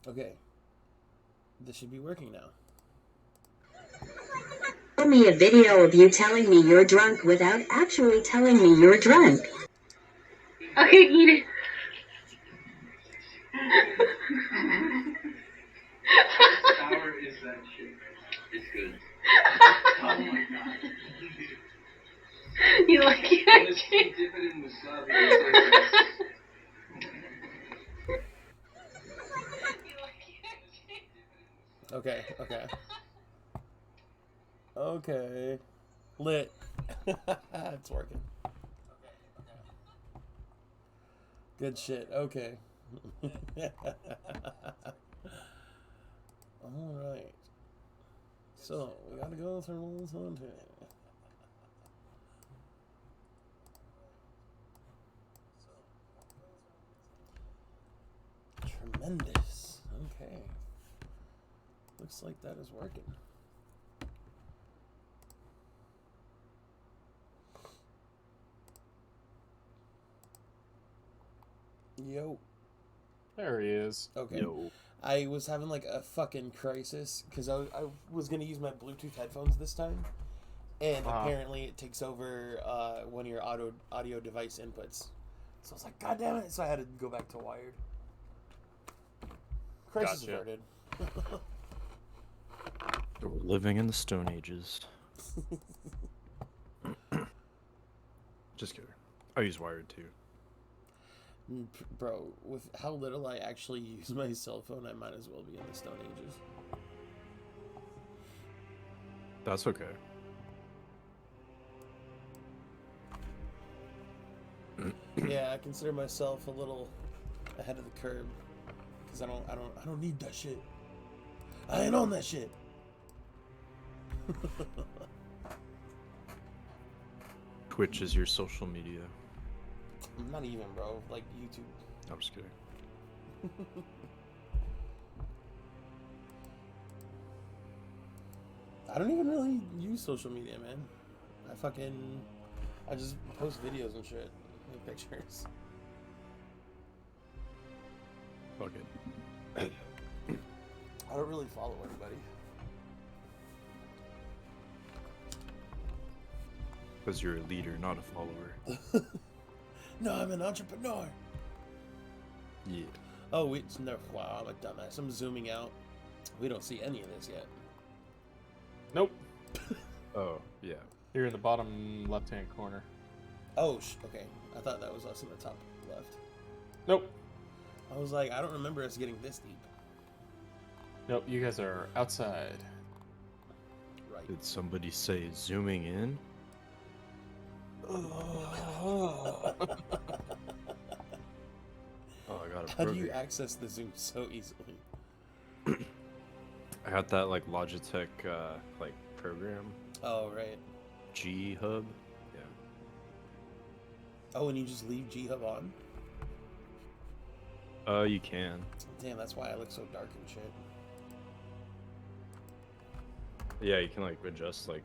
Okay. This should be working now. Show me a video of you telling me you're drunk without actually telling me you're drunk. Okay, eat it. Sour is that shit. It's good. Oh my god. You like Let's it? dip it in wasabi. It's like Okay, okay. Okay. Lit. It's working. Good shit. Okay. Alright. So, we gotta go through this one today. Tremendous. Okay. Looks like that is working. Yo. There he is. Okay. Yo. I was having like a fucking crisis because I was going to use my Bluetooth headphones this time. And apparently it takes over one of your audio device inputs. So I was like, God damn it. So I had to go back to wired. Crisis averted. We're living in the Stone Ages. Just kidding. I use wired too. Bro, with how little I actually use my cell phone, I might as well be in the Stone Ages. That's okay. Yeah, I consider myself a little ahead of the curve because I don't need that shit. I ain't on that shit. Twitch is your social media. Not even, bro. Like YouTube. I'm just kidding. I don't even really use social media, man. I just post videos and shit, make pictures. Fuck it. I don't really follow anybody. Because you're a leader, not a follower. No, I'm an entrepreneur. Yeah. Oh, wait, no. Wow, I'm a dumbass. I'm zooming out. We don't see any of this yet. Nope. Oh, yeah. Here in the bottom left-hand corner. Oh, okay. I thought that was us in the top left. Nope. I was like, I don't remember us getting this deep. Nope, you guys are outside. Right. Did somebody say zooming in? Oh, I got a how do you access the zoom so easily? I got that like Logitech like program. Oh, right. G Hub. Yeah. Oh, and you just leave G Hub on? You can. Damn, that's why I look so dark and shit. Yeah, you can like adjust like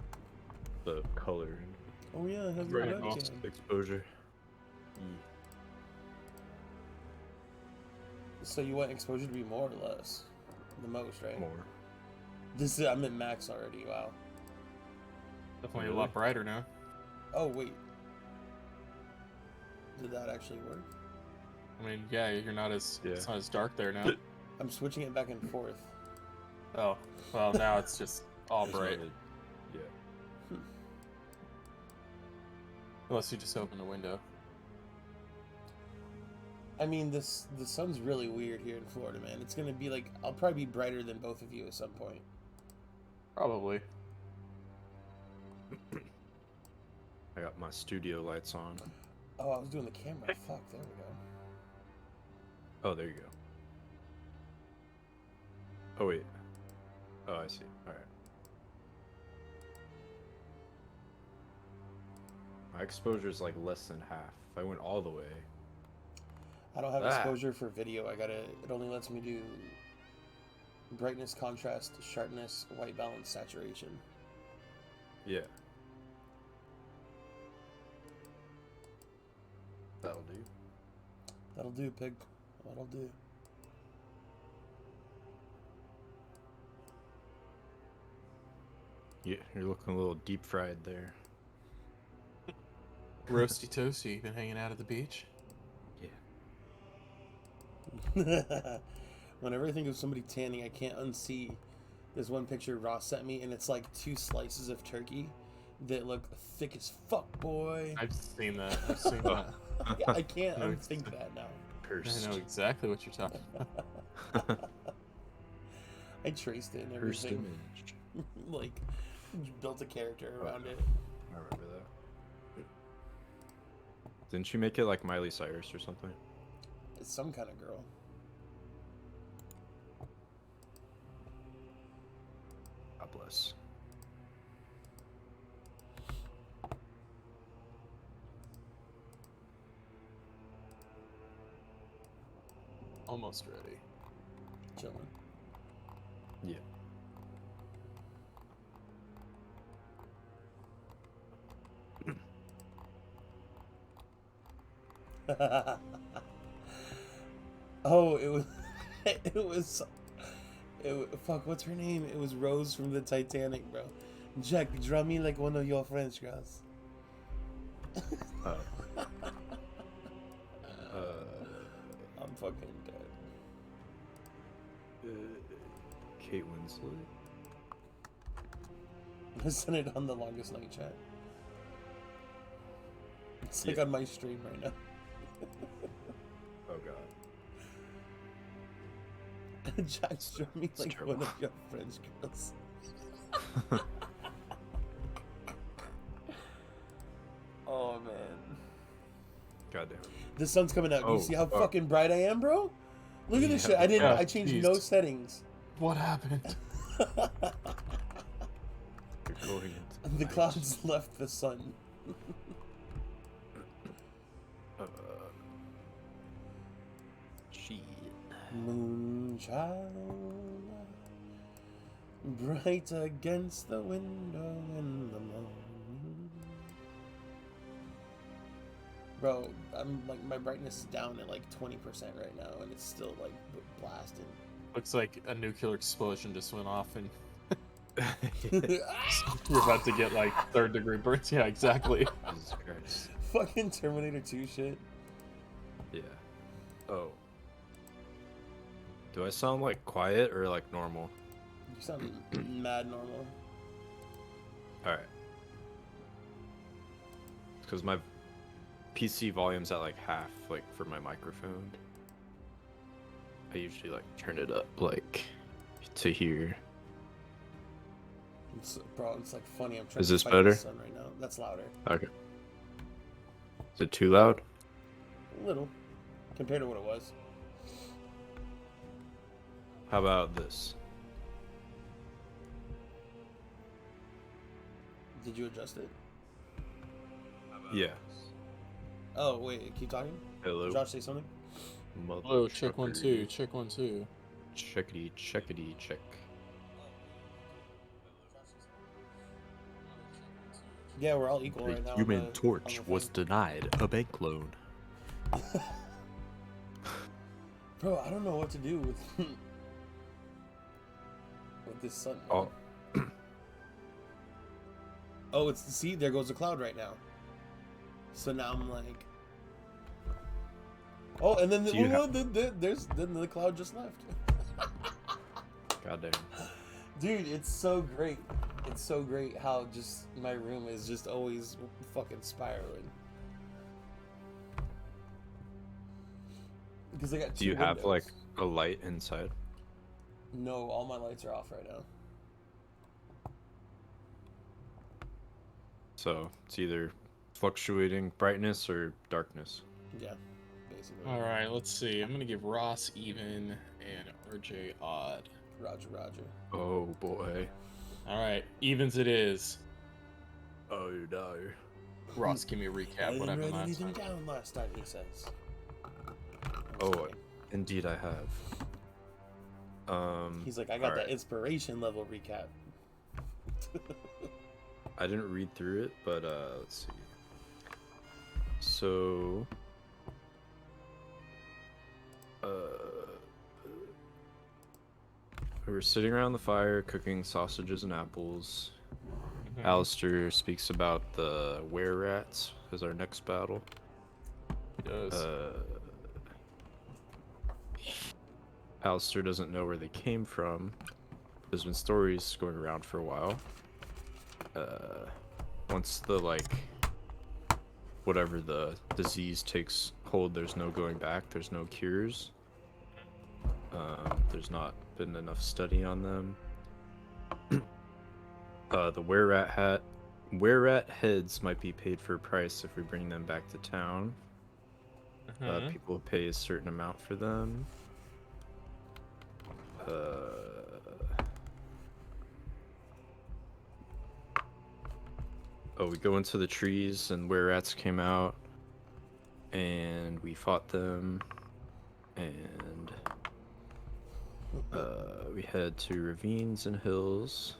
the color. Oh yeah, it has the Right. webcam. Exposure. So you want exposure to be more or less? The most, right? More. I'm at max already. Wow. Definitely a lot brighter now. Oh wait. Did that actually work? I mean, yeah, you're not as it's not as dark there now. I'm switching it back and forth. Oh, well, now it's just all bright. Yeah. Unless you just open the window. I mean, the sun's really weird here in Florida, man. It's gonna be like, I'll probably be brighter than both of you at some point. Probably. I got my studio lights on. Oh, I was doing the camera. Fuck, there we go. Oh, there you go. Oh, wait. Oh, I see. Alright. My exposure is like less than half. If I went all the way. I don't have exposure for video. It only lets me do brightness, contrast, sharpness, white balance, saturation. Yeah. That'll do. That'll do, pig. That'll do. You're looking a little deep fried there. Roasty toasty. Been hanging out at the beach? Yeah. Whenever I think of somebody tanning, I can't unsee. There's one picture Ross sent me, and it's like 2 slices of turkey that look thick as fuck, boy. I've seen that. I've seen that. I can't unthink that now. I know exactly what you're talking about. I traced it and Cursed everything. image. Like, built a character around it. I remember that. Didn't you make it like Miley Cyrus or something? It's some kind of girl. God bless. Almost ready. Chilling. Yeah. Oh, it was, fuck, what's her name? It was Rose from the Titanic, bro. Jack, draw me like one of your French girls. Oh. I'm fucking dead. Kate Winslet. I sent it on the longest night chat. It's like Yeah. on my stream right now. Oh god. Jack's draw me It's like terrible. one of your French girls. Oh man. God damn. The sun's coming out. Do you Oh, see how fuck. fucking bright I am, bro? Look at this Yeah. shit. I didn't. Yeah, I changed jeez. no settings. What happened? You're going into The night. clouds left the sun. Shit. Moonchild, bright against the window in the morning. Bro, I'm like my brightness is down at like 20% right now, and it's still like blasting. Looks like a nuclear explosion just went off and Jesus you're about to get like 3rd-degree burns. Yeah, exactly. Christ. Fucking Terminator 2 shit. Yeah. Oh. Do I sound like quiet or like normal? You sound mad normal. Alright. Because my PC volume's at like half, like for my microphone. I usually like turn it up like to here. Bro, it's like funny. I'm trying Is to this fight better? the sun right now. That's louder. Okay. Is it too loud? A little. Compared to what it was. How about this? Did you adjust it? Yeah. Oh, wait. Keep talking? Hello. Josh, say something? Hello, check 1 2. Check 1 2. Checkity, checkity, check. Yeah, we're all equal right now. Human on the Torch was thing. denied a bank loan. Bro, I don't know what to do with with this sun. Oh. Oh, it's see, there goes the cloud right now. So now I'm like, oh, and then Do you then the cloud just left. God damn. Dude, it's so great. It's so great how just my room is just always fucking spiraling. Because I got Do you two have like windows. a light inside? No, all my lights are off right now. So it's either fluctuating brightness or darkness. Yeah, basically. Alright, let's see. I'm gonna give Ross even and RJ odd. Roger, Roger. Oh boy. Alright, evens it is. Oh no. Ross, give me a I recap. What didn't happened write last anything time? down last time, he says. Oh, indeed I have. He's like, I got alright. that inspiration level recap. I didn't read through it, but let's see. So we were sitting around the fire cooking sausages and apples. Alister speaks about the were-rats as our next battle. He does. Alister doesn't know where they came from. There's been stories going around for a while. Once the, whatever the disease takes hold, there's no going back. There's no cures. There's not been enough study on them. The were-rat heads might be paid for a price if we bring them back to town. People pay a certain amount for them. We go into the trees and were-rats came out, and we fought them, and we head to ravines and hills.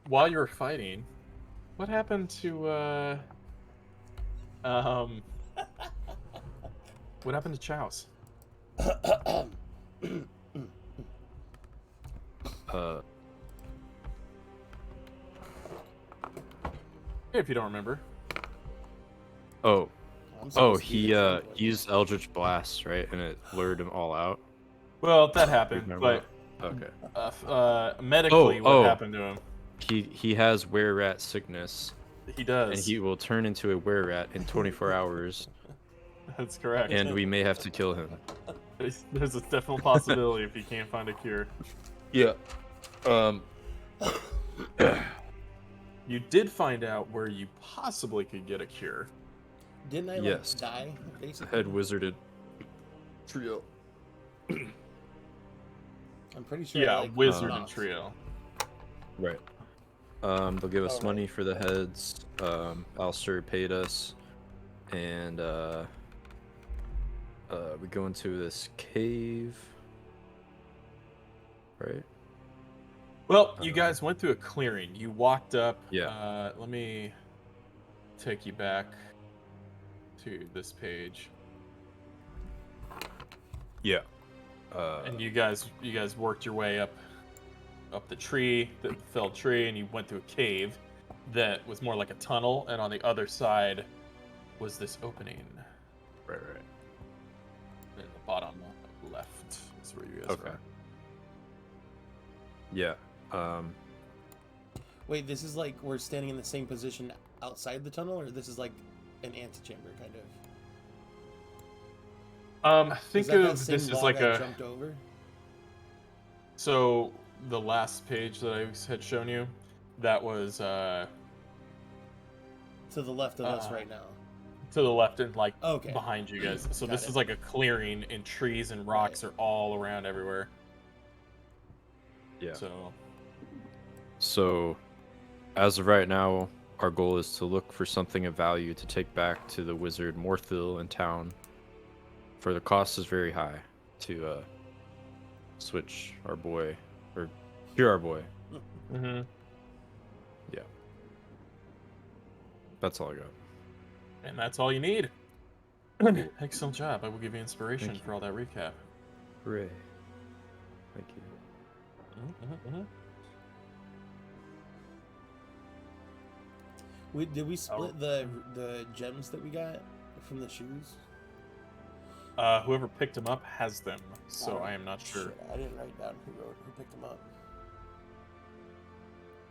While you were fighting, what happened to what happened to Chow's? If you don't remember. He used Eldritch Blast, right? And it lured them all out. Well, that happened, but okay. Medically, what happened to him? He has were-rat sickness. He does. And he will turn into a were-rat in 24 hours. That's correct. And we may have to kill him. There's a definite possibility if he can't find a cure. Yeah. You did find out where you possibly could get a cure. Didn't I die, basically? Head wizarded trio. I'm pretty sure. Yeah, wizard and trio. Right. They'll give us money for the heads. Alister paid us, and we go into this cave. Right. Well, you guys went through a clearing. You walked up. Yeah. Let me take you back to this page. Yeah. And you guys worked your way up the tree, the felled tree, and you went through a cave that was more like a tunnel, and on the other side was this opening. Right. In the bottom left is where you guys are. Yeah. Wait, this is like we're standing in the same position outside the tunnel, or this is like an antechamber kind of? Think of this as like I jumped over. So the last page that I had shown you, that was to the left of us right now. To the left and okay. Behind you guys. So this is like a clearing, and trees and rocks are all around everywhere. Yeah. So, as of right now, our goal is to look for something of value to take back to the wizard Morthil in town. For the cost is very high to switch our boy, or cure our boy. Mm-hmm. Yeah. That's all I got. And that's all you need. Excellent job. I will give you inspiration for all that recap. Hooray. Thank you. Did we split the gems that we got from the shoes? Whoever picked them up has them, so I am not sure. Shit, I didn't write down who picked them up.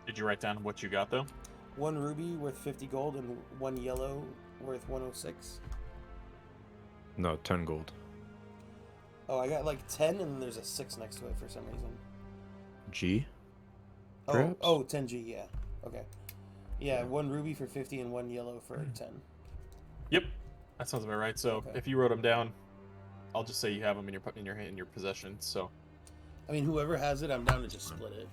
Did you write down what you got though? 1 ruby worth 50 gold and 1 yellow worth 106. No, 10 gold. Oh, I got like 10 and there's a 6 next to it for some reason. G? Perhaps? Oh, 10G, yeah. Okay. Yeah, 1 ruby for 50 and 1 yellow for 10. Yep, that sounds about right. So if you wrote them down, I'll just say you have them in your possession. So, I mean, whoever has it, I'm down to just split it.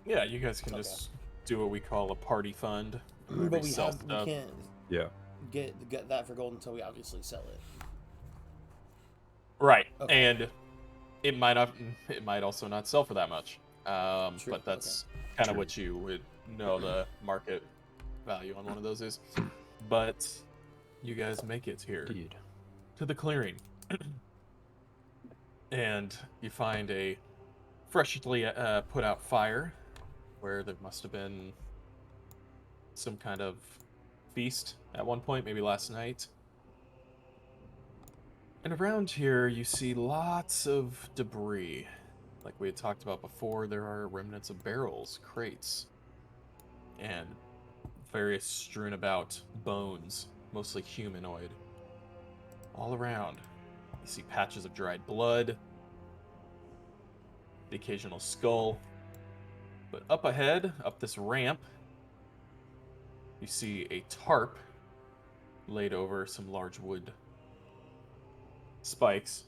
Yeah, you guys can just do what we call a party fund. But we can't. Yeah. Get that for gold until we obviously sell it. Right, and it might also not sell for that much. But that's kind of what you would know the market value on one of those is. But you guys make it here to the clearing, and you find a freshly put out fire, where there must have been some kind of feast at one point, maybe last night. And around here, you see lots of debris. Like we had talked about before, there are remnants of barrels, crates, and various strewn about bones, mostly humanoid, all around. You see patches of dried blood, the occasional skull. But up ahead, up this ramp, you see a tarp laid over some large wood spikes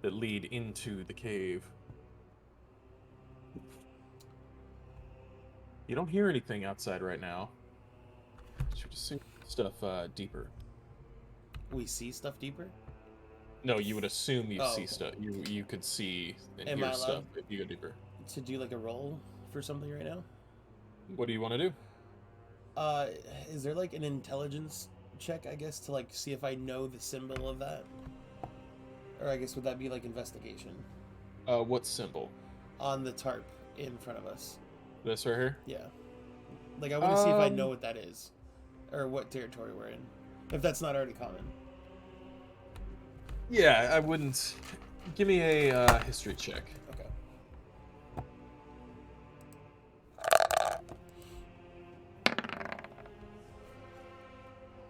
that lead into the cave. You don't hear anything outside right now. Should assume stuff deeper. We see stuff deeper? No, you would assume you see okay. stuff. You could see and Am hear I allowed stuff if you go deeper. to do like a roll for something right now? What do you want to do? Is there like an intelligence check, I guess, to like see if I know the symbol of that? Or I guess would that be like investigation? What symbol? On the tarp in front of us. This right here? Yeah. Like I want to see if I know what that is. Or what territory we're in. If that's not already common. Yeah, I wouldn't. Give me a history check. Okay.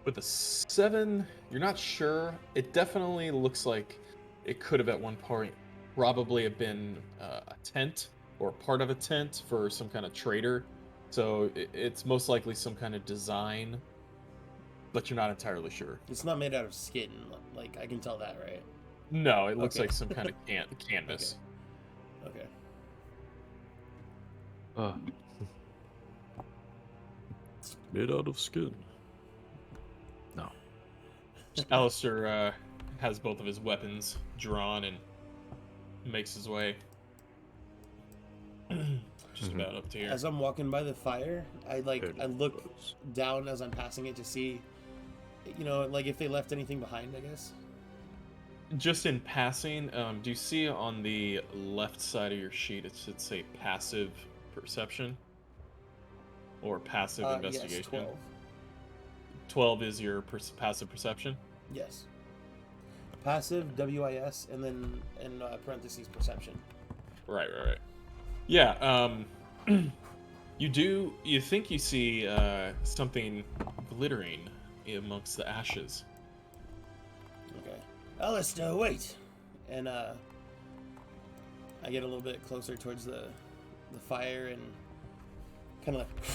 With a 7, you're not sure. It definitely looks like it could have at one point probably have been a tent or part of a tent for some kind of trader. So it's most likely some kind of design, but you're not entirely sure. It's not made out of skin. Like I can tell that, right? No, it looks Okay. like some kind of canvas. Okay. Made out of skin. No. Alister has both of his weapons drawn and makes his way just about up to here. As I'm walking by the fire, I Fairly look close. down as I'm passing it to see, like if they left anything behind, I guess. Just in passing, do you see on the left side of your sheet it should say passive perception or passive investigation? Yes, 12. 12 is your passive perception? Yes. Passive, WIS, and then in parentheses perception. Right. Yeah, you think you see something glittering amongst the ashes. Okay. Alister, wait! And I get a little bit closer towards the fire and kind of like,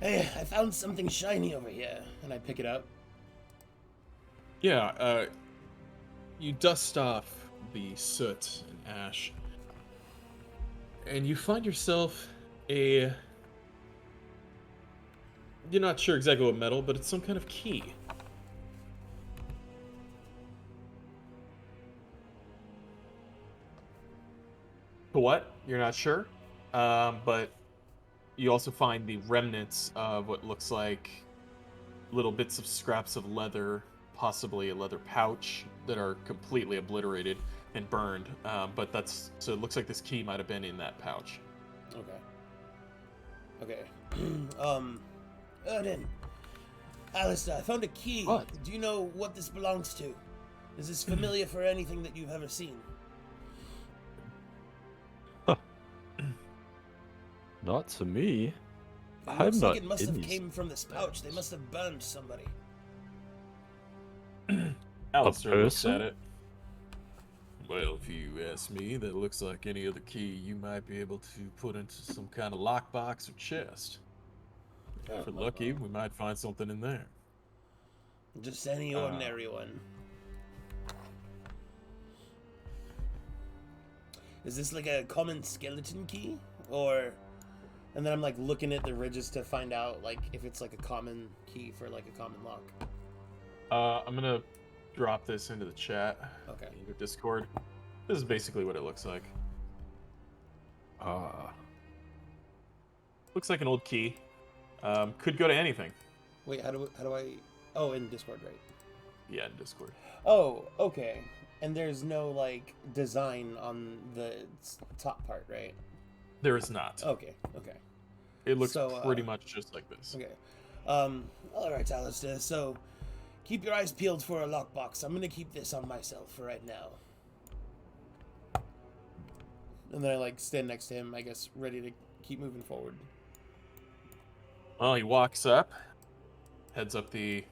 hey, I found something shiny over here, and I pick it up. Yeah, you dust off the soot and ash, and you find yourself you're not sure exactly what metal, but it's some kind of key. For what? You're not sure, but you also find the remnants of what looks like little bits of scraps of leather, possibly a leather pouch, that are completely obliterated and burned. But so it looks like this key might have been in that pouch. Okay. Erden, Alister, I found a key. What? Do you know what this belongs to? Is this familiar for anything that you've ever seen? Not to me. It I'm looks not like it must in have these came from this pouch. They must have burned somebody. Alistair looks person? at it. Well, if you ask me, that looks like any other key you might be able to put into some kind of lockbox or chest. If we're lucky, we might find something in there. Just any ordinary one. Is this like a common skeleton key? Or... And then I'm like looking at the ridges to find out like if it's like a common key for like a common lock. I'm gonna drop this into the chat. Okay. In your Discord. This is basically what it looks like. Looks like an old key. Could go to anything. Wait, how do I... Oh, in Discord, right? Yeah, in Discord. Oh, okay. And there's no like design on the top part, right? There is not. Okay. Okay. It looks So, pretty much just like this. Okay. All right, Alister. So, keep your eyes peeled for a lockbox. I'm gonna keep this on myself for right now. And then I like stand next to him, I guess, ready to keep moving forward. Well, he walks up, heads up the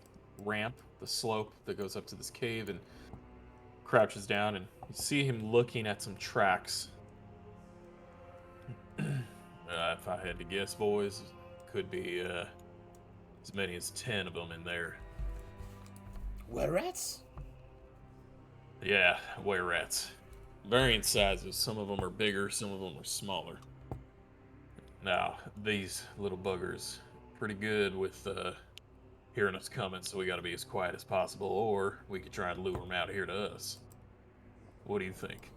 ramp, the slope that goes up to this cave, and crouches down, and you see him looking at some tracks. If I had to guess, boys, could be as many as 10 of them in there. Were rats? Yeah, were rats. Varying sizes. Some of them are bigger, some of them are smaller. Now, these little buggers, pretty good with hearing us coming, so we gotta be as quiet as possible, or we could try and lure them out here to us. What do you think?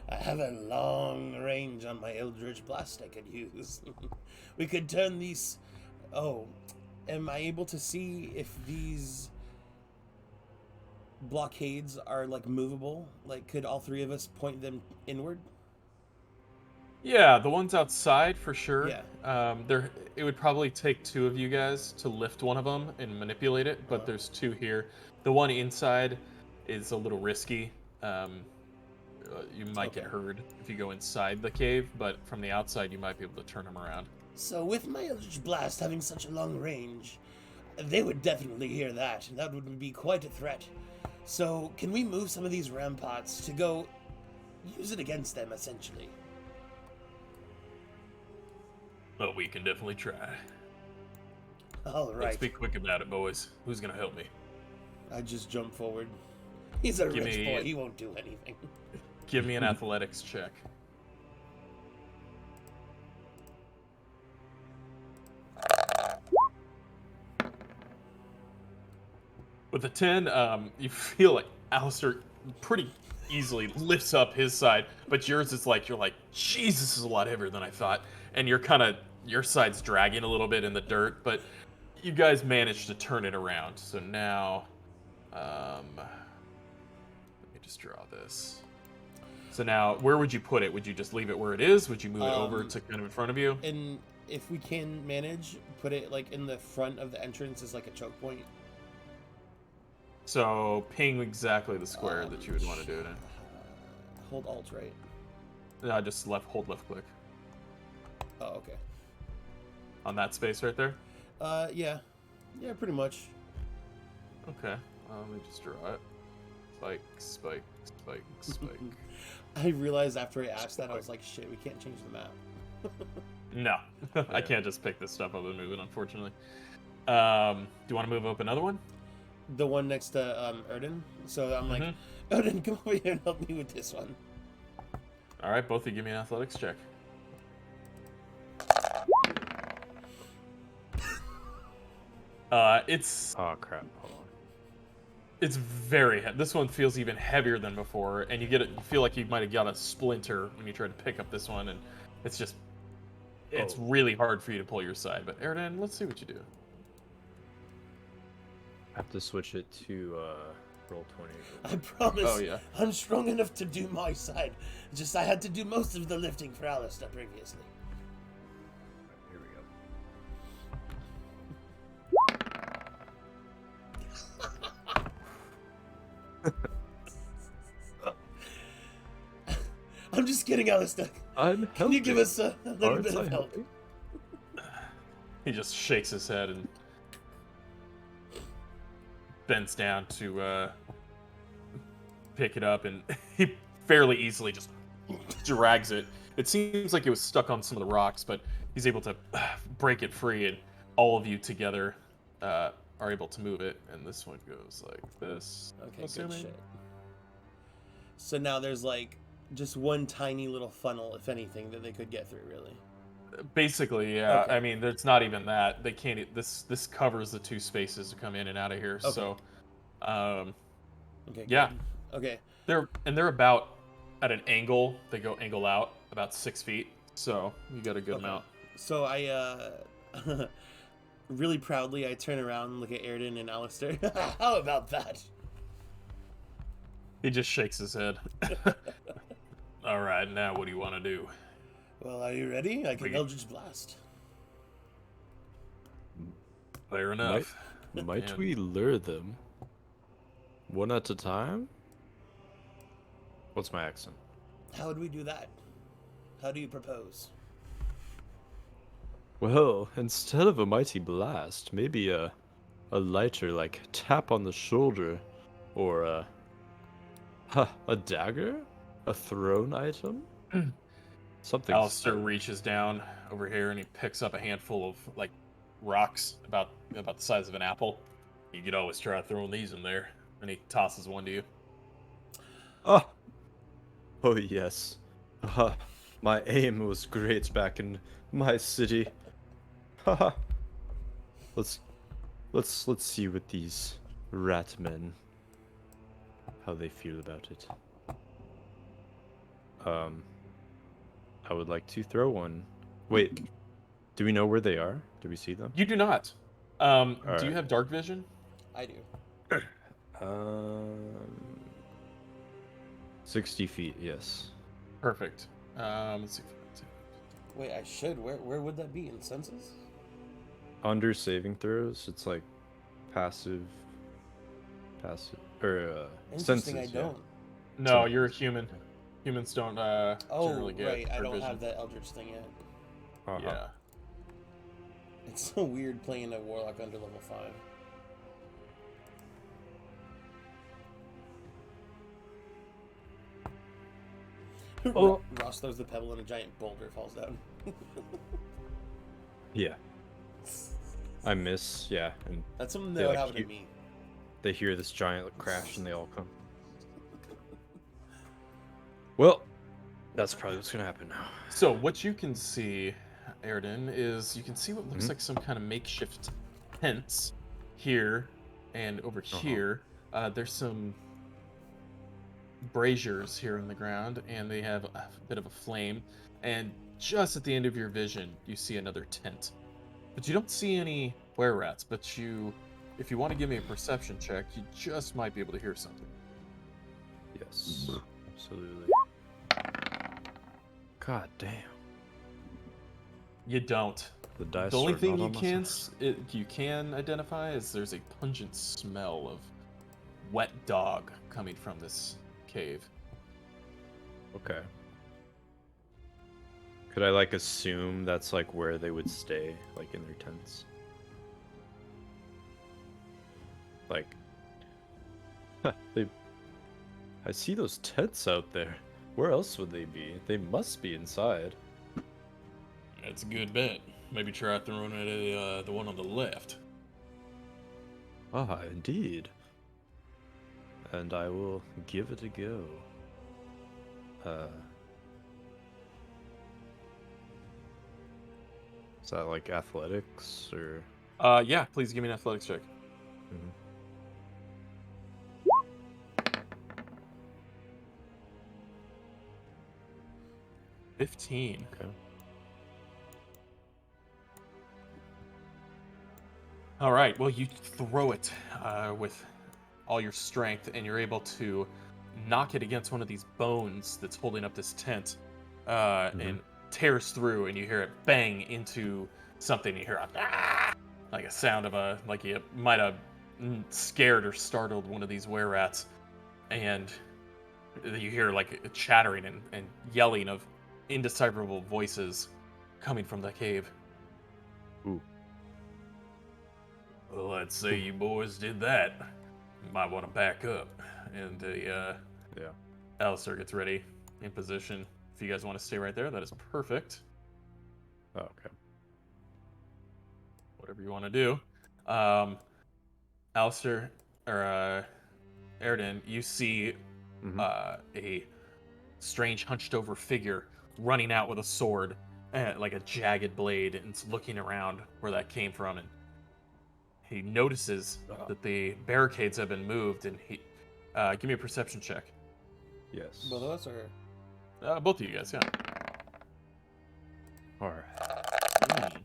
I have a long range on my Eldritch Blast I could use. We could turn these... Oh, am I able to see if these blockades are, like, movable? Like, could all three of us point them inward? Yeah, the ones outside for sure. Yeah. It would probably take 2 of you guys to lift one of them and manipulate it, but there's 2 here. The one inside is a little risky. You might get heard if you go inside the cave, but from the outside you might be able to turn them around. So with my Eldritch Blast having such a long range, they would definitely hear that, and that would be quite a threat. So can we move some of these ramparts to go use it against them, essentially? Well, we can definitely try. All right. Let's be quick about it, boys. Who's gonna help me? I just jump forward. He's a Give rich me- boy. He won't do anything. Give me an athletics check. With a 10, you feel like Alister pretty easily lifts up his side, but yours is like, you're like, Jesus, this is a lot heavier than I thought. And you're kind of, your side's dragging a little bit in the dirt, but you guys managed to turn it around. So now, let me just draw this. So now, where would you put it? Would you just leave it where it is? Would you move it over to kind of in front of you? And if we can manage, put it like in the front of the entrance as like a choke point. So ping exactly the square that you would want to do it in. Hold Alt, right? No, just hold left click. Oh, okay. On that space right there? Yeah. Yeah, pretty much. Okay. Let me just draw it. Spike, spike, spike, spike. I realized after I asked that, I was like, shit, we can't change the map. No. I can't just pick this stuff up and move it, unfortunately. Do you want to move up another one? The one next to Erden. So I'm like, Erden, come over here and help me with this one. Alright, both of you give me an athletics check. It's... Oh crap! Hold on. It's very heavy. This one feels even heavier than before, and you feel like you might have got a splinter when you try to pick up this one, and it's just... It's really hard for you to pull your side. But Erden, let's see what you do. I have to switch it to roll 20. I promise. Oh, yeah. I'm strong enough to do my side. Just I had to do most of the lifting for Alister previously. Here we go. I'm just kidding, Alister. Can you give us a little bit of help? He just shakes his head and bends down to pick it up, and he fairly easily just drags it. It seems like it was stuck on some of the rocks, but he's able to break it free, and all of you together are able to move it. And this one goes like this. Okay, good shit. So now there's like just one tiny little funnel, if anything, that they could get through, really. Basically, yeah. Okay. I mean, there's not even that. They can't. This covers the 2 spaces to come in and out of here. Okay. So, Okay. yeah. Good. Okay. They're about at an angle. They go angle out about 6 feet. So you got a good amount. So I really proudly I turn around and look at Erden and Alister. How about that? He just shakes his head. All right, now what do you want to do? Well, are you ready? I can Bring it. Eldritch Blast. Fair enough. Might And- we lure them? One at a time? What's my accent? How would we do that? How do you propose? Well, instead of a mighty blast, maybe a lighter, like, tap on the shoulder, or a dagger? A thrown item? Something Alister subtle. reaches down over here and he picks up a handful of like rocks about the size of an apple. You could always try throwing these in there. And he tosses one to you. Ah! Oh yes. My aim was great back in my city. Haha. let's see what these rat men, how they feel about it. I would like to throw one. Wait, do we know where they are? Do we see them? You do not. Do you Alright. have dark vision? I do. 60 feet, yes. Perfect. Let's see. Wait, I should. Where would that be? In senses? Under saving throws, it's like passive, or Interesting, senses, I don't. No, So- you're a human. Humans don't Oh, generally get right. I dark don't vision. have that Eldritch thing yet. Uh-huh. Yeah. It's so weird playing a Warlock under level 5. Oh. Ross throws the pebble and a giant boulder falls down. Yeah. I miss, yeah, and That's something They that would like happen you- to me. they hear this giant crash and they all come. Well, that's probably what's gonna happen now. So what you can see, Airden, is you can see what looks Mhm. like some kind of makeshift tents here and over Uh-huh. here. There's some braziers here on the ground, and they have a bit of a flame. And just at the end of your vision, you see another tent. But you don't see any were-rats, but if you want to give me a perception check, you just might be able to hear something. Yes, absolutely. God damn. You don't. The dice The only are thing not you on my can side. you can identify is there's a pungent smell of wet dog coming from this cave. Okay. Could I like assume that's like where they would stay, like in their tents? Like, I see those tents out there. Where else would they be? They must be inside. That's a good bet. Maybe try throwing it at the one on the left. Ah, indeed. And I will give it a go. Is that like athletics or? Yeah, please give me an athletics check. Mhm. 15. Okay. All right. Well, you throw it with all your strength, and you're able to knock it against one of these bones that's holding up this tent, and tears through, and you hear it bang into something. You hear like a sound of like you might have scared or startled one of these were-rats, and you hear like a chattering and yelling of indecipherable voices coming from the cave. Ooh. Well, let's say you boys did that. You might want to back up. And Yeah. Alister gets ready in position. If you guys want to stay right there, that is perfect. Oh, okay. Whatever you want to do. Alister, or Airden, you see a strange hunched over figure running out with a sword, like a jagged blade, and it's looking around where that came from, and he notices that the barricades have been moved, and he give me a perception check. Yes. Both of us are. Both of you guys, yeah. All right.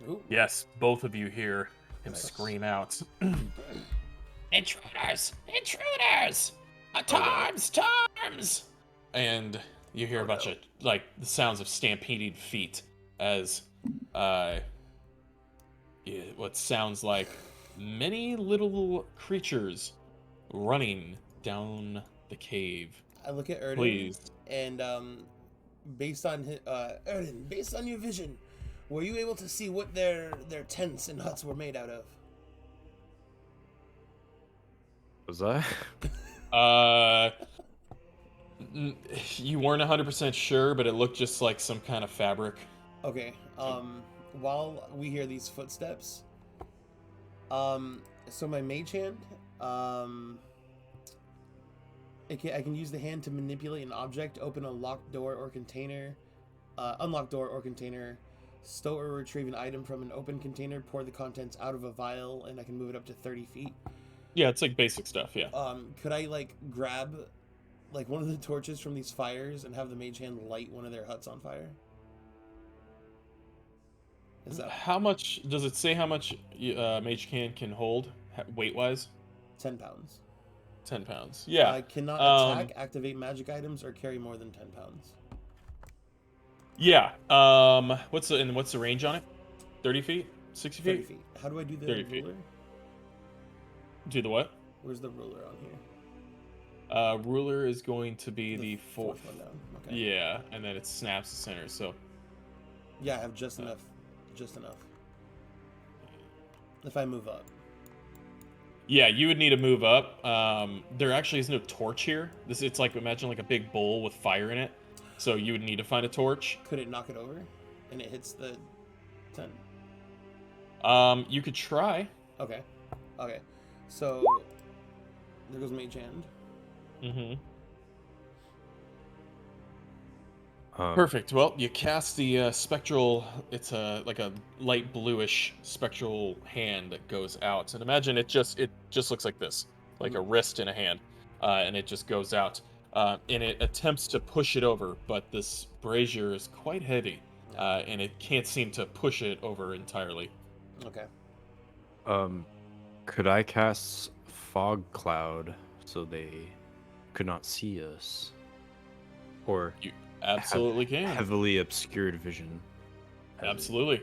Ooh. Yes, both of you hear him Nice. scream out. Intruders! Intruders! Times! And You hear a bunch of like the sounds of stampeding feet as what sounds like many little creatures running down the cave. I look at Erden, Please. and based on Erden, based on your vision, were you able to see what their tents and huts were made out of? Was I? You weren't 100% sure, but it looked just like some kind of fabric. Okay. While we hear these footsteps, so my mage hand, I can use the hand to manipulate an object, open a locked door or container, unlock door or container, stow or retrieve an item from an open container, pour the contents out of a vial, and I can move it up to 30 feet. Yeah, it's like basic stuff, yeah. Could I like grab like one of the torches from these fires and have the mage hand light one of their huts on fire? Is that How much does it say how much mage hand can hold weight wise? 10 pounds? 10 pounds. Yeah. I cannot attack, activate magic items, or carry more than 10 pounds. Yeah. What's the range on it? 30 feet? 60 feet? 30 feet. How do I do the 30 feet. ruler? Do the what? Where's the ruler on here? Ruler is going to be the fourth one down. Okay. Yeah, and then it snaps the center. So yeah, I have just enough. Just enough. If I move up. Yeah, you would need to move up. There actually is no torch here. It's like, imagine like a big bowl with fire in it. So you would need to find a torch. Could it knock it over? And it hits the tent? You could try. Okay. Okay. So there goes mage hand. Mm-hmm. Perfect. Well, you cast the spectral. It's like a light bluish spectral hand that goes out, and imagine it just looks like this, like a wrist in a hand, and it just goes out, and it attempts to push it over, but this brazier is quite heavy, and it can't seem to push it over entirely. Okay. Could I cast fog cloud so they could not see us, or You absolutely can. heavily obscured vision? Absolutely.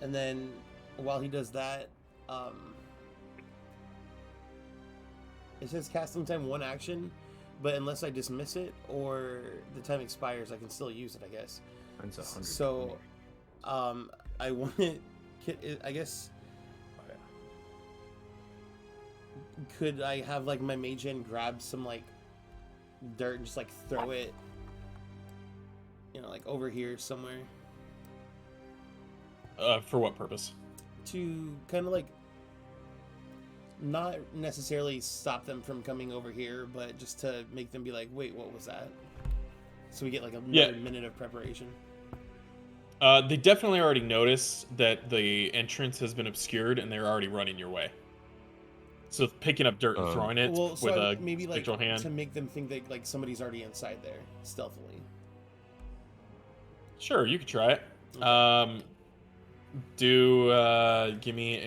And then while he does that, it says casting time 1 action, but unless I dismiss it or the time expires, I can still use it, I guess. Mine's 100. So, I want it. I guess. Could I have like my mage hand grab some like dirt and just like throw it, like over here somewhere? For what purpose? To kind of like not necessarily stop them from coming over here, but just to make them be like, wait, what was that? So we get like another minute of preparation. They definitely already noticed that the entrance has been obscured, and they're already running your way. So picking up dirt and throwing it with a maybe like spectral hand. to make them think that like somebody's already inside there stealthily. Sure, you could try it. Okay. Give me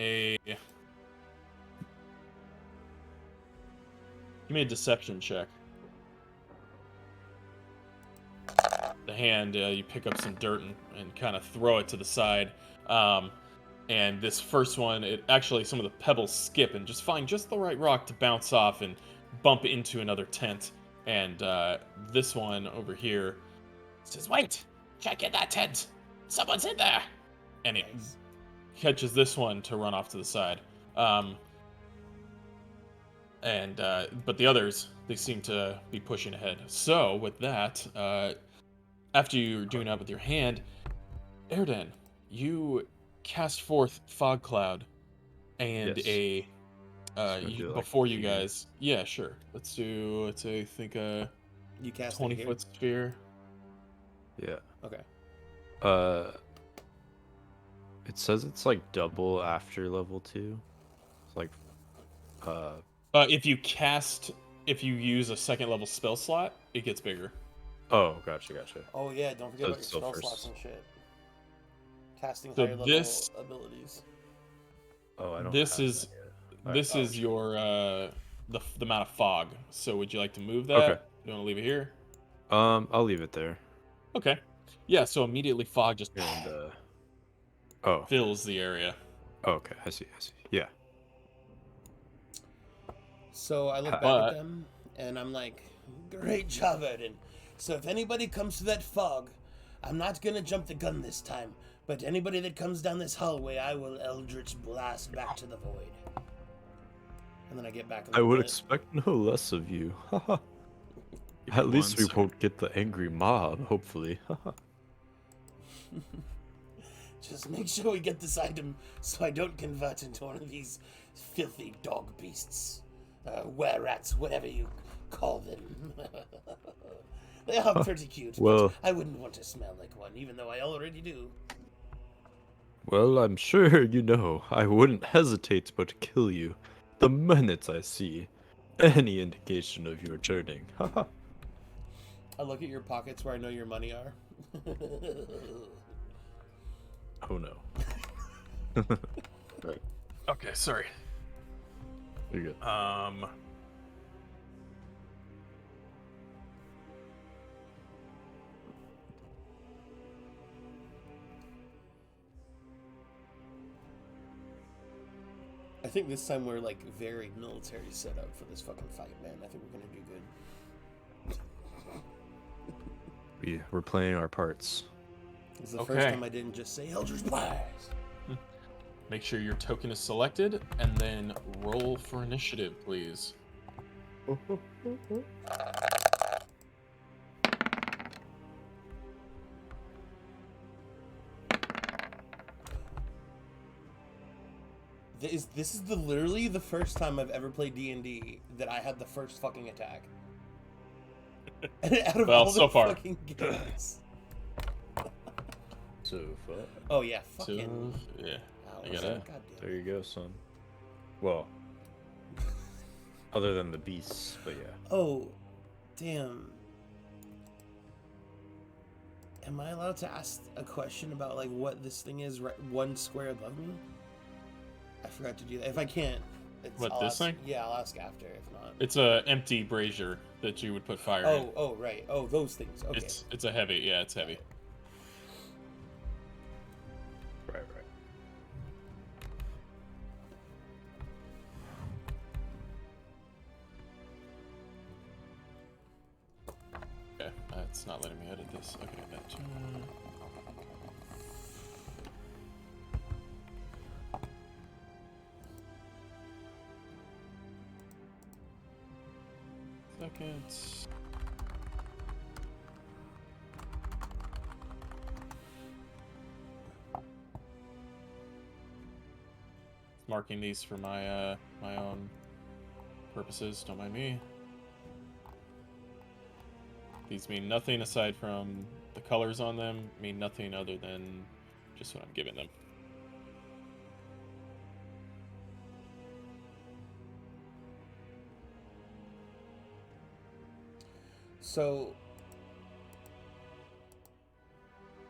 a deception check. The hand, you pick up some dirt and kind of throw it to the side. And this first one, some of the pebbles skip and just find just the right rock to bounce off and bump into another tent. And this one over here says, "Wait, check in that tent. Someone's in there." And it catches this one to run off to the side. But the others, they seem to be pushing ahead. So with that, after you're doing that with your hand, Erden, you cast forth fog cloud and Yes. before you guys. Yeah, sure. Let's say I think a You cast 20-foot sphere. Yeah. Okay. It says it's like double after level 2. It's like If you use a second level spell slot, it gets bigger. Oh, gotcha. Oh yeah, don't forget So about your it's spell still slots and shit. Casting So higher level this- abilities. Oh, I don't. This have is that yet. This Oh, is shit. your the amount of fog. So would you like to move that? Okay. You want to leave it here? I'll leave it there. Okay. Yeah. So immediately fog just And oh, fills the area. okay. I see. Yeah. So I look back But- at them, and I'm like, great job, Erden. So if anybody comes to that fog, I'm not gonna jump the gun this time, but anybody that comes down this hallway, I will Eldritch Blast back to the void. And then I get back. I would expect no less of you. At least we won't get the angry mob, hopefully. Just make sure we get this item so I don't convert into one of these filthy dog beasts. Were-rats, whatever you call them. They are pretty cute, Well- but I wouldn't want to smell like one, even though I already do. Well, I'm sure you know I wouldn't hesitate but to kill you the minute I see any indication of your turning. I look at your pockets where I know your money are. Oh no. Okay. Sorry. You're good. I think this time we're like very military set up for this fucking fight, man. I think we're gonna do good. We're playing our parts. This is the first time I didn't just say Eldritch Blast. Make sure your token is selected, and then roll for initiative, please. This is literally the first time I've ever played D&D that I had the first fucking attack. Out of Well, all the so far. fucking games. So far. Oh yeah, So, fucking. yeah. Ow, I got God it. damn There you go, son. Well, other than the beasts, but yeah. Oh, damn. Am I allowed to ask a question about like what this thing is right one square above me? I forgot to do that. If I can't, What, I'll this ask, thing? Yeah, I'll ask after. If not, It's a empty brazier that you would put fire in. oh, right. Oh, those things. Okay. It's a heavy. Yeah, it's heavy. Right. Okay, it's not letting me edit this. Okay, gotcha. Seconds. Marking these for my my own purposes. Don't mind me. These mean nothing aside from the colors on them. Mean nothing other than just what I'm giving them. So,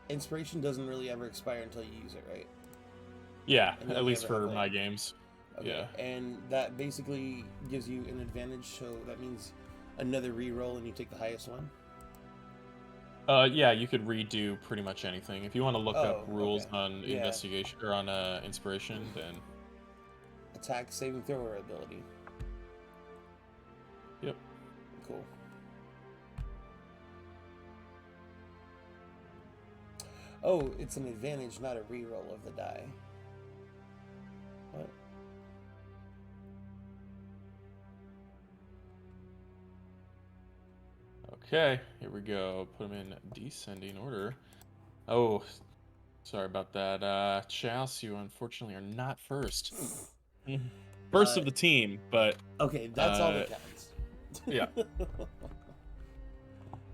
inspiration doesn't really ever expire until you use it, right? Yeah, And you at least never for have my it. games. Okay. Yeah. And that basically gives you an advantage, so that means another reroll and you take the highest one? Yeah, you could redo pretty much anything. If you want to look up Oh, rules okay. on Yeah. investigation or on inspiration, then Attack, saving throw, or ability? yep. Cool. Oh, it's an advantage, not a reroll of the die. What? Okay, here we go. Put them in descending order. Oh, sorry about that. Chas, you unfortunately are not first. First of the team, but Okay, that's all that counts. yeah.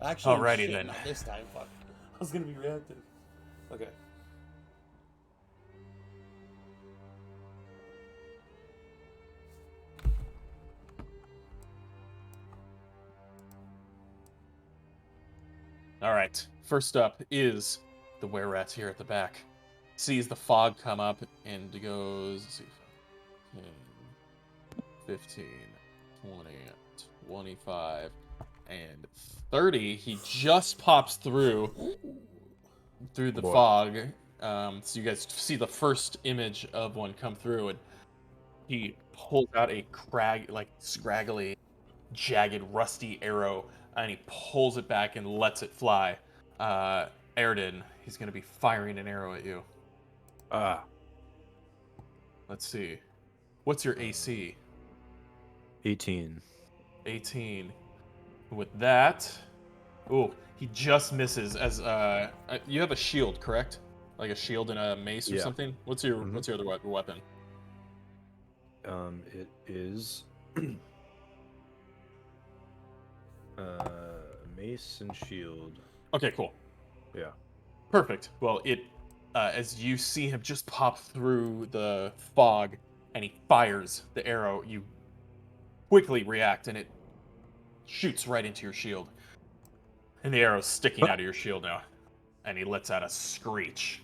Actually, Alrighty shit, then. not this time. Fuck. I was gonna be reactive. Okay. All right. First up is the were-rats here at the back. Sees the fog come up and goes, let's see, 10, 15, 20, 25, and 30. He just pops through the Boy. fog. So you guys see the first image of one come through, and he pulls out a scraggly, jagged, rusty arrow, and he pulls it back and lets it fly. Airden, he's going to be firing an arrow at you. Ah, Let's see. What's your AC? 18. 18. With that, ooh, he just misses. As you have a shield, correct? Like a shield and a mace or Yeah. something. What's your other weapon? It is mace and shield. Okay, cool. Yeah. Perfect. Well, as you see him just pop through the fog and he fires the arrow, you quickly react and it shoots right into your shield. And the arrow's sticking out of your shield now. And he lets out a screech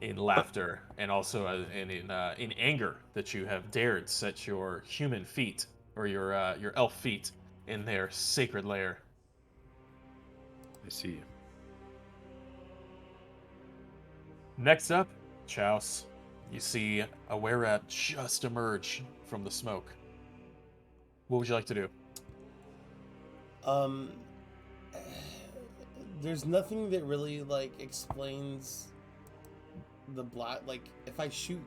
in laughter and also in anger that you have dared set your human feet or your elf feet in their sacred lair. I see. Next up, Chouse, you see a were-rat just emerge from the smoke. What would you like to do? There's nothing that really like explains the blast. Like, if I shoot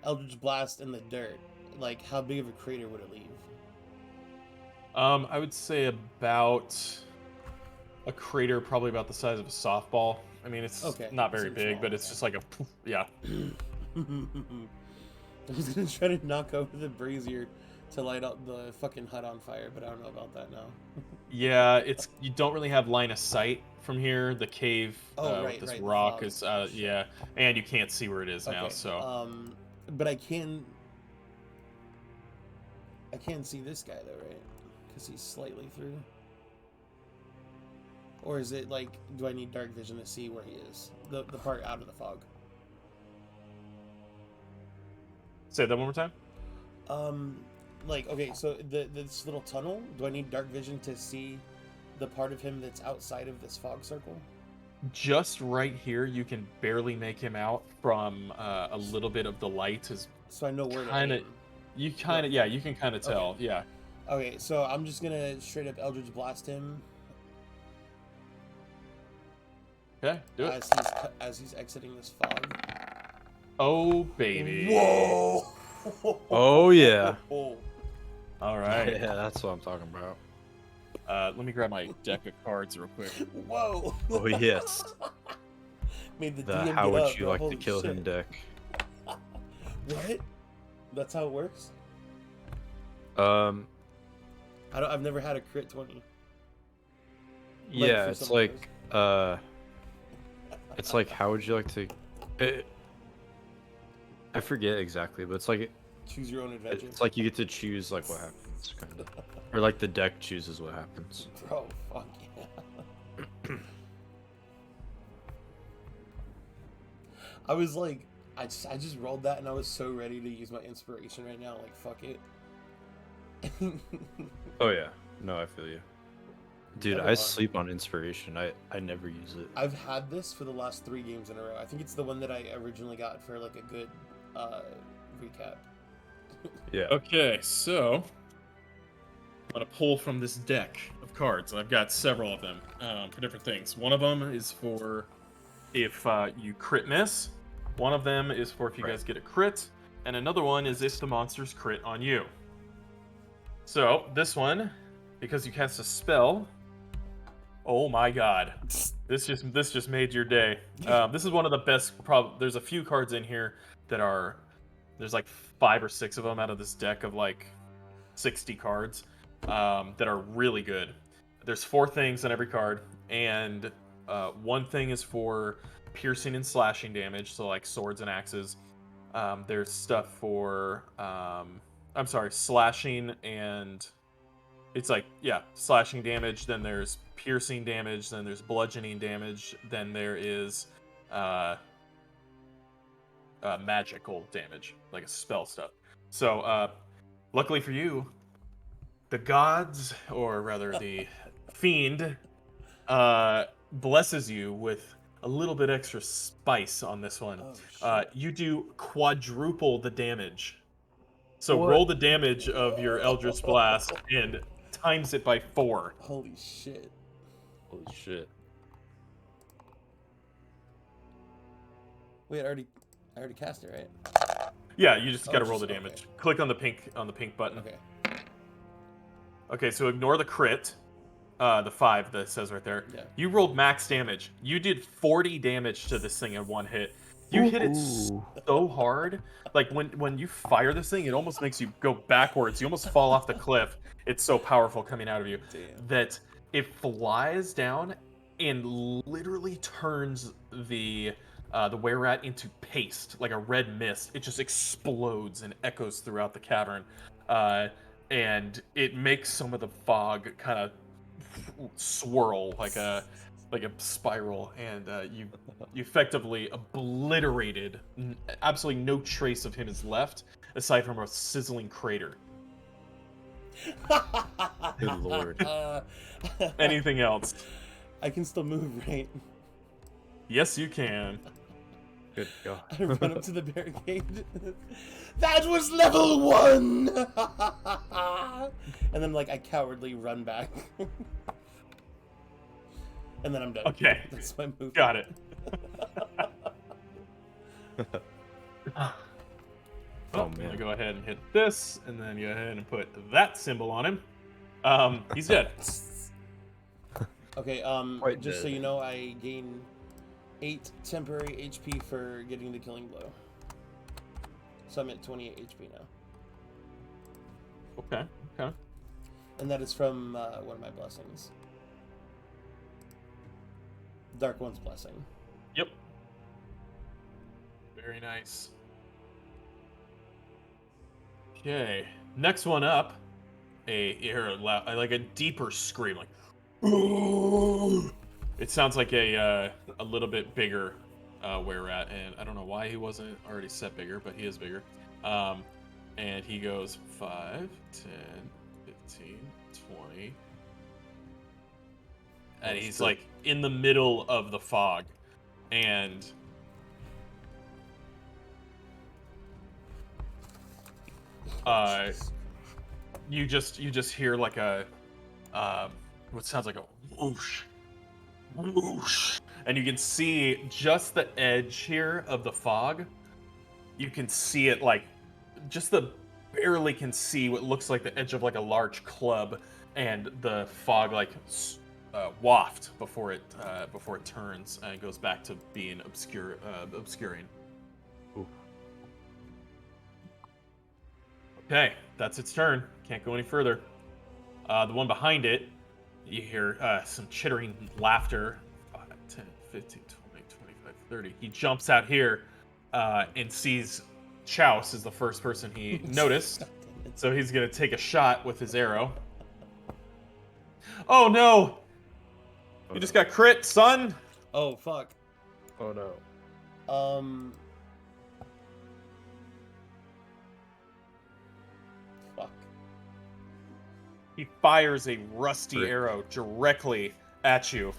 Eldritch Blast in the dirt, like how big of a crater would it leave? I would say about a crater, probably about the size of a softball. I mean, it's not very big, but it's just like a poof, yeah. I was gonna try to knock over the brazier to light up the fucking hut on fire, but I don't know about that now. Yeah, you don't really have line of sight from here. The cave right, with this right, rock is yeah, and you can't see where it is now. Okay, So but I can see this guy though, right? Because he's slightly through. Or is it like, do I need dark vision to see where he is? The part out of the fog. say that one more time. Like, okay, so this little tunnel, do I need dark vision to see the part of him that's outside of this fog circle? Just right here, you can barely make him out from a little bit of the light. Is So I know where to kind of, aim. you kind of, yeah, you can kind of tell, Okay. yeah. Okay, so I'm just gonna straight up Eldritch Blast him Okay, do it. as he's exiting this fog. Oh baby. Whoa! Oh yeah. All right. Yeah, that's what I'm talking about. Let me grab my deck of cards real quick. Whoa! Oh yes. Made the The DM how get would up, you bro. like to Holy kill him shit. deck. What? That's how it works? I've never had a crit 20. Yeah, for it's someone like it's like how would you like to I forget exactly, but it's like Choose your own adventure. it's like you get to choose like what happens kind of. Or like the deck chooses what happens. Bro, fuck yeah. I was like, I just rolled that and I was so ready to use my inspiration right now. Like, fuck it. Oh yeah. No, I feel you. Dude, Never I mind. sleep on inspiration. I never use it. I've had this for the last 3 games in a row. I think it's the one that I originally got for like a good recap. Yeah. Okay, so I'm gonna pull from this deck of cards. I've got several of them for different things. One of them is for if you crit miss. One of them is for if you guys get a crit, and another one is if the monsters crit on you. So this one, because you cast a spell. Oh my god, this just made your day. This is one of the best. There's a few cards in here that are. There's like 5 or 6 of them out of this deck of like 60 cards that are really good. There's 4 things on every card, and one thing is for piercing and slashing damage, so like swords and axes. There's stuff for slashing and it's like slashing damage. Then there's piercing damage. Then there's bludgeoning damage. Then there is magical damage, like a spell stuff. So luckily for you, the gods, or rather the fiend, blesses you with a little bit extra spice on this one. Oh, shit. You do quadruple the damage. So What? roll the damage of your Eldritch Blast and times it by 4. Holy shit. Holy shit. Wait, I already cast it, right? Yeah, you just Oh, gotta roll just- the damage. okay. Click on the pink button. Okay. Okay, so ignore the crit, the 5 that says right there. Yeah. You rolled max damage. You did 40 damage to this thing in one hit. You hit it so hard, like when you fire this thing, it almost makes you go backwards. You almost fall off the cliff. It's so powerful coming out of you that it flies down and literally turns the were-rat into paste, like a red mist. It just explodes and echoes throughout the cavern. And it makes some of the fog kind of swirl like a spiral, and you effectively obliterated. Absolutely no trace of him is left, aside from a sizzling crater. Good lord. Anything else? I can still move, right? Yes, you can. Good god. I run up to the barricade. That was level 1! And then, like, I cowardly run back. And then I'm done. Okay. That's my move. Got it. Oh, I'm man. gonna go ahead and hit this, and then go ahead and put that symbol on him. He's dead. Okay, Quite just so dead. you know, I gain 8 temporary HP for getting the killing blow. So I'm at 28 HP now. Okay. Okay. And that is from one of my blessings. Dark One's blessing. Yep. Very nice. Okay. Next one up, you hear like a deeper scream, like. It sounds like a little bit bigger were-rat, and I don't know why he wasn't already set bigger, but he is bigger. And he goes 5, 10, 15, 20. And he's like in the middle of the fog, and you just hear like a what sounds like a whoosh, whoosh, and you can see just the edge here of the fog. You can see it like barely can see what looks like the edge of like a large club, and the fog like waft before it turns and goes back to being obscuring. Ooh. Okay, that's its turn. Can't go any further. The one behind it, you hear some chittering laughter. 5, 10, 15, 20, 25, 30. He jumps out here and sees Chouse is the first person he noticed. So he's going to take a shot with his arrow. Oh no! You just got crit, son! Oh, fuck. Oh no. Fuck. He fires a rusty arrow directly at you.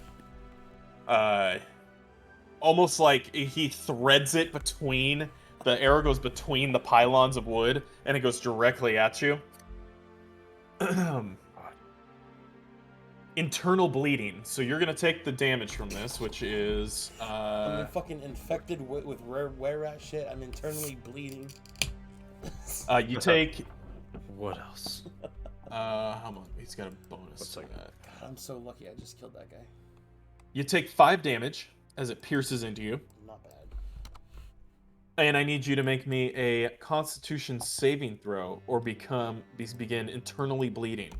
Almost like he threads it between, the arrow goes between the pylons of wood, and it goes directly at you. Internal bleeding. So you're gonna take the damage from this, which is I'm fucking infected with were-rat shit. I'm internally bleeding. you take What else? how much? He's got a bonus. What's to like that. I'm so lucky I just killed that guy. You take 5 damage as it pierces into you. Not bad. And I need you to make me a Constitution saving throw, or begin internally bleeding.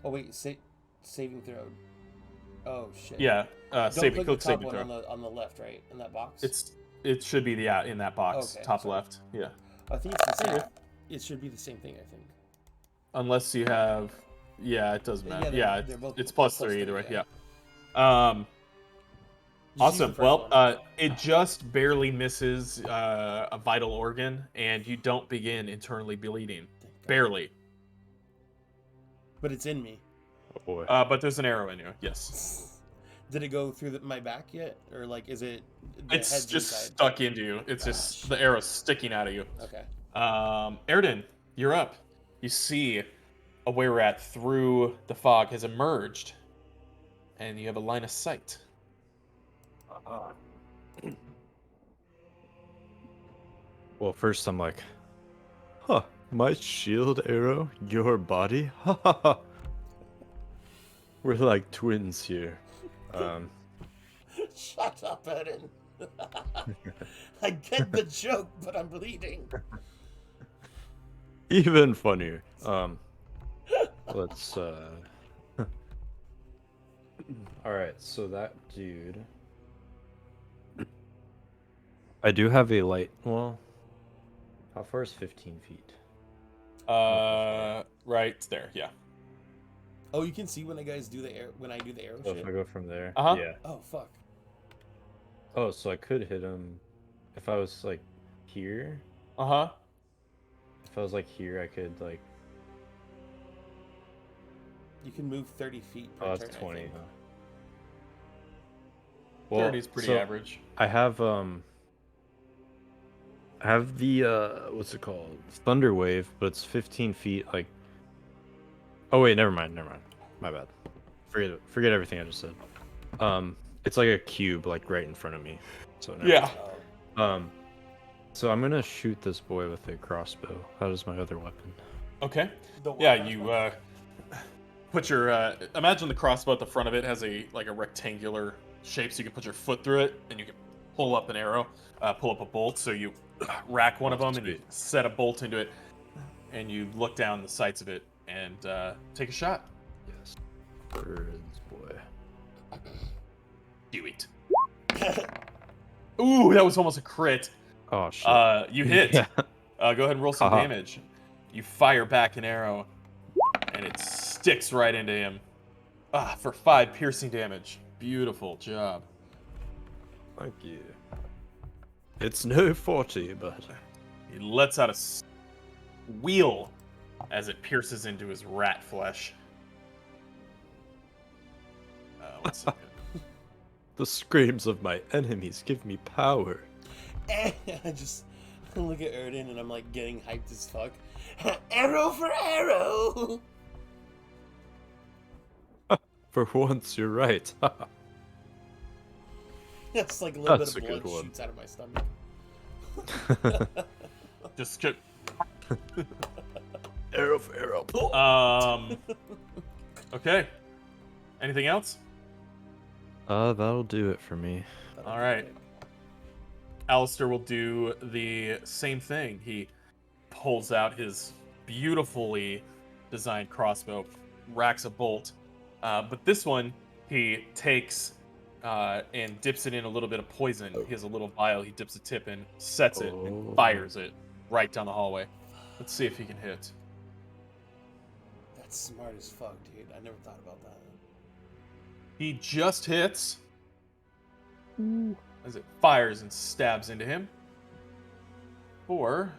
Oh wait, saving throw. Oh shit. Yeah, Don't saving click the top saving one throw. on the left, right, in that box. It should be in that box, Okay, top sorry. left. Yeah, I think it's the same. It should be the same thing. I think. unless you have. Yeah, it doesn't Yeah, matter. they're- Yeah, they're both it's plus plus 3 either three, way. yeah. Yeah. Awesome. Well, it just barely misses a vital organ, and you don't begin internally bleeding. Barely. But it's in me. Oh boy. But there's an arrow in you. Yes. Did it go through my back yet, or like is it? It's head's just inside? stuck into you. It's just the arrow sticking out of you. Okay. Erden, you're up. You see a were rat through the fog has emerged, and you have a line of sight. Well, first I'm like, huh, my shield arrow, your body? Ha ha ha. We're like twins here. Shut up, Eden. I get the joke, but I'm bleeding. Even funnier. Let's Alright, so that dude. I do have a light. Well, how far is 15 feet? Right there, yeah. Oh, you can see when I do the arrow So shit. if I go from there, Uh-huh. yeah. Oh fuck. Oh, so I could hit him if I was like here. Uh-huh. If I was like here, I could like. You can move 30 feet per Oh, turn. that's I 20. think. Huh? Well, 30 is pretty so average. I have the what's it called? Thunder wave, but it's 15 feet. Like. Oh wait, never mind. My bad. Forget everything I just said. It's like a cube, like right in front of me. So never Yeah. mind. So I'm gonna shoot this boy with a crossbow. That is my other weapon. Okay. The one Yeah, crossbow. you put your imagine the crossbow at the front of it has a rectangular shape, so you can put your foot through it and you can pull up an arrow, pull up a bolt. So you rack one of them and you set a bolt into it, and you look down the sights of it and take a shot. Yes. Birds, boy. Do it. Ooh, that was almost a crit. Oh shit. You hit. Yeah. Go ahead and roll some Haha. damage. You fire back an arrow, and it sticks right into him. For 5 piercing damage. Beautiful job. Thank you. It's no 40, but He lets out a wheel as it pierces into his rat flesh. 1 second. the screams of my enemies give me power. I just look at Erden and I'm like getting hyped as fuck. Arrow for arrow! For once, you're right. It's like a little That's bit a of good blood one. shoots out of my stomach. Just get. Arrow for arrow. Okay. Anything else? That'll do it for me. All right. Alister will do the same thing. He pulls out his beautifully designed crossbow, racks a bolt, but this one he takes and dips it in a little bit of poison. He has a little vial. He dips a tip in, sets it, and fires it right down the hallway. Let's see if he can hit. That's smart as fuck, dude. I never thought about that. He just hits as it fires and stabs into him for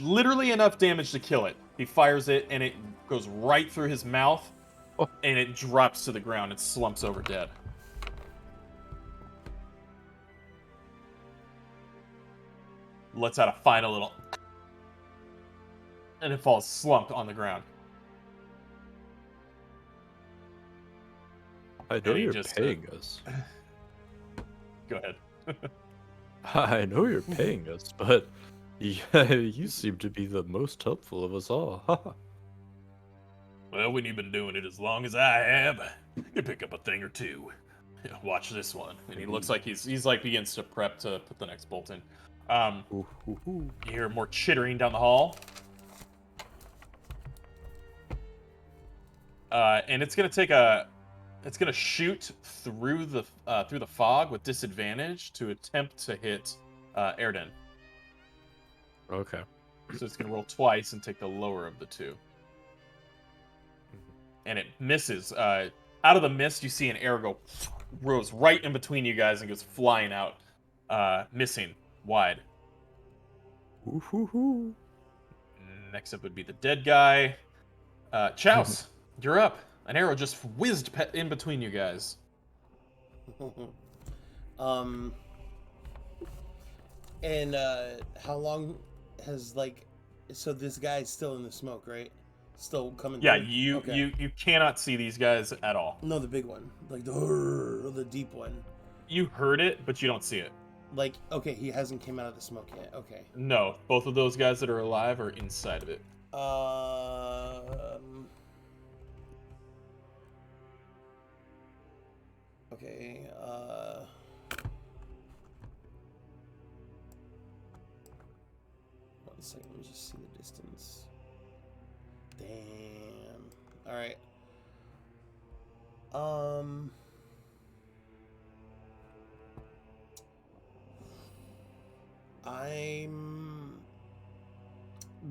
literally enough damage to kill it. He fires it and it goes right through his mouth and it drops to the ground and slumps over dead. Lets out a final little and it falls slumped on the ground. I know And he you're just, paying us. Go ahead. I know you're paying us, but yeah, you seem to be the most helpful of us all. Well, when you've been doing it as long as I have, you pick up a thing or two. Yeah, watch this one. And he looks like he's like begins to prep to put the next bolt in. You hear more chittering down the hall. And it's gonna shoot through the fog with disadvantage to attempt to hit Erden. Okay. So it's gonna roll twice and take the lower of the two. And it misses. Out of the mist, you see an arrow go goes right in between you guys and goes flying out, missing wide. Ooh-hoo-hoo. Next up would be the dead guy. Chouse, you're up. An arrow just whizzed in between you guys. And how long has so this guy's still in the smoke, right? Still coming. Yeah, through? you Okay. you cannot see these guys at all. No, the big one, like the deep one. You heard it, but you don't see it. Like, okay, he hasn't came out of the smoke yet. Okay. No, both of those guys that are alive are inside of it. Okay. One second. Let me just see the distance. Damn. All right. I'm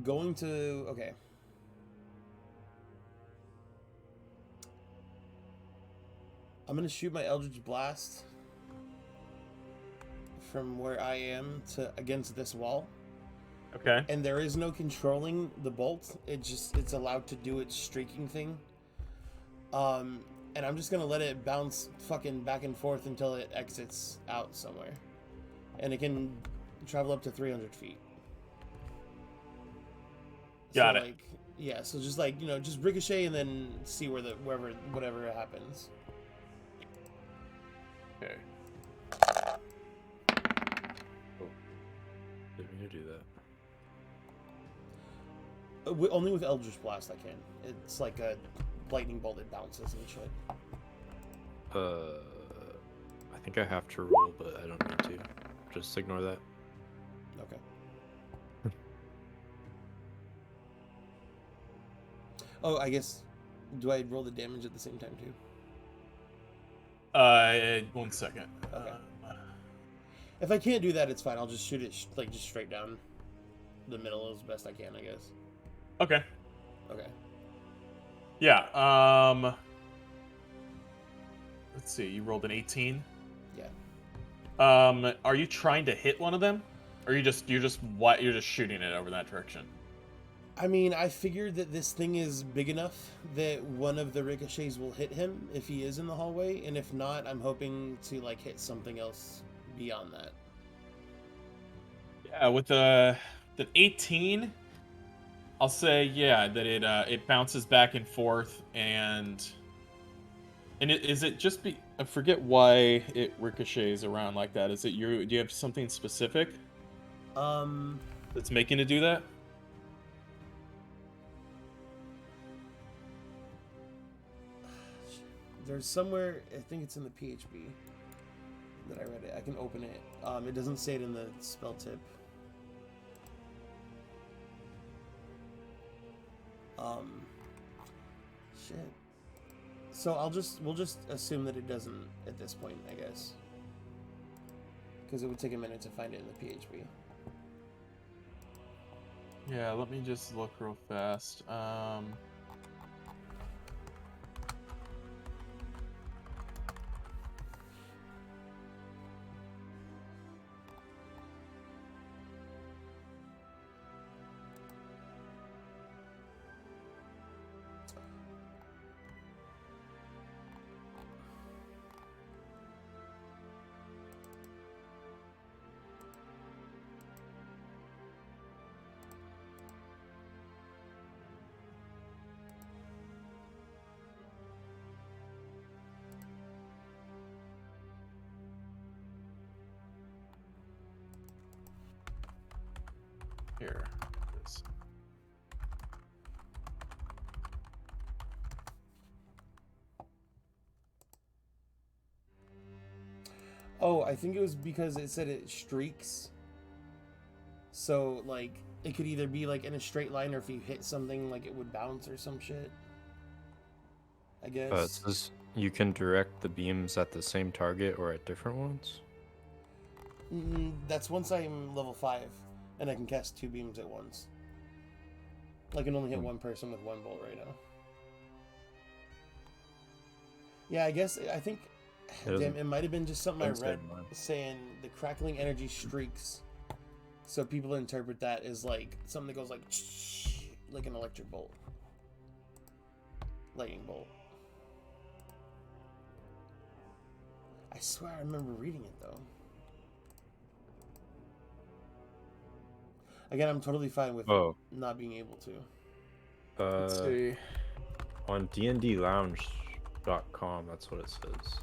going to... Okay. I'm going to shoot my Eldritch Blast from where I am against this wall. Okay. And there is no controlling the bolt. It's allowed to do its streaking thing. And I'm just going to let it bounce fucking back and forth until it exits out somewhere. And it can travel up to 300 feet. Got it. Like, yeah, so just just ricochet and then see whatever happens. Okay. Oh, didn't mean to do that. Only with Eldritch Blast I can. It's like a lightning bolt that bounces and shit. I think I have to roll, but I don't need to. Just ignore that. Okay. Oh, I guess. Do I roll the damage at the same time too? 1 second. Okay. If I can't do that, it's fine. I'll just shoot it just straight down the middle as best I can, I guess. Okay. Okay. Yeah. Let's see. You rolled an 18. Yeah. Are you trying to hit one of them, or you're just shooting it over that direction? I mean, I figured that this thing is big enough that one of the ricochets will hit him if he is in the hallway, and if not, I'm hoping to hit something else beyond that. Yeah, with the 18, I'll say that it bounces back and forth and is it just I forget why it ricochets around like that. Is it do you have something specific? That's making it do that? There's somewhere, I think it's in the PHB that I read it. I can open it. It doesn't say it in the spell tip. Shit. So we'll just assume that it doesn't at this point, I guess. Because it would take a minute to find it in the PHB. Yeah, let me just look real fast. Here it is. Oh, I think it was because it said it streaks. So, it could either be, in a straight line, or if you hit something, it would bounce or some shit. I guess. It says you can direct the beams at the same target or at different ones? That's once I'm level 5, and I can cast 2 beams at once. I can only hit one person with 1 bolt right now. Yeah, I think... Damn, it might have been just something I doesn't say read mine. saying the crackling energy streaks. So people interpret that as like something that goes like an electric bolt. Lightning bolt. I swear I remember reading it though. Again, I'm totally fine with Oh, not being able to. Let's see. on dndlounge.com, that's what it says.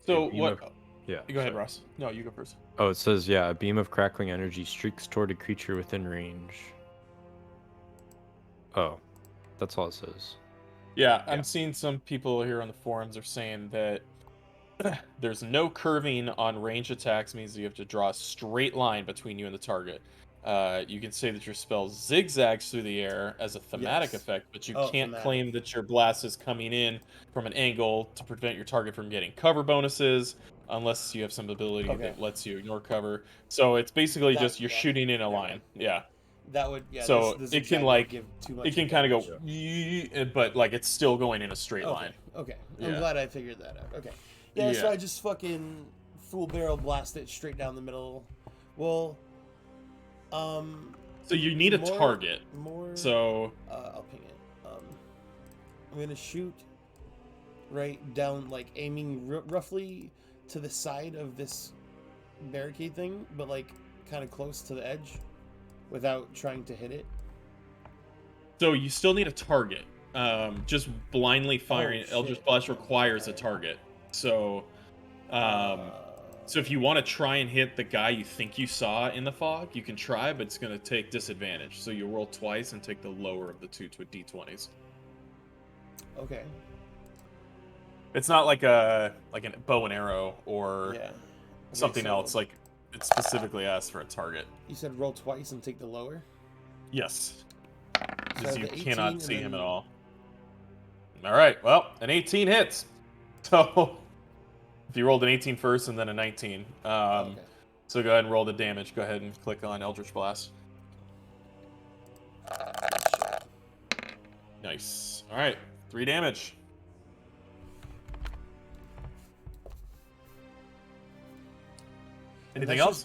So A beam what? of- yeah. Go ahead, sorry. Ross. No, you go first. Oh, it says, yeah, a beam of crackling energy streaks toward a creature within range. Oh, that's all it says. Yeah, Yeah. I'm seeing some people here on the forums are saying that there's no curving on range attacks, means you have to draw a straight line between you and the target. You can say that your spell zigzags through the air as a thematic Yes. effect, but you Oh, can't thematic. claim that your blast is coming in from an angle to prevent your target from getting cover bonuses, unless you have some ability Okay. that lets you ignore cover. So it's basically That- just you're yeah, shooting in a never line. mind. Yeah. That would So the it zigzag can would like give too much it can kind of advantage. go, but like it's still going in a straight Okay. line. Okay. I'm Yeah. glad I figured that out. Okay. Yeah, so Yeah. I just fucking full barrel blast it straight down the middle. Well, So you need a more- target. More. So I'll ping it. I'm gonna shoot right down, like aiming roughly to the side of this barricade thing, but like kind of close to the edge, without trying to hit it. So you still need a target. Just blindly firing shit. Eldritch Blast requires a target. So, so if you want to try and hit the guy you think you saw in the fog, you can try, but it's going to take disadvantage. So you roll twice and take the lower of the two d20s. Okay. It's not like a bow and arrow or Yeah. Okay, something so else. Like it specifically asks for a target. You said roll twice and take the lower. Yes, So because you the 18 cannot and see him then- at all. All right, well, an 18 hits. So if you rolled an 18 first and then a 19, Okay. so go ahead and roll the damage. Go ahead and click on Eldritch Blast. Nice. All right, 3 damage. Anything else?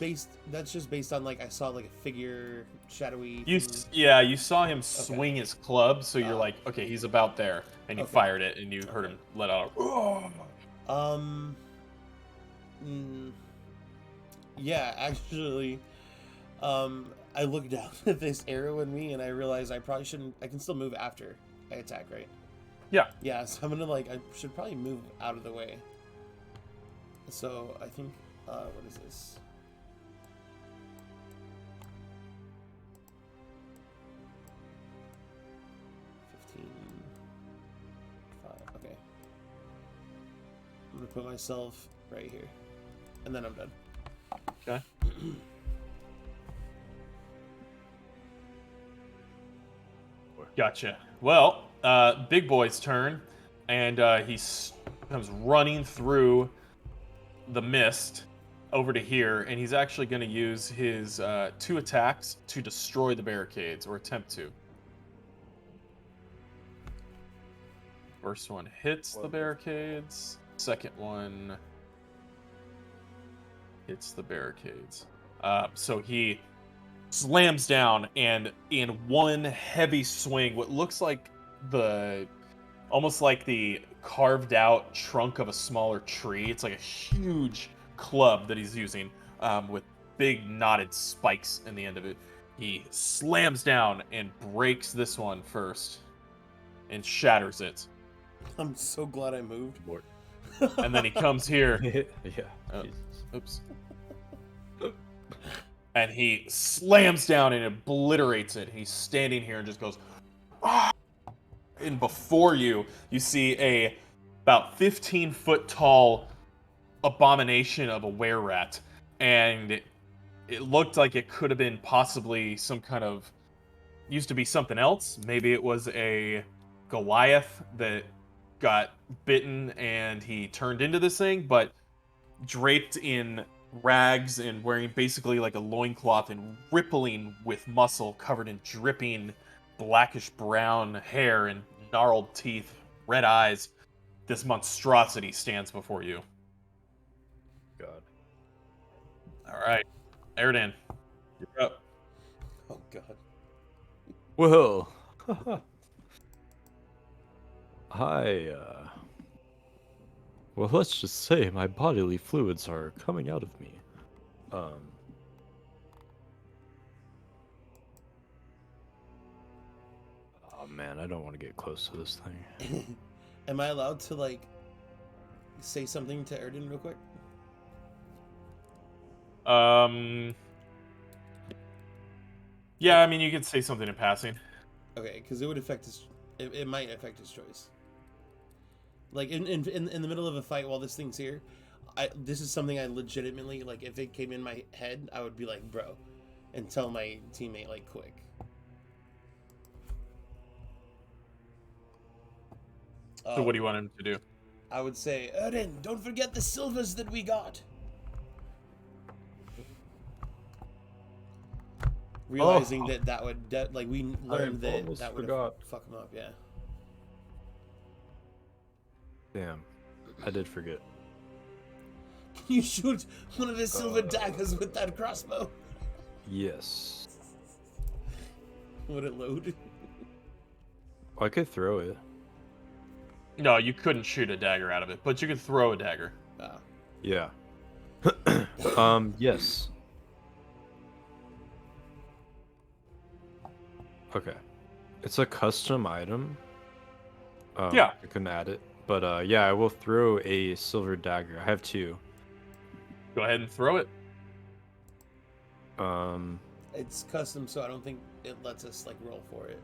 That's just based on like I saw like a figure shadowy. You saw him swing his club, so you're like, okay, he's about there, and you Okay. fired it, and you heard him let out. Yeah, actually, I looked down at this arrow in me, and I realized I probably shouldn't. I can still move after I attack, right? Yeah. Yeah, so I'm gonna I should probably move out of the way. So I think, what is this? Okay. I'm gonna put myself right here, and then I'm done. Okay. Gotcha. Well, Big Boy's turn, and he comes running through the mist over to here, and he's actually going to use his 2 attacks to destroy the barricades, or attempt to. First one hits the barricades. Second one hits the barricades. So he slams down, and in one heavy swing, what looks like almost like the carved out trunk of a smaller tree. It's like a huge club that he's using, with big knotted spikes in the end of it. He slams down and breaks this one first and shatters it. I'm so glad I moved. And then he comes here. Yeah. Oh, Jesus. oops. And he slams down and obliterates it. He's standing here and just goes, ah! And before you, you see a about 15-foot tall abomination of a were-rat. And it looked like it could have been possibly some kind of, used to be something else. Maybe it was a Goliath that got bitten and he turned into this thing, but draped in rags and wearing basically like a loincloth and rippling with muscle, covered in dripping blackish brown hair and gnarled teeth, red eyes, this monstrosity stands before you. God. All right, Erdan, you're up. Oh god. Well, well, let's just say my bodily fluids are coming out of me. Oh man, I don't want to get close to this thing. Am I allowed to like say something to Erden real quick? Yeah, I mean, you could say something in passing. Okay, because it would affect his. It might affect his choice. Like in the middle of a fight while this thing's here, this is something I legitimately like. If it came in my head, I would be like, bro, and tell my teammate like quick. So what do you want him to do? I would say, Erden, don't forget the silvers that we got. Realizing that would like we learned that would fuck him up. Yeah. Damn, I did forget. Can you shoot one of his silver daggers with that crossbow? Yes. Would it load? I could throw it. No, you couldn't shoot a dagger out of it, but you could throw a dagger. Ah. Yeah. Yes. Okay. It's a custom item. Yeah. I couldn't add it. But yeah, I will throw a silver dagger. I have 2. Go ahead and throw it. It's custom, so I don't think it lets us like roll for it.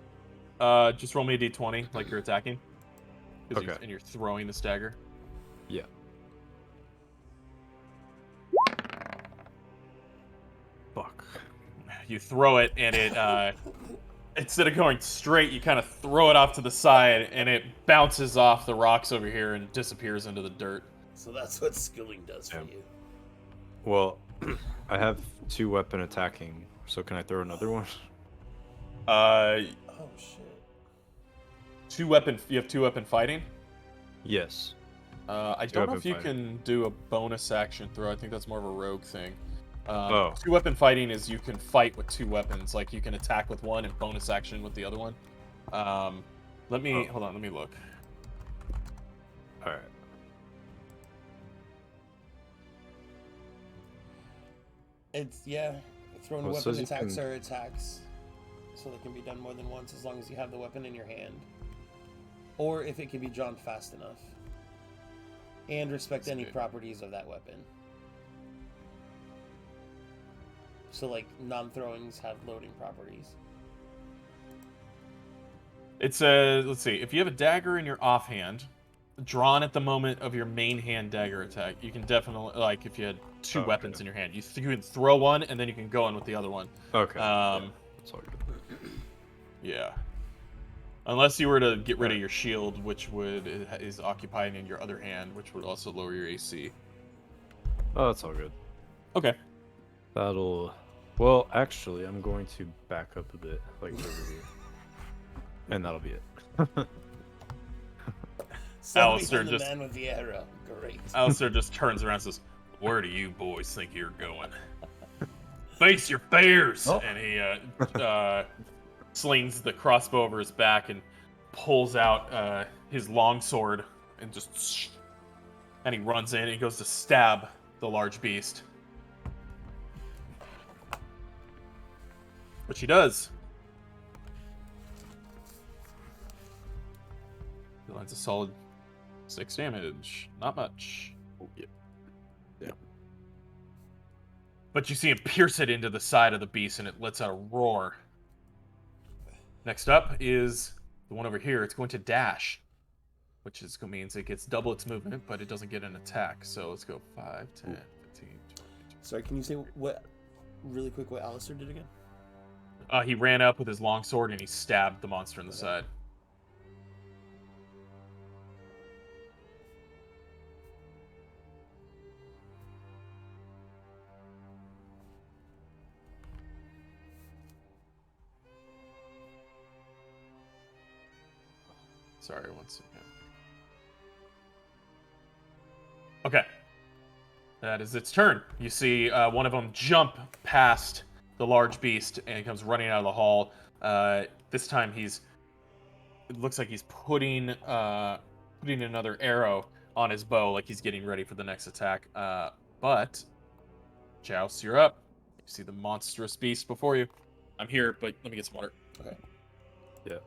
Just roll me a d20 like you're attacking. Okay. And you're throwing this dagger. Yeah. Fuck. You throw it, and it instead of going straight, you kind of throw it off to the side, and it bounces off the rocks over here and disappears into the dirt. So that's what skilling does for you. Well, I have 2 weapon attacking, so can I throw another one? Oh shit. You have 2 weapon fighting? Yes. I don't know if you can do a bonus action throw. I think that's more of a rogue thing. 2 weapon fighting is you can fight with 2 weapons. Like you can attack with one and bonus action with the other one. Hold on, let me look. All right. It's throwing weapon attacks are attacks, so they can be done more than once as long as you have the weapon in your hand, or if it can be drawn fast enough, and respect any properties of that weapon. So like non-throwings have loading properties. It says, let's see, if you have a dagger in your offhand, drawn at the moment of your main hand dagger attack, you can definitely, like if you had 2 weapons in your hand, you can throw one and then you can go in with the other one. Okay. That's all good. Yeah. Unless you were to get rid of your shield, which is occupied in your other hand, which would also lower your AC. Oh, that's all good. Okay. Well, actually, I'm going to back up a bit, like over here. And that'll be it. Alister just... the man with the arrow. Great. Alister just turns around and says, "Where do you boys think you're going? Face your fears!" Oh. And he slings the crossbow over his back and pulls out his longsword and he runs in and he goes to stab the large beast. Which he does. He lands a solid 6 damage. Not much. Oh, yeah. Yeah. But you see him pierce it into the side of the beast and it lets out a roar. Next up is the one over here. It's going to dash, which means it gets double its movement, but it doesn't get an attack. So let's go 5, 10, 15, 20. Sorry, can you say really quick what Alister did again? He ran up with his longsword and he stabbed the monster in the side. Sorry, one second. Okay. That is its turn. You see one of them jump past the large beast and he comes running out of the hall. This time it looks like he's putting another arrow on his bow, like he's getting ready for the next attack. But Joust, you're up. You see the monstrous beast before you. I'm here, but let me get some water. Okay. Yeah.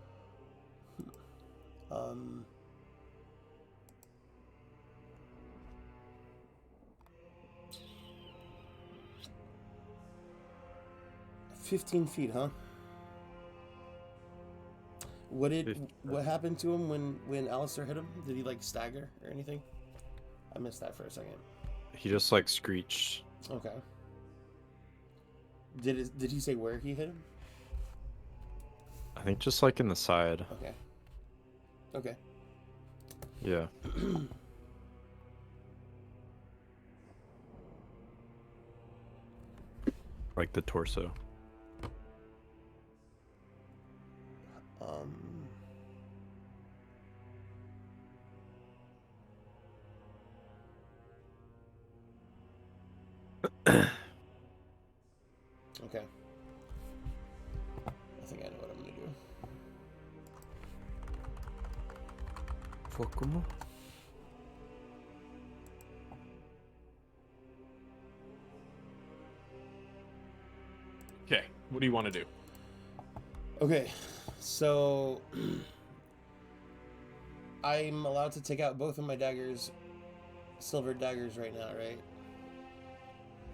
15 feet, huh? What happened to him when Alister hit him? Did he like stagger or anything? I missed that for a second. He just like screeched. Okay. Did he say where he hit him? I think just like in the side. Okay. Okay. Yeah. Like the torso. Okay. I think I know what I'm gonna do. Fuck him. Okay, what do you want to do? Okay, so I'm allowed to take out both of my daggers, silver daggers right now, right?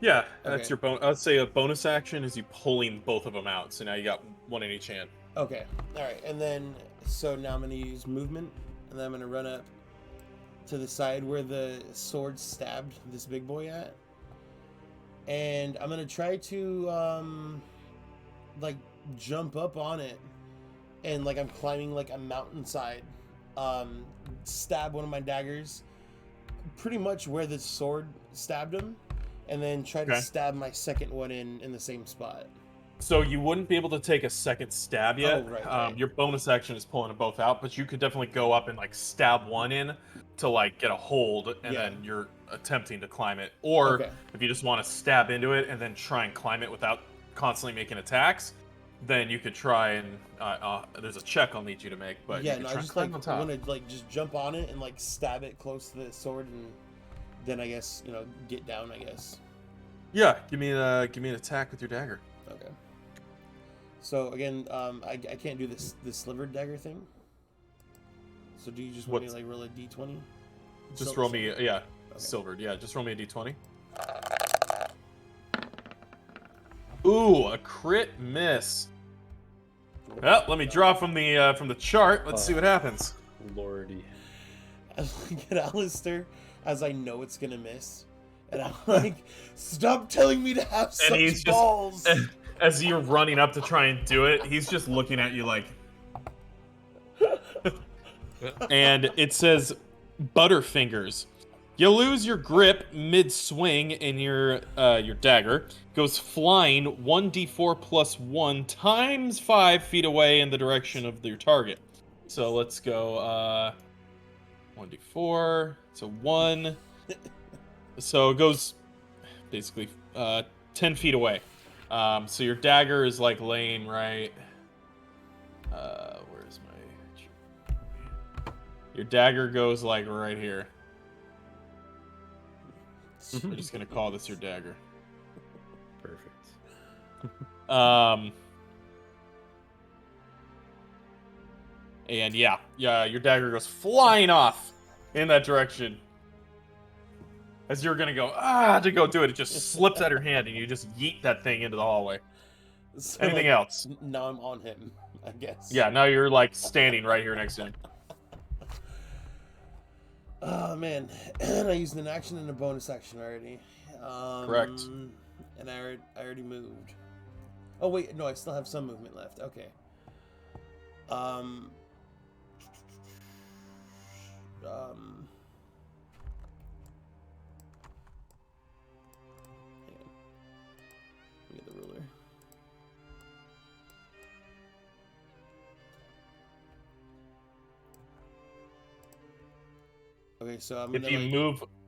Yeah, Okay. that's your bonus. I'd say a bonus action is you pulling both of them out. So now you got one in each hand. Okay, all right, and then so now I'm gonna use movement, and then I'm gonna run up to the side where the sword stabbed this big boy at, and I'm gonna try to like jump up on it, and like I'm climbing like a mountainside, stab one of my daggers pretty much where the sword stabbed him, and then try to stab my second one in the same spot. So you wouldn't be able to take a second stab yet. Oh, right. Your bonus action is pulling them both out, but you could definitely go up and like stab one in to like get a hold, and then you're attempting to climb it. Or if you just want to stab into it and then try and climb it without constantly making attacks, then you could try and there's a check I'll need you to make. But yeah, you no, could I try just and climb like on top. want to like just jump on it and like stab it close to the sword, and then I guess get down. I guess. Yeah, give me an attack with your dagger. Okay. So again, I can't do this slivered dagger thing. So do you just want me to like roll a d20? Just roll me, silvered. Yeah, just roll me a d20. Ooh, a crit miss. Well, let me draw from the chart. Let's see what happens. Lordy. I look at Alister as I know it's gonna miss, and I'm like, "Stop telling me to have such balls." As you're running up to try and do it, he's just looking at you like... And it says, Butterfingers. You lose your grip mid-swing, and your dagger goes flying 1d4 plus 1 times 5 feet away in the direction of your target. So let's go 1d4, so 1. So it goes basically 10 feet away. So your dagger is like laying right. Where's my? Your dagger goes like right here. I'm just gonna call this your dagger. Perfect. And yeah, your dagger goes flying off in that direction. As you're gonna go to go do it, it just slips out of your hand, and you just yeet that thing into the hallway. So, Anything like, else? Now I'm on him, I guess. Yeah, now you're like standing right here next to him. Oh man, and I used an action and a bonus action already. Correct. And I already moved. Oh wait, no, I still have some movement left. Okay. Hang on. Let me get the ruler. Okay, so I'm gonna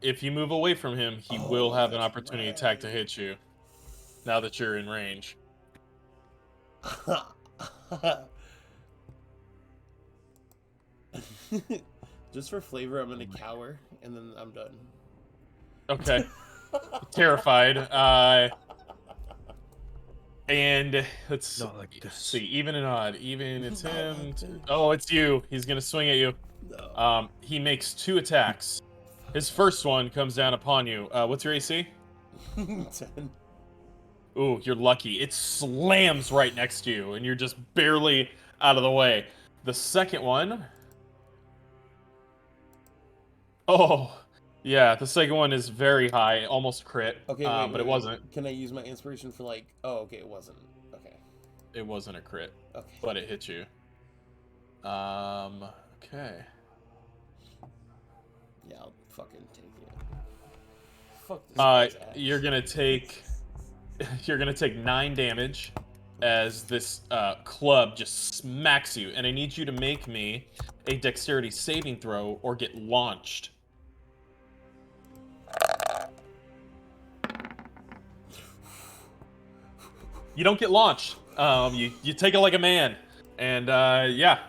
if you move away from him, he Oh, will have an that's opportunity attack to hit you. Now that you're in range. Just for flavor, I'm gonna cower, and then I'm done. Okay. Terrified. And let's Not like this. see. Even and odd. Even it's Not him. like this. Oh, it's you. He's gonna swing at you. No. He makes 2 attacks. His first one comes down upon you. What's your AC? 10. Ooh, you're lucky. It slams right next to you, and you're just barely out of the way. The second one. Oh, yeah. The second one is very high, almost crit. Okay, but it wasn't. Can I use my inspiration for like? Oh, okay, it wasn't. Okay. It wasn't a crit, Okay. but it hit you. Okay. Yeah, I'll fucking take it. Fuck this guy's ass. You're gonna take 9 damage as this club just smacks you, and I need you to make me a dexterity saving throw or get launched. You don't get launched. You take it like a man, and yeah,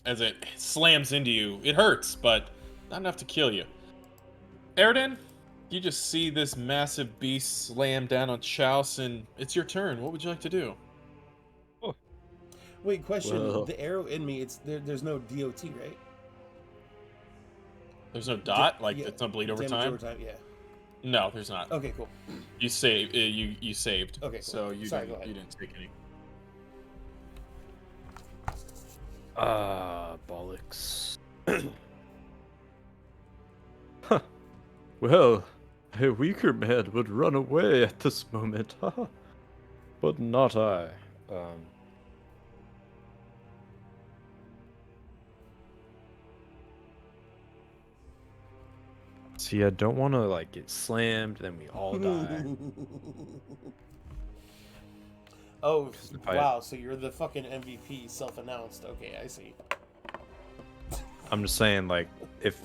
as it slams into you, it hurts, but not enough to kill you. Airden, you just see this massive beast slam down on Chouse, and it's your turn. What would you like to do? Wait, question. Well. The arrow in me, it's there's no DOT, right? There's no dot, like yeah, it's no bleed over damage time. over time, yeah. No, there's not. Okay, cool. You save. You saved. Okay, cool. So you Sorry, didn't. go ahead. You didn't take any. Bollocks. Huh. Well, a weaker man would run away at this moment, haha. But not I. See, I don't want to like get slammed, then we all die. Oh, If I- wow, so you're the fucking MVP self-announced. Okay, I see. I'm just saying, like, if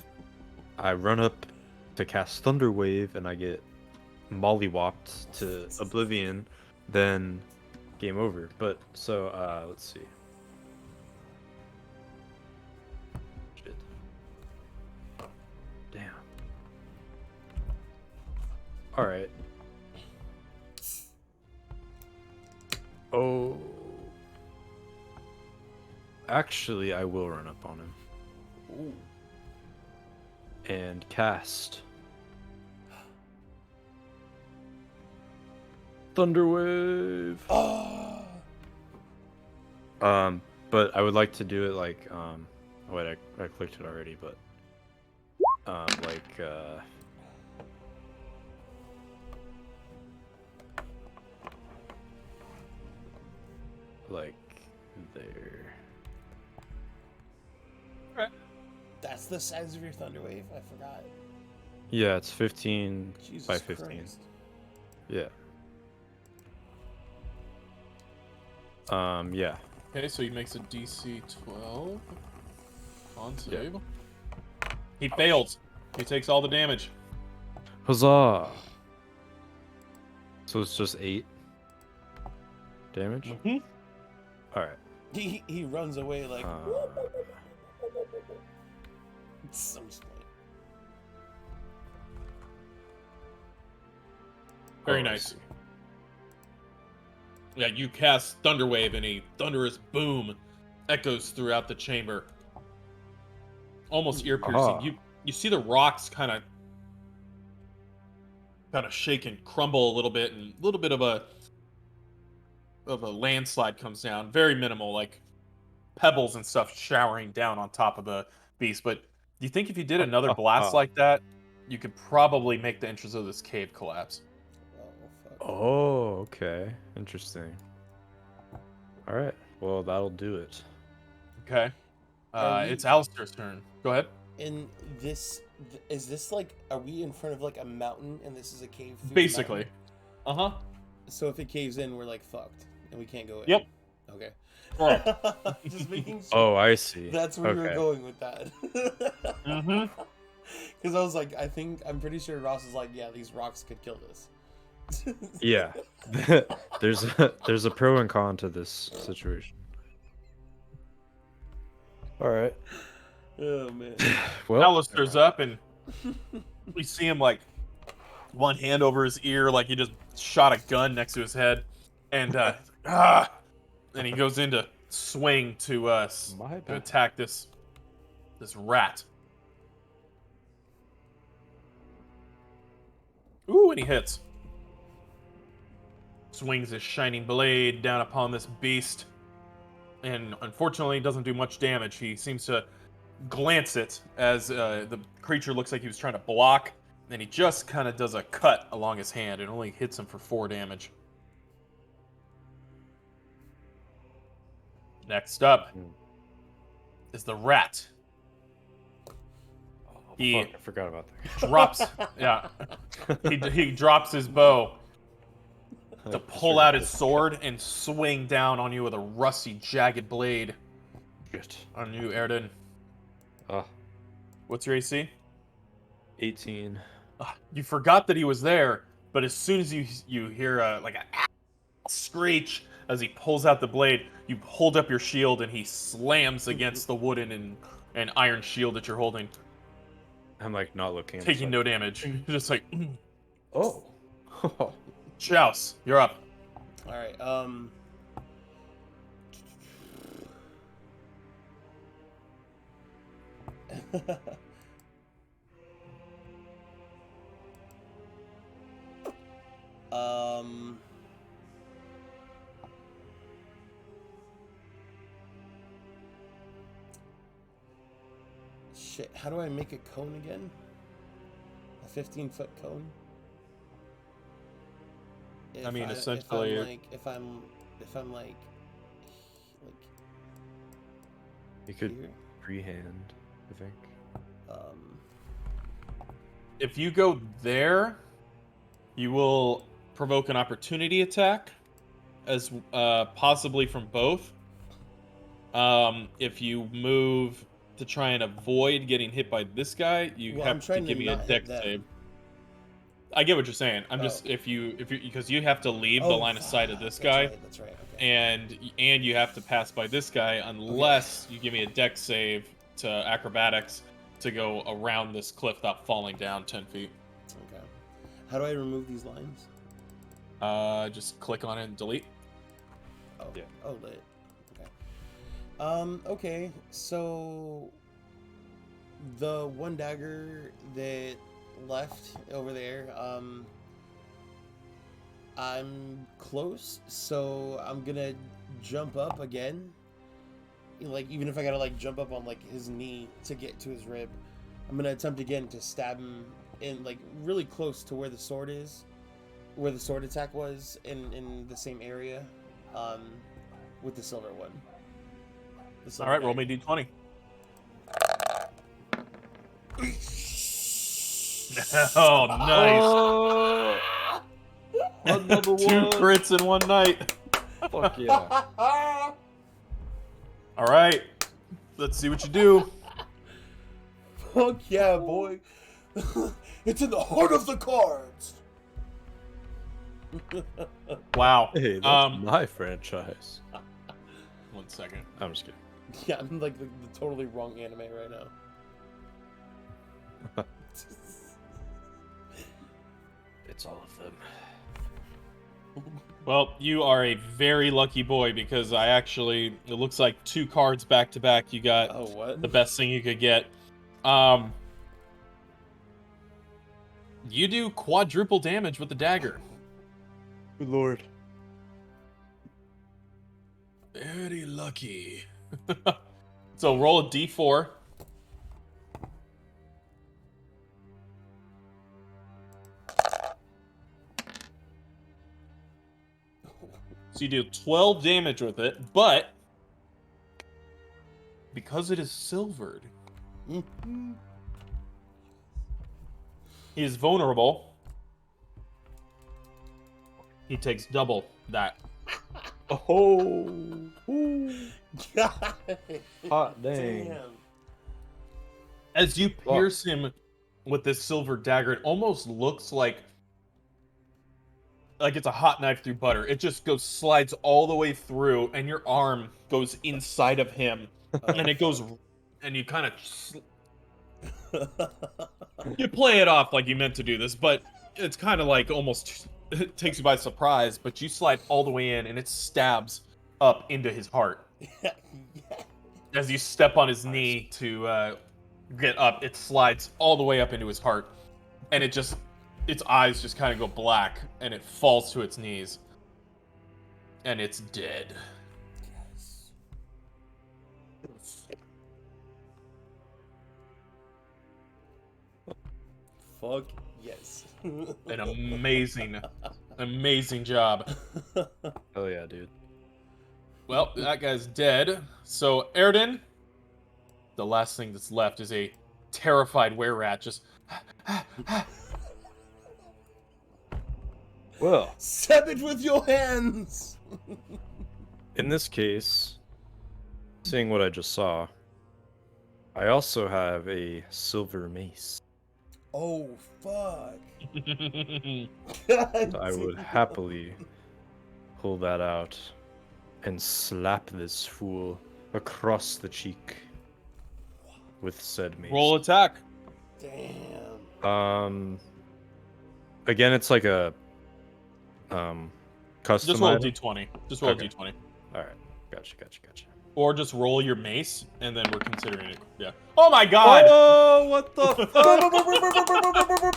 I run up to cast Thunder Wave and I get mollywopped to oblivion, then game over. But so let's see. Shit. Damn. All right. Oh. Actually, I will run up on him Ooh. and cast Thunder Wave. Oh. But I would like to do it like wait, I clicked it already, but like there. That's the size of your Thunder Wave? I forgot. Yeah, it's 15 Jesus by 15. Christ. Yeah. Yeah. Okay, so he makes a DC 12 on save. He fails. He takes all the damage. Huzzah! So it's just 8 damage? Mm-hmm. Alright. He runs away like. Uh, I'm just playing. Very I nice. see. Yeah, you cast Thunder Wave, and a thunderous boom echoes throughout the chamber, almost ear piercing. Aha. You see the rocks kind of shake and crumble a little bit, and a little bit of a landslide comes down. Very minimal, like pebbles and stuff showering down on top of the beast. But do you think if you did another blast like that, you could probably make the entrance of this cave collapse? Oh, fuck. Oh, okay. Interesting. Alright. Well, that'll do it. Okay. Are we- It's Alister's turn. Go ahead. And this is this like? Are we in front of like a mountain and this is a cave? through the Basically. mountain? Uh-huh. So if it caves in, we're like fucked and we can't go in. Yep. Okay. Correct. Just making sure. Oh, I see. That's where you were Okay. going with that. Mm-hmm. Because I was like, I'm pretty sure Ross is like, yeah, these rocks could kill this. Yeah. there's a pro and con to this situation. All right. Oh man. Well, Alister's up, and we see him like one hand over his ear, like he just shot a gun next to his head, and and he goes into swing to attack this rat. Ooh, and he hits. Swings his shining blade down upon this beast, and unfortunately doesn't do much damage. He seems to glance it as the creature looks like he was trying to block, and he just kind of does a cut along his hand. It only hits him for 4 damage. Next up is the rat. Fuck, I forgot about that. Drops, yeah. He drops his bow to pull out his sword and swing down on you with a rusty, jagged blade. Shit. On you, Erden. Ah, What's your AC? 18. You forgot that he was there, but as soon as you hear like a screech as he pulls out the blade, you hold up your shield and he slams against the wooden and iron shield that you're holding, I'm like not looking. taking no damage. Just like, Oh. Chouse, you're up. All right. Shit. How do I make a cone again? A 15-foot cone? I mean, If essentially, if I'm like You could here, freehand, I think. if you go there, you will provoke an opportunity attack, as possibly from both. If you move to try and avoid getting hit by this guy, you Well, I'm have to trying to give me a not hit dex them. save. I get what you're saying. I'm Oh. just if you because you have to leave the line of sight of this guy, That's right. Okay. and you have to pass by this guy unless you give me a dex save to acrobatics to go around this cliff without falling down 10 feet. Okay. How do I remove these lines? Just click on it and delete. Oh. Yeah. Oh, lit. Okay. Okay. So the one dagger that left over there, I'm close, so I'm gonna jump up again. Like, even if I gotta like jump up on like his knee to get to his rib, I'm gonna attempt again to stab him in like really close to where the sword is, where the sword attack was in the same area, with the silver one. All right, roll me d20. Oh, nice. Another 2 one. crits in one night. Fuck yeah. All right, let's see what you do. Fuck yeah, boy! It's in the heart of the cards. Wow. Hey, that's my franchise. 1 second. I'm just kidding. Yeah, I'm like the totally wrong anime right now. It's all of them. Well, you are a very lucky boy because it looks like 2 cards back to back. You got Oh, what? the best thing you could get. You do quadruple damage with the dagger. Good lord. Very lucky. So roll a d4. So you do 12 damage with it, but because it is silvered, he is vulnerable. He takes double that. Oh. God. Hot dang. Damn. As you pierce him with this silver dagger. It almost looks like it's a hot knife through butter. It just slides all the way through, and your arm goes inside of him, and it goes, and you kind of you play it off like you meant to do this, but it's kind of like almost it takes you by surprise. But you slide all the way in, and it stabs up into his heart. As you step on his knee to get up, it slides all the way up into his heart, and its eyes just kind of go black, and it falls to its knees, and it's dead. Yes. Fuck yes. An amazing job. Oh yeah, dude. Well, that guy's dead. So, Erden, the last thing that's left is a terrified were-rat just... Well, Stab it with your hands! in this case, seeing what I just saw, I also have a silver mace. Oh, fuck. I would happily pull that out and slap this fool across the cheek with said mace. Roll attack. Damn. Again, it's like a custom. Just roll a item? d20. Just roll Okay. a d20. All right, gotcha. Or just roll your mace, and then we're considering it. Yeah. Oh my god! Oh, what the fuck?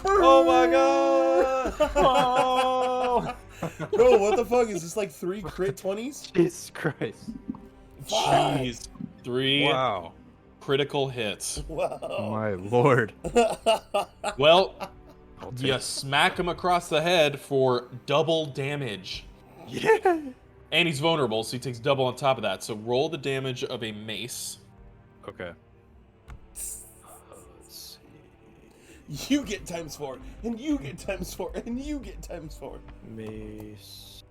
Oh my god! Oh! Bro, what the fuck? Is this like 3 crit 20s? Jesus Christ! Jeez. 3 Wow! critical hits. Wow. My lord! Well, I'll take you it. smack him across the head for double damage. Yeah. And he's vulnerable, so he takes double on top of that. So roll the damage of a mace. Okay. Let's see. You get ×4, and you get ×4, and you get ×4. Mace.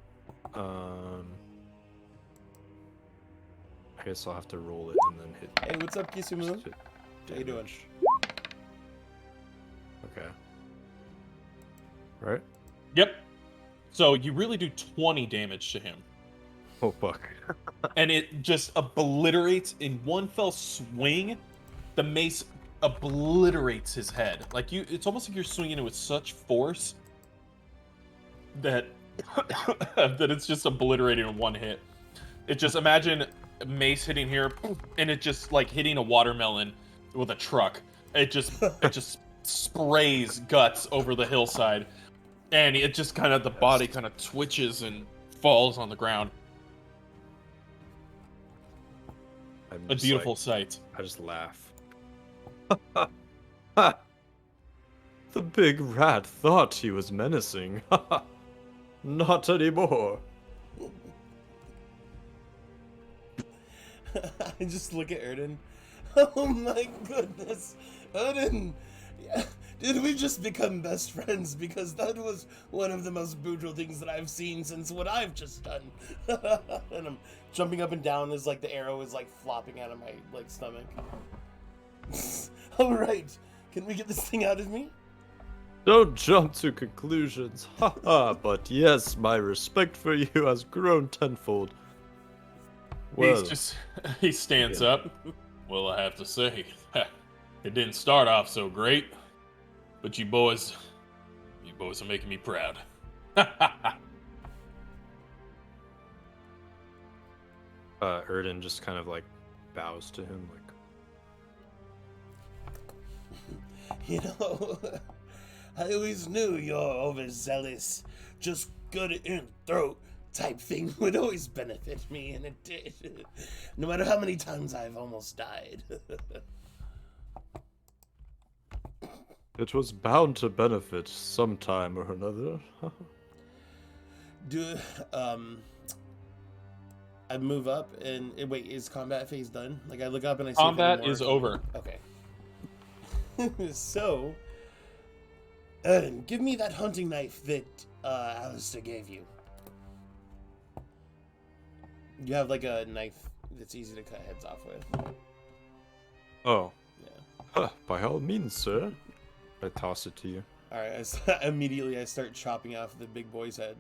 I guess I'll have to roll it and then hit. Hey, what's up, Kisumu? hit How you doing? damage. Okay. Right? Yep. So you really do 20 damage to him. Oh fuck. And it just obliterates in one fell swing. The mace obliterates his head. Like it's almost like you're swinging it with such force that that it's just obliterated in one hit. It just imagine mace hitting here, and it just like hitting a watermelon with a truck. It just sprays guts over the hillside, and it just kind of the body kind of twitches and falls on the ground. I'm A just beautiful like- sight. I just laugh. The big rat thought he was menacing. Not anymore. I just look at Erden. Oh my goodness. Erden! Yeah. Did we just become best friends? Because that was one of the most brutal things that I've seen since what I've just done. And I'm jumping up and down as like the arrow is like flopping out of my like stomach. Alright. Can we get this thing out of me? Don't jump to conclusions. Haha, but yes, my respect for you has grown tenfold. Well, He stands yeah. up. Well, I have to say, it didn't start off so great, but you boys are making me proud. Erden just kind of like bows to him, like, You know, I always knew your overzealous, just good in throat type thing would always benefit me, and it did. No matter how many times I've almost died. it was bound to benefit sometime or another. I move up and wait, is combat phase done? Like I look up and I see Combat if any is more- over. Okay. So, Erden, give me that hunting knife that Alister gave you. You have like a knife that's easy to cut heads off with. Oh, Yeah. huh, by all means, sir. I toss it to you. All right. Immediately, I start chopping off the big boy's head.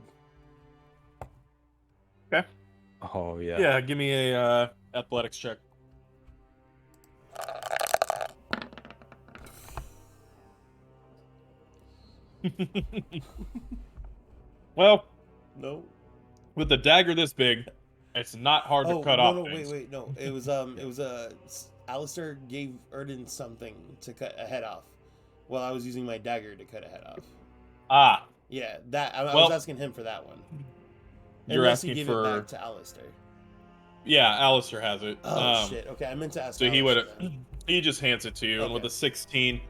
Okay. Oh yeah. Yeah, give me a athletics check. Well, No. with a dagger this big, it's not hard to cut off things. Wait, no. It was Alister gave Erden something to cut a head off, while I was using my dagger to cut a head off. Ah, Yeah, that I Well, was asking him for that one. you're Unless he asking gave for. it back to Alister. Yeah, Alistair has it. Oh shit. Okay, I meant to ask. So he Alister would. then. He just hands it to you, and with Okay. a 16,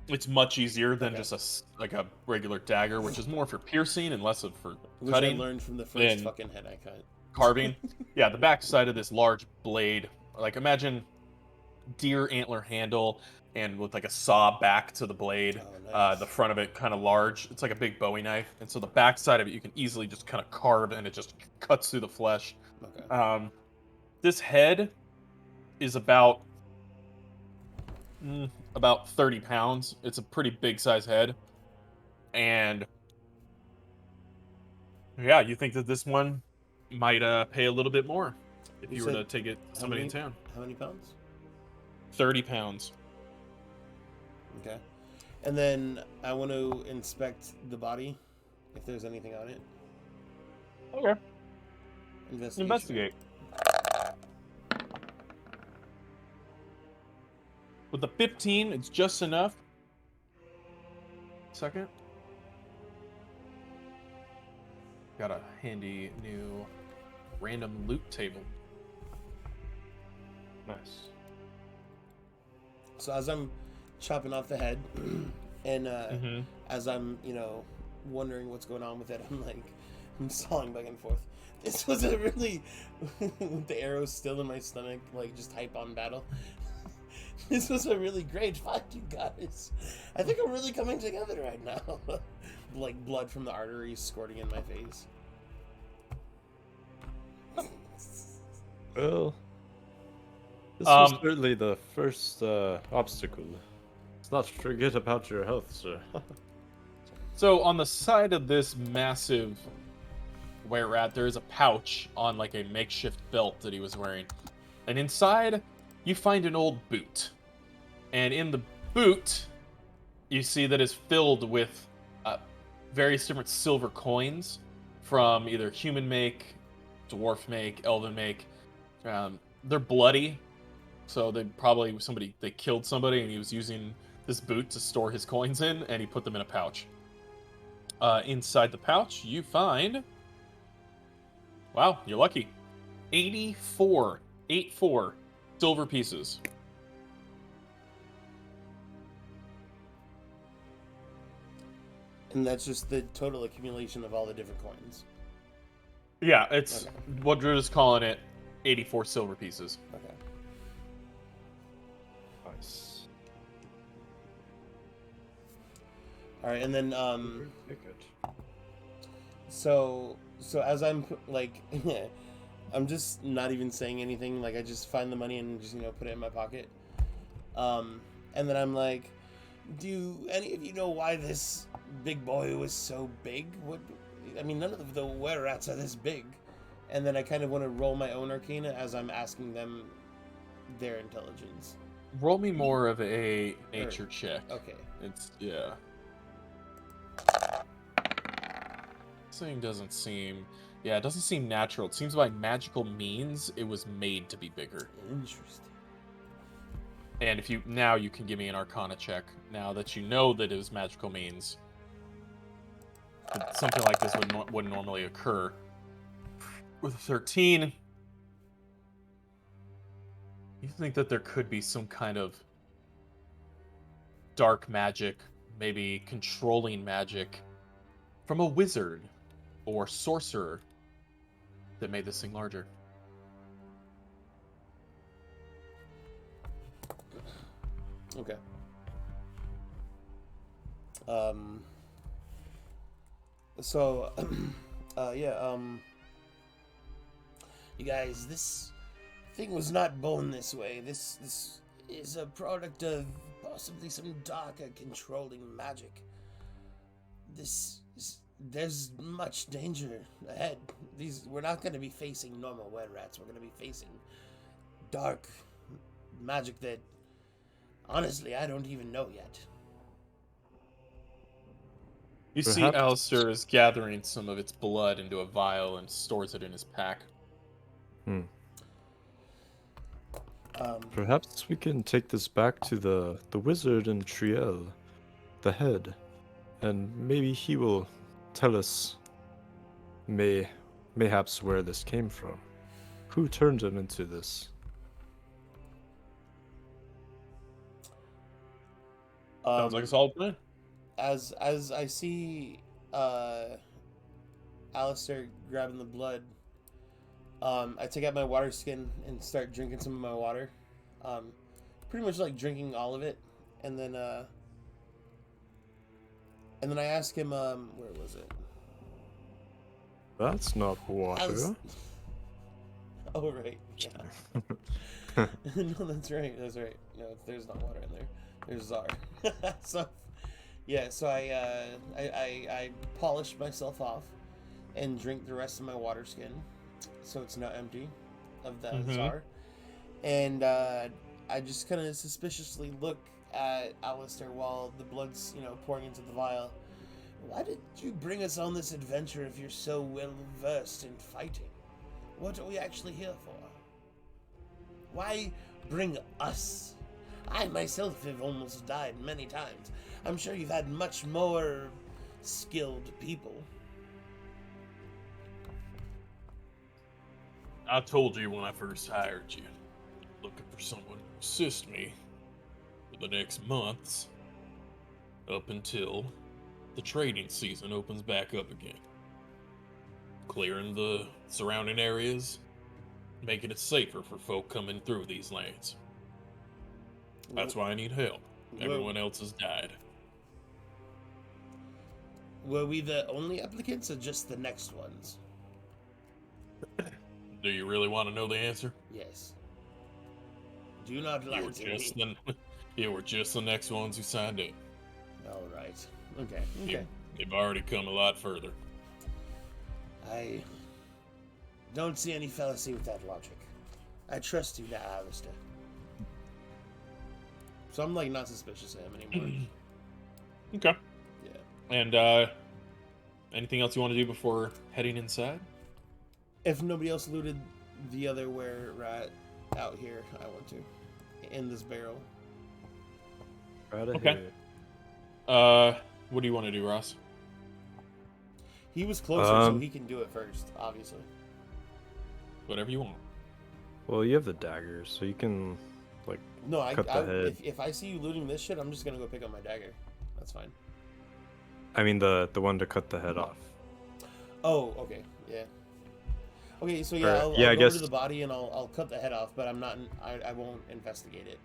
it's much easier than Okay. just like a regular dagger, which is more for piercing and less of for Which cutting, I learned from the first then fucking head I cut. carving. Yeah, the back side of this large blade, like imagine deer antler handle, and with like a saw back to the blade. Oh, nice. The front of it kind of large. It's like a big Bowie knife, and so the back side of it you can easily just kind of carve, and it just cuts through the flesh. Okay. This head is about 30 pounds. It's a pretty big size head. And yeah, you think that this one might pay a little bit more if You you were to said take it to somebody in town. How many pounds? 30 pounds. Okay. And then I want to inspect the body, if there's anything on it. Okay. Investigate. With the 15, it's just enough. Second. Got a handy new random loot table. Nice. So as I'm chopping off the head, and Mm-hmm. as I'm, wondering what's going on with it, I'm sawing back and forth. This was a really, with the arrows still in my stomach, just hype on battle. This was a really great fight, you guys. I think I'm really coming together right now. Blood from the arteries squirting in my face. Well, this was certainly the first obstacle. Let's not forget about your health, sir. So on the side of this massive were rat, there is a pouch on a makeshift belt that he was wearing. And inside, you find an old boot. And in the boot, you see that is filled with various different silver coins from either human make, dwarf make, elven make. They're bloody, so they killed somebody and he was using this boot to store his coins in, and he put them in a pouch. Inside the pouch, you find... Wow, you're lucky. 84 silver pieces. And that's just the total accumulation of all the different coins. Yeah, it's Okay. what Drew is calling it, 84 silver pieces. Okay. Nice. All right, and then so as I'm I'm just not even saying anything. I just find the money and just put it in my pocket. And then I'm like, do any of you know why this big boy was so big? None of the were rats are this big. And then I kind of want to roll my own arcana as I'm asking them their intelligence. Roll me more of a nature check. Okay. Yeah. This thing doesn't seem... Yeah, it doesn't seem natural. It seems by magical means it was made to be bigger. Interesting. And if you... Now you can give me an arcana check. Now that you know that it was magical means. Something like this wouldn't normally occur. With a 13... You think that there could be some kind of dark magic, maybe controlling magic, from a wizard or sorcerer that made this thing larger. Okay. So, you guys, this thing was not born this way. This is a product of possibly some darker controlling magic. There's much danger ahead. We're not going to be facing normal were rats. We're going to be facing dark magic that, honestly, I don't even know yet. You see Perhaps- Alister is gathering some of its blood into a vial and stores it in his pack. Perhaps we can take this back to the wizard in Triel, the head, and maybe he will tell us mayhaps where this came from. Who turned him into this? Sounds like a solid plan. As I see Alister grabbing the blood, I take out my water skin and start drinking some of my water. Pretty much like drinking all of it, and then I ask him, where was it? That's not water. Oh right, yeah. No, that's right. No, there's not water in there. There's Czar. So, yeah. So I polish myself off and drink the rest of my water skin, so it's not empty of the Czar. And I just kind of suspiciously look at Alister while the blood's pouring into the vial. Why did you bring us on this adventure if you're so well versed in fighting? What are we actually here for? Why bring us? I myself have almost died many times. I'm sure you've had much more skilled people. I told you when I first hired you, looking for someone to assist me for the next months, up until the trading season opens back up again. Clearing the surrounding areas, making it safer for folk coming through these lands. That's why I need help. Everyone else has died. Were we the only applicants or just the next ones? Do you really want to know the answer? Yes. Do not lie to me. You were just the next ones who signed up. All right. Okay. You've already come a lot further. I don't see any fallacy with that logic. I trust you now, Alister. So I'm not suspicious of him anymore. Okay. Yeah. And anything else you want to do before heading inside? If nobody else looted the other were rat out here, I want to. In this barrel. Right Okay. here. What do you want to do, Ross? He was closer, so he can do it first, obviously. Whatever you want. Well, you have the daggers, so you can No, cut the head. If I see you looting this shit, I'm just gonna go pick up my dagger. That's fine. I mean the one to cut the head off. Oh, okay, yeah. Okay, so yeah, Or- I'll yeah, I go guess- over to the body and I'll cut the head off, but I won't investigate it.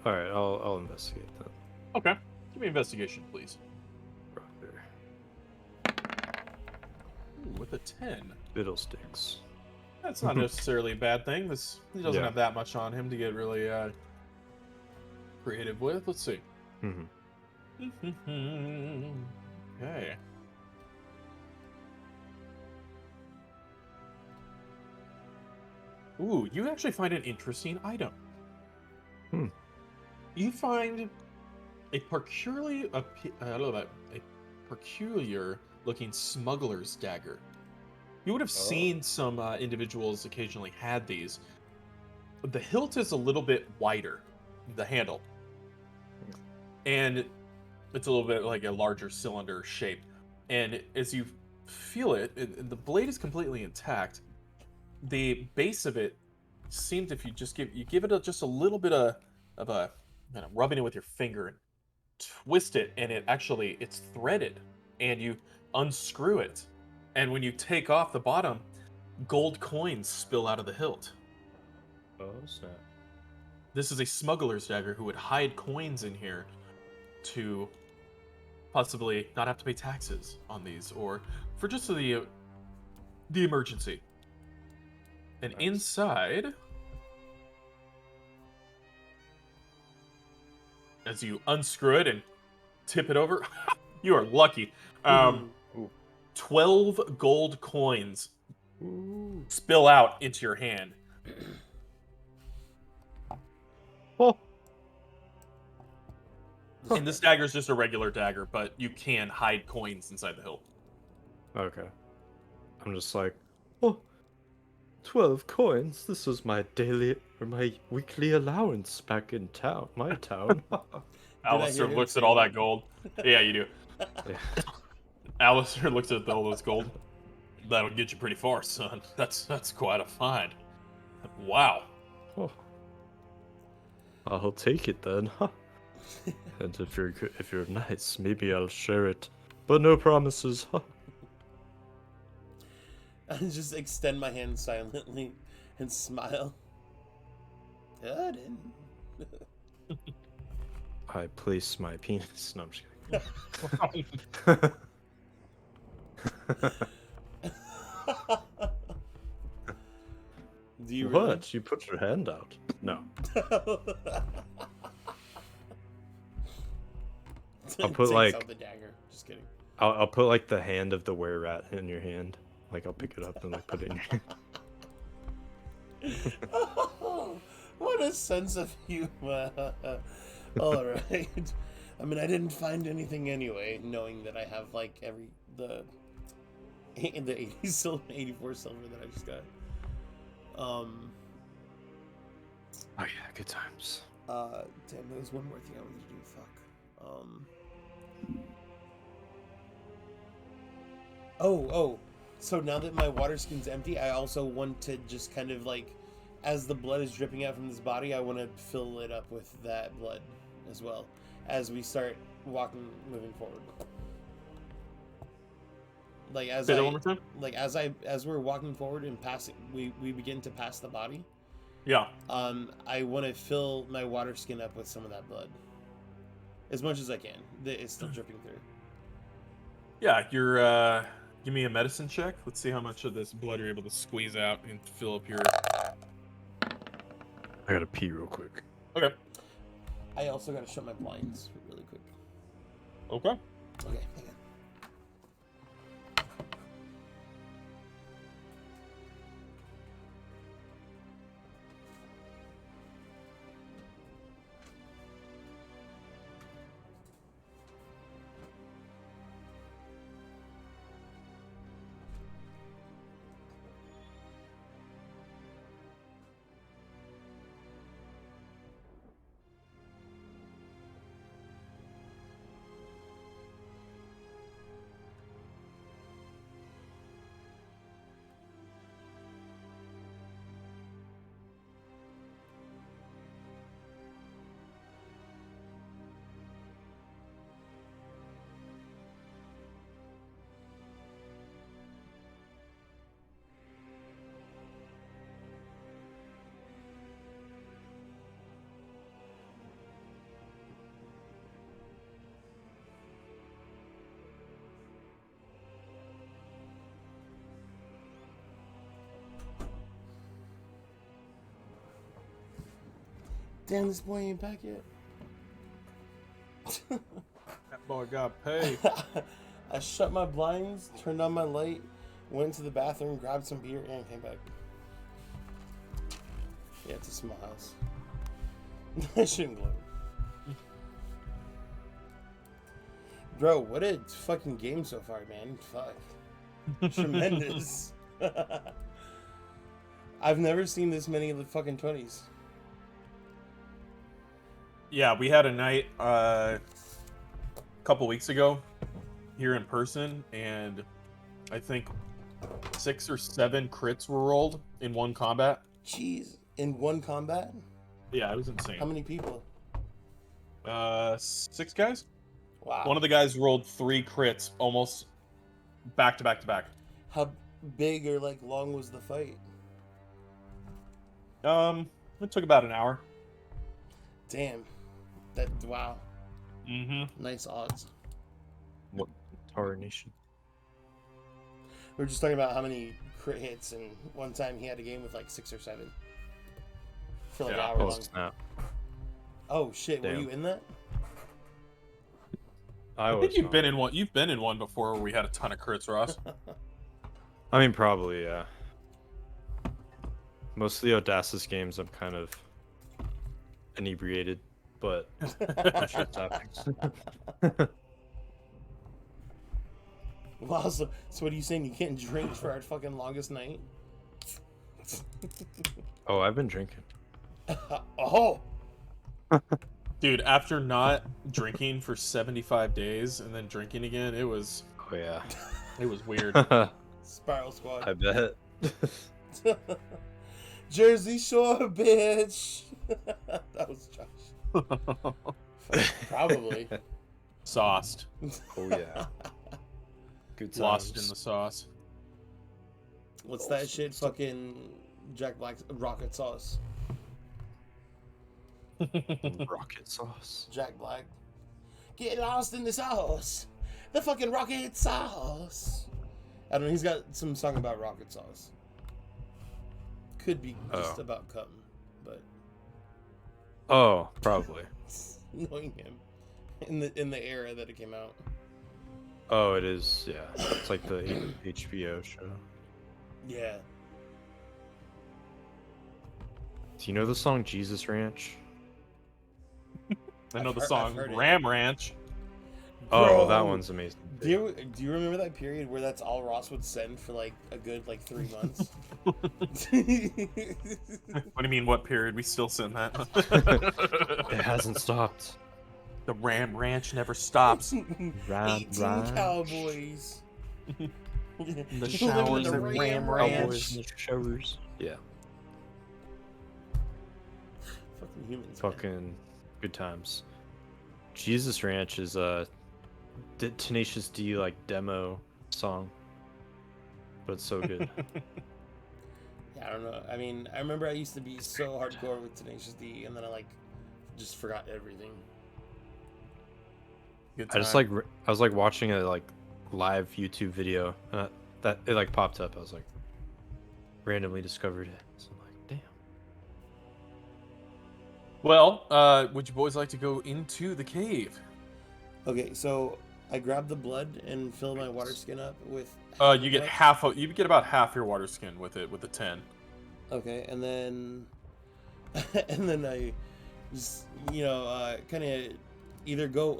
All right, I'll investigate that. Okay. Give me investigation, please. Brother. Ooh, with a 10. Fiddlesticks. That's not necessarily a bad thing. He doesn't Yeah. have that much on him to get really creative with. Let's see. Mm-hmm. Okay. Ooh, you actually find an interesting item. Hmm. You find a peculiar looking smuggler's dagger. You would have seen some individuals occasionally had these. The hilt is a little bit wider, the handle. And it's a little bit like a larger cylinder shape. And as you feel it, the blade is completely intact. The base of it seems, if you just give it just a little bit of a rubbing it with your finger and twist it, and it's threaded, and you unscrew it, and when you take off the bottom, gold coins spill out of the hilt. Oh, snap. This is a smuggler's dagger who would hide coins in here to possibly not have to pay taxes on these, or for just the emergency. And Nice. inside as you unscrew it and tip it over, you are lucky. 12 gold coins spill out into your hand. Oh. And this dagger is just a regular dagger, but you can hide coins inside the hilt. Okay. I'm just like, oh, 12 coins? This was my daily or my weekly allowance back in town, my town. Alister looks at all that gold. Yeah, you do. Yeah. Alister looks at all this gold. That'll get you pretty far, son. That's quite a find. Wow. Oh. I'll take it then. And if you're nice, maybe I'll share it. But no promises. I just extend my hand silently and smile. Good. I place my penis. No, I'm just kidding. Do you what? really? You put your hand out? No. I'll put Takes out the dagger. Just kidding. I'll put like the hand of the were rat in your hand. Like I'll pick it up and like put it in your hand. Oh, what a sense of humor. All right. I mean, I didn't find anything anyway, knowing that I have like the 80 silver, 84 silver that I just got. Oh yeah, good times. Damn, there was one more thing I wanted to do. Fuck. Oh. So now that my water skin's empty, I also want to just kind of like, as the blood is dripping out from this body, I want to fill it up with that blood as well as we start moving forward. Like as Say that one more time? like as we're walking forward and passing, we begin to pass the body. Yeah. I want to fill my water skin up with some of that blood, as much as I can. It's still dripping through. Yeah, you're give me a medicine check. Let's see how much of this blood you're able to squeeze out and fill up your... I gotta pee real quick. Okay. I also gotta shut my blinds really quick. Okay. Okay, hang on. Damn, this boy ain't back yet. That boy got paid. I shut my blinds, turned on my light, went to the bathroom, grabbed some beer, and came back. Yeah, it's a small house. I shouldn't gloat. Bro, what a fucking game so far, man. Fuck. Tremendous. I've never seen this many of the fucking 20s. Yeah, we had a night a couple weeks ago here in person, and I think 6 or 7 crits were rolled in one combat. Jeez, in one combat? Yeah, it was insane. How many people? 6 guys. Wow. One of the guys rolled 3 crits almost back to back to back. How big or like long was the fight? It took about an hour. Damn. Wow. Mm-hmm. Nice odds. What tarnation? We were just talking about how many crit hits, and one time he had a game with like 6 or 7. For like an hour Oh long. snap! Oh shit, Damn. were you in that? I think you've been in one. You've been in one before where we had a ton of crits, Ross. I mean, probably, yeah. Most of the Audacious games, I'm kind of inebriated, but shit's happening. Wow, so what are you saying? You can't drink for our fucking longest night? Oh, I've been drinking. Oh! Dude, after not drinking for 75 days and then drinking again, it was Oh, yeah. it was weird. Spiral Squad. I bet. Jersey Shore, bitch! That was Josh. Probably. Sauced. Oh, yeah. Good times. Lost in the sauce. What's that shit? Fucking Jack Black's rocket sauce. Rocket sauce. Jack Black. Get lost in the sauce. The fucking rocket sauce. I don't know, he's got some song about rocket sauce. Could be just about cutting, but Oh, probably. knowing him in the era that it came out. Oh, it is, yeah. It's like the HBO show. Yeah. Do you know the song Jesus Ranch? I know the I've song heard it. Ram Ranch. Oh, Bro, that one's amazing. Do you remember that period where that's all Ross would send for like a good 3 months? What do you mean, what period? We still send that. It hasn't stopped. The Ram Ranch never stops. 18 Ranch. cowboys. The showers at Ram Ranch. In the showers. Yeah. Fucking humans. Man. Fucking good times. Jesus Ranch is a Tenacious D like demo song, but it's so good. Yeah, I don't know. I mean, I remember I used to be so hardcore with Tenacious D, and then I just forgot everything. Good I just time. I was watching a live YouTube video that it popped up. I was randomly discovered it. So I'm like, damn. Well, would you boys like to go into the cave? Okay, so I grabbed the blood and filled my water skin up with. You get you get about half your water skin with it with the 10. Okay, and then I just kind of either go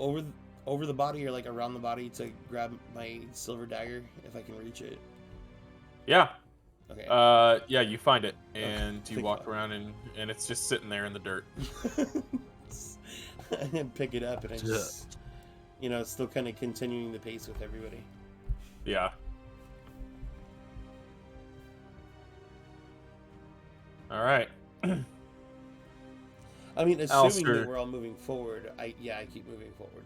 over the body or around the body to grab my silver dagger if I can reach it. Yeah. Okay. Yeah, you find it and you Pick walk it up. around and it's just sitting there in the dirt. And pick it up and I just still kind of continuing the pace with everybody. Yeah. All right. I mean, assuming Alister. that we're all moving forward, I keep moving forward.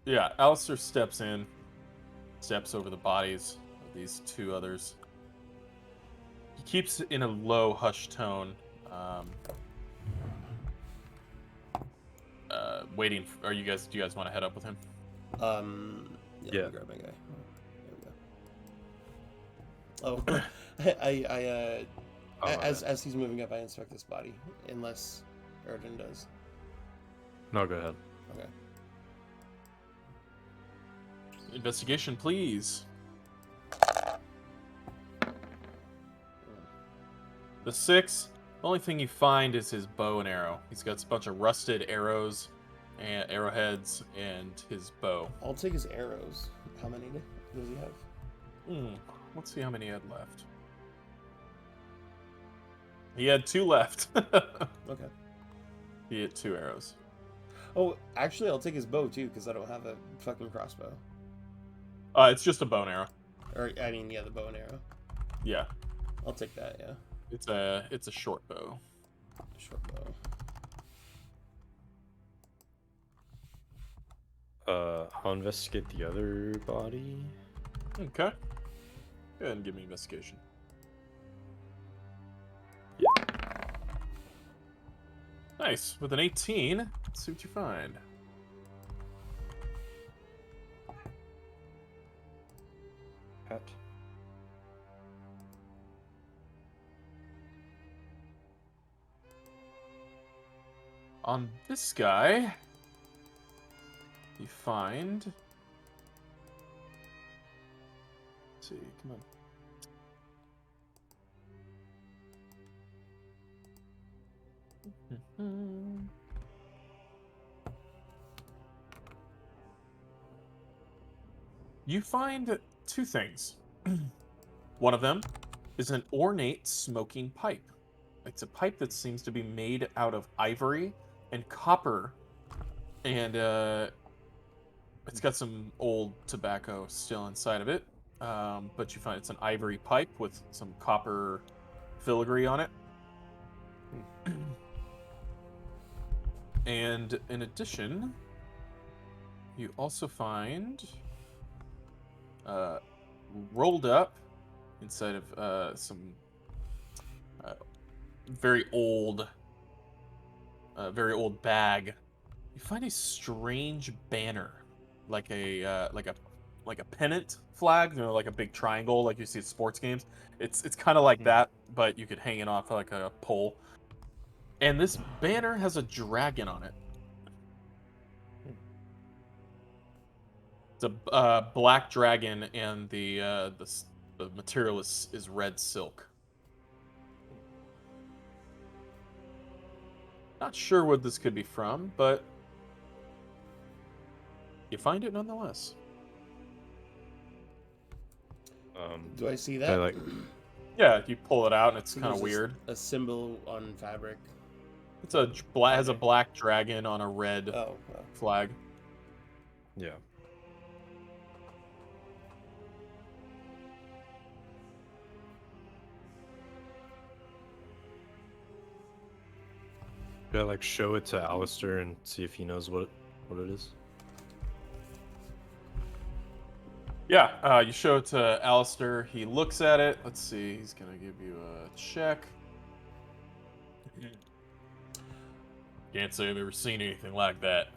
Yeah, Alister steps over the bodies of these two others. He keeps it in a low, hushed tone, waiting. Do you guys want to head up with him? Yeah. Yeah. Let me grab my guy. There we go. Oh, as he's moving up, I inspect this body, unless Erden does. No, go ahead. Okay. Investigation, please. The 6. The only thing you find is his bow and arrow. He's got a bunch of rusted arrows and arrowheads and his bow. I'll take his arrows. How many does he have? Let's see how many he had left. He had 2 left. Okay. He had 2 arrows. Oh, actually, I'll take his bow too, because I don't have a fucking crossbow. It's just a bow and arrow. Or I mean, yeah, the bow and arrow. Yeah. I'll take that. Yeah. It's a short bow. Short bow. I'll investigate the other body. Okay. Go ahead and give me investigation. Yeah. Nice. With an 18, let's see what you find. Hat. On this guy, you find Let's see, come on. You find two things. One of them is an ornate smoking pipe. It's a pipe that seems to be made out of ivory and copper, and it's got some old tobacco still inside of it. But you find it's an ivory pipe with some copper filigree on it. And in addition, you also find rolled up inside of some very old bag. You find a strange banner, like a pennant flag, you know, like a big triangle, like you see at sports games. It's kind of like that, but you could hang it off like a pole. And this banner has a dragon on it. It's a black dragon, and the material is red silk. Not sure what this could be from, but you find it nonetheless. Do I see I that? like. Yeah, you pull it out, and it's So kind of there's weird. A symbol on fabric. It's has a black dragon on a red flag. Yeah. Should I like show it to Alister and see if he knows what it is? Yeah, you show it to Alister. He looks at it. Let's see. He's gonna give you a check. Can't say I've ever seen anything like that,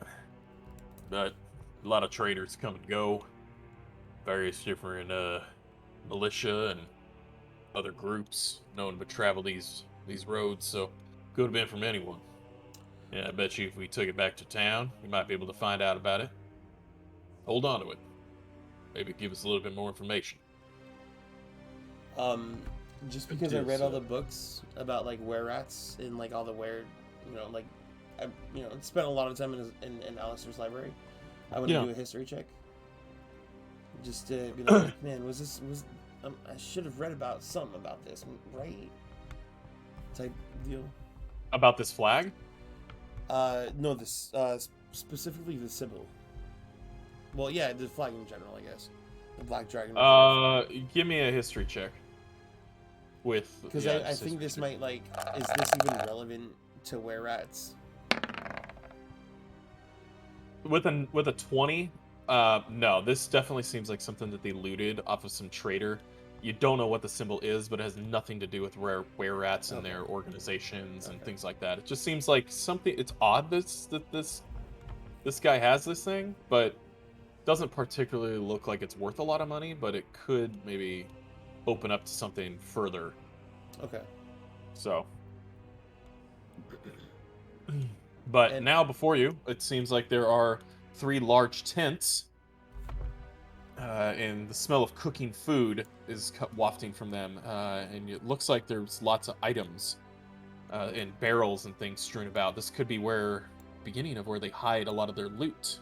but a lot of traders come and go. Various different militia and other groups known to travel these roads, so could have been from anyone. Yeah, I bet you if we took it back to town, we might be able to find out about it. Hold on to it. Maybe give us a little bit more information. Just because I read all the books about like were rats and like all the were, like I spent a lot of time in Alister's library. I want to do a history check. Just to be like, man, I should have read about something about this, right? Type deal. About this flag? No, this specifically the symbol. Well, yeah, the flag in general, I guess. The black dragon. Give me a history check. Because I think this might is this even relevant to were rats? With a 20, no, this definitely seems like something that they looted off of some trader. You don't know what the symbol is, but it has nothing to do with were rats and their organizations and things like that. It just seems like something. It's odd that this guy has this thing, but doesn't particularly look like it's worth a lot of money. But it could maybe open up to something further. Okay. So. But now before you, it seems like there are 3 large tents, and the smell of cooking food is wafting from them, and it looks like there's lots of items and barrels and things strewn about. This could be beginning of where they hide a lot of their loot.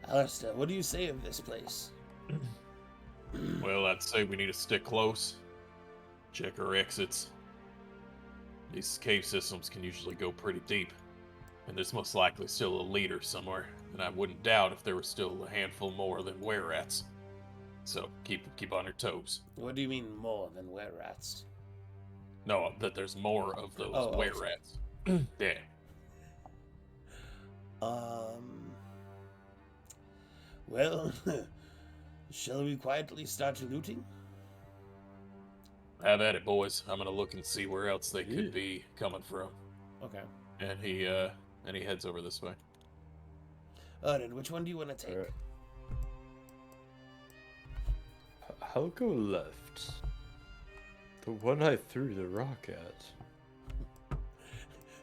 Alister, what do you say of this place? Well, I'd say we need to stick close, check our exits. These cave systems can usually go pretty deep, and there's most likely still a leader somewhere, and I wouldn't doubt if there were still a handful more than were rats. So keep on your toes. What do you mean more than were rats? No, that there's more of those were rats. Yeah. Well, shall we quietly start looting? Have at it, boys. I'm gonna look and see where else they could be coming from. Okay. And he heads over this way. Then which one do you want to take? Right. I'll go left. The one I threw the rock at.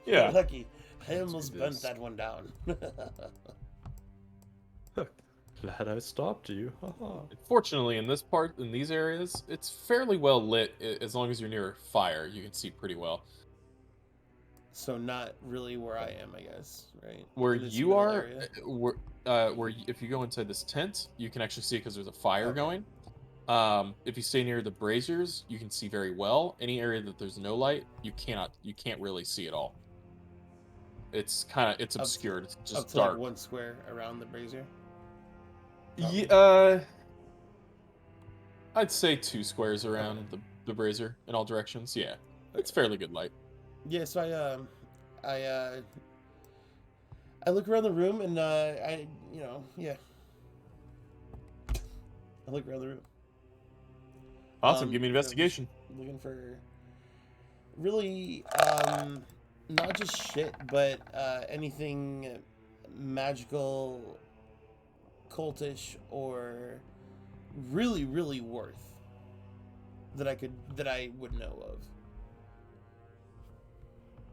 Yeah. You're lucky. I Let's almost do burnt this. that one down. Glad I stopped you. Haha. Fortunately, in these areas, it's fairly well lit. As long as you're near a fire, you can see pretty well. So not really where I am, I guess, right? Where In this you middle are, area? if you go inside this tent, you can actually see it because there's a fire Okay. going. If you stay near the braziers, you can see very well. Any area that there's no light, you can't really see at all. It's obscured. It's Up just to like dark. 1 square around the brazier. Yeah, I'd say 2 squares around the brazier in all directions. Yeah, it's fairly good light. Yeah, so I look around the room and I look around the room. Awesome. Give me an investigation. Looking for really not just shit, but anything magical, cultish, or really, really worth that I would know of.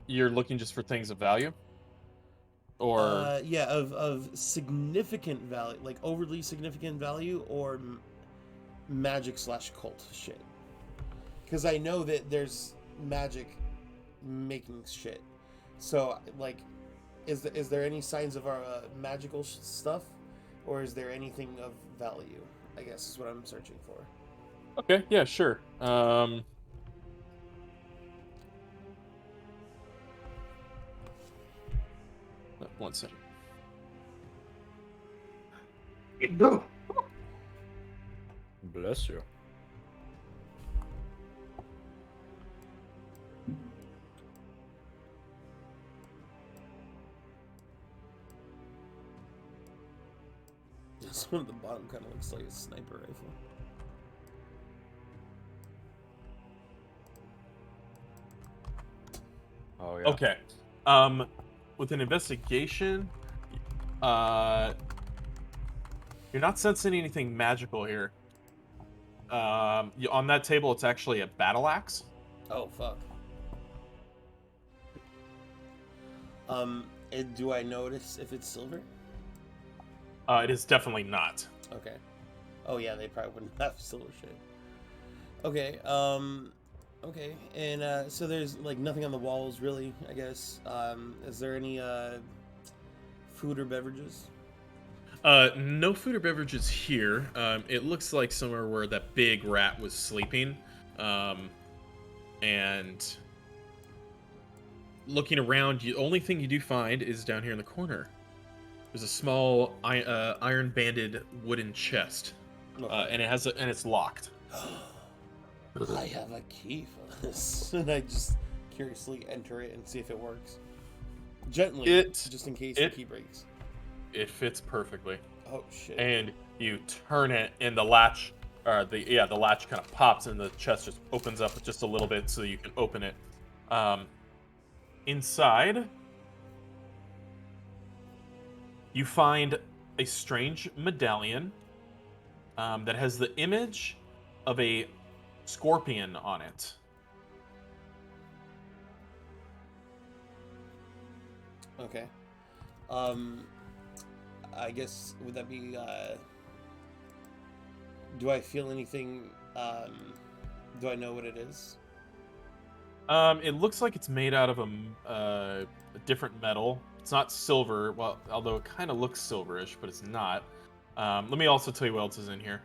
You're looking just for things of value, or yeah, of significant value, like overly significant value, or magic / cult shit. Because I know that there's magic making shit. So like, is there any signs of our magical stuff, or is there anything of value? I guess is what I'm searching for. okay, yeah, sure. 1 second. Bless you. This one at the bottom kind of looks like a sniper rifle. Oh yeah. Okay. With an investigation, you're not sensing anything magical here. On that table, it's actually a battle axe. Oh fuck. And do I notice if it's silver? It is definitely not. Okay. Oh yeah, they probably wouldn't have silver shit. Okay. Okay. And so there's like nothing on the walls really, I guess. Is there any food or beverages? No food or beverages here. It looks like somewhere where that big rat was sleeping. And looking around, the only thing you do find is down here in the corner. There's a small iron-banded wooden chest, Okay. and it's locked. I have a key for this, and I just curiously enter it and see if it works. Gently, just in case the key breaks. It fits perfectly. Oh shit! And you turn it, and the latch, the latch kind of pops, and the chest just opens up just a little bit, so you can open it. Inside, you find a strange medallion that has the image of a scorpion on it. Okay. I guess would that be? Do I feel anything? Do I know what it is? It looks like it's made out of a different metal. It's not silver, well, although it kind of looks silverish, but it's not. Let me also tell you what else is in here.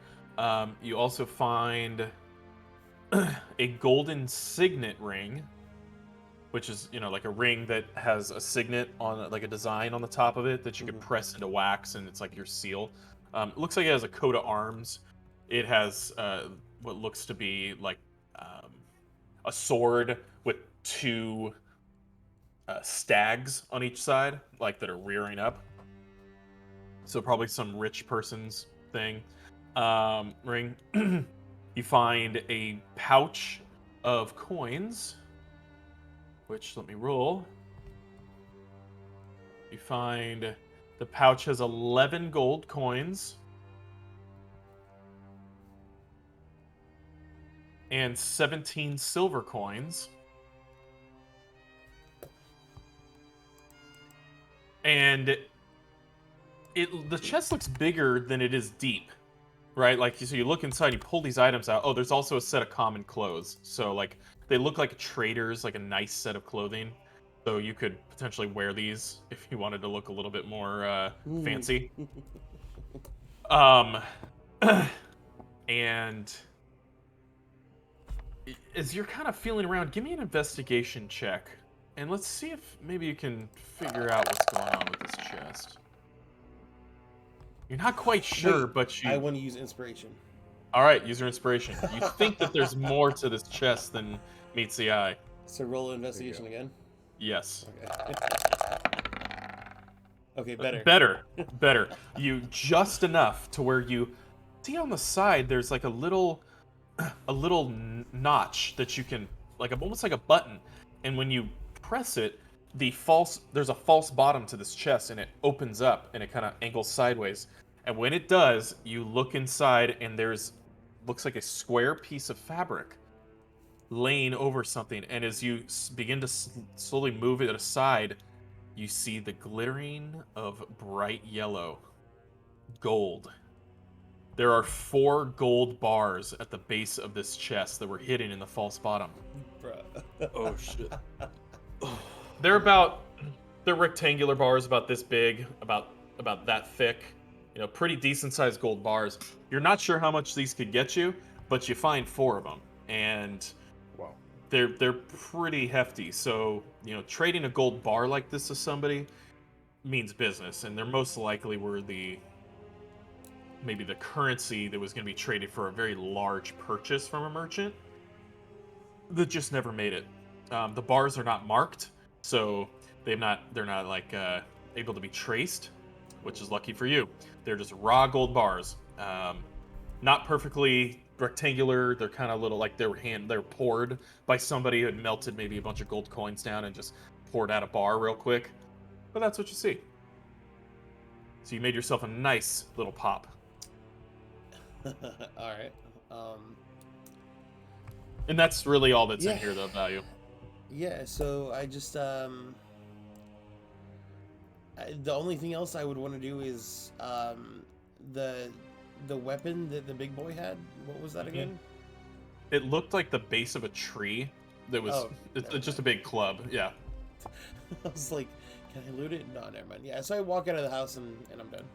You also find a golden signet ring, which is, like a ring that has a signet on, like a design on the top of it that you can press into wax, and it's like your seal. It looks like it has a coat of arms. It has what looks to be like a sword with 2 stags on each side, like that are rearing up. So probably some rich person's thing. Ring. You find a pouch of coins, which, let me roll. You find the pouch has 11 gold coins and 17 silver coins. And the chest looks bigger than it is deep, right? Like, so you look inside, you pull these items out. Oh, there's also a set of common clothes. So like they look like a trader's, like a nice set of clothing. So you could potentially wear these if you wanted to look a little bit more fancy. And as you're kind of feeling around, give me an investigation check, and let's see if maybe you can figure out what's going on with this chest. You're not quite sure, Wait, but you... I want to use inspiration. All right, use your inspiration. You think that there's more to this chest than meets the eye. So roll investigation again. Yes. Okay. Okay, better. Better. You just enough to where you see on the side there's like a little notch that you can almost like a button, and when you press it, there's a false bottom to this chest, and it opens up and it kind of angles sideways. And when it does, you look inside, and looks like a square piece of fabric laying over something. And as you begin to slowly move it aside, you see the glittering of bright yellow gold. There are 4 gold bars at the base of this chest that were hidden in the false bottom. Bruh. Oh shit. They're rectangular bars about this big, about that thick. You know, pretty decent sized gold bars. You're not sure how much these could get you, but you find 4 of them, and Wow. they're pretty hefty. So, you know, trading a gold bar like this to somebody means business, and they're most likely were maybe the currency that was going to be traded for a very large purchase from a merchant that just never made it. The bars are not marked, so they're not like able to be traced, which is lucky for you. They're just raw gold bars, not perfectly rectangular. They're kind of little, like they're poured by somebody who had melted maybe a bunch of gold coins down and just poured out a bar real quick. But that's what you see. So you made yourself a nice little pop. All right. And that's really all that's in here, though, value. Yeah, so I just the only thing else I would want to do is the weapon that the big boy had. What was that again? It looked like the base of a tree. That was it's just a big club. Yeah. I was like, can I loot it? No, never mind. Yeah, so I walk out of the house and I'm done.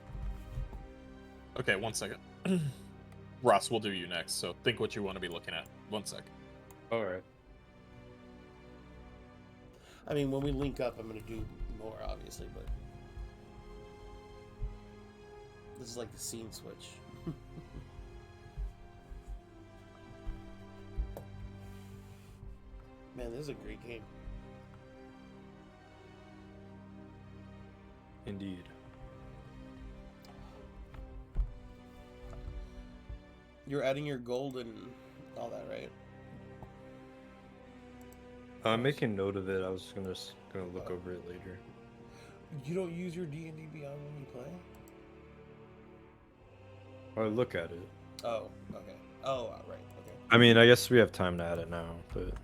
Okay, 1 second. Ross, we'll do you next. So think what you want to be looking at. 1 sec. All right. I mean, when we link up, I'm gonna do more, obviously, but this is like the scene switch. Man, this is a great game. Indeed. You're adding your gold and all that, right? I'm making note of it. I was gonna look over it later. You don't use your D&D Beyond when you play? I look at it. Oh, okay. Oh, right, okay. I mean, I guess we have time to add it now, but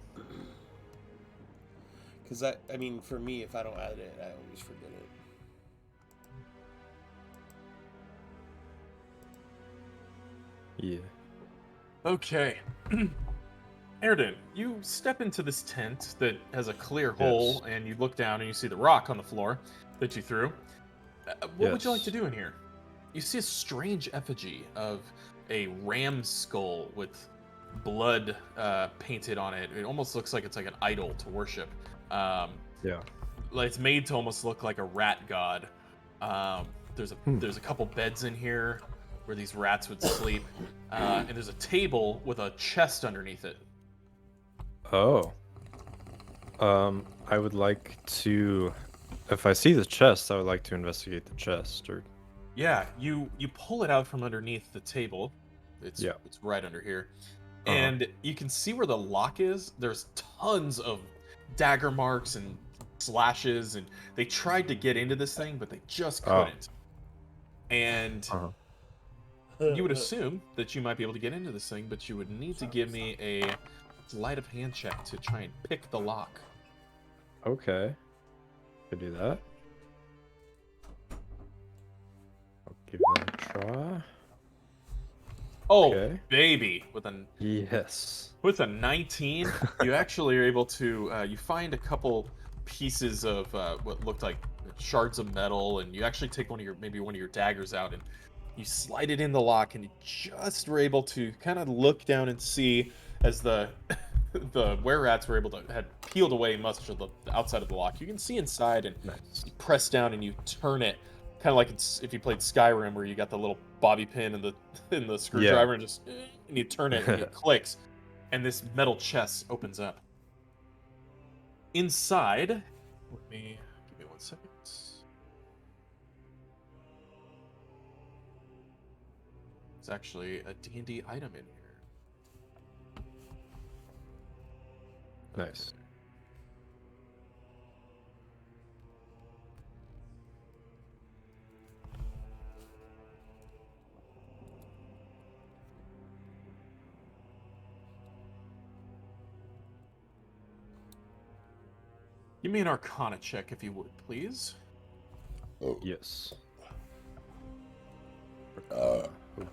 Because I mean, for me, if I don't add it, I always forget it. yeah. Okay. Erden, you step into this tent that has a clear hole, and you look down and you see the rock on the floor that you threw. What would you like to do in here? You see a strange effigy of a ram skull with blood painted on it. It almost looks like it's like an idol to worship. Yeah. Like it's made to almost look like a rat god. There's a couple beds in here where these rats would sleep, and there's a table with a chest underneath it. Oh. I would like to, if I see the chest, I would like to investigate the chest. Or Yeah, you pull it out from underneath the table. It's right under here. And you can see where the lock is. There's tons of dagger marks and slashes, and they tried to get into this thing, but they just couldn't. And you would assume that you might be able to get into this thing, but you would need to give me a sleight of hand check to try and pick the lock. Okay. Could do that. try. Oh, Okay. baby! Yes. With a 19, you actually are able to, you find a couple pieces of what looked like shards of metal, and you actually take maybe one of your daggers out, and you slide it in the lock, and you just were able to kind of look down and see as the the were-rats were able to had peeled away much of the outside of the lock. You can see inside, and Nice. you press down and you turn it, kind of like it's if you played Skyrim, where you got the little bobby pin and the screwdriver, and just and you turn it and it clicks, and this metal chest opens up. Inside, give me 1 second. It's actually a D&D item in here. Nice. Give me an Arcana check, if you would, please. Yes. Oh boy.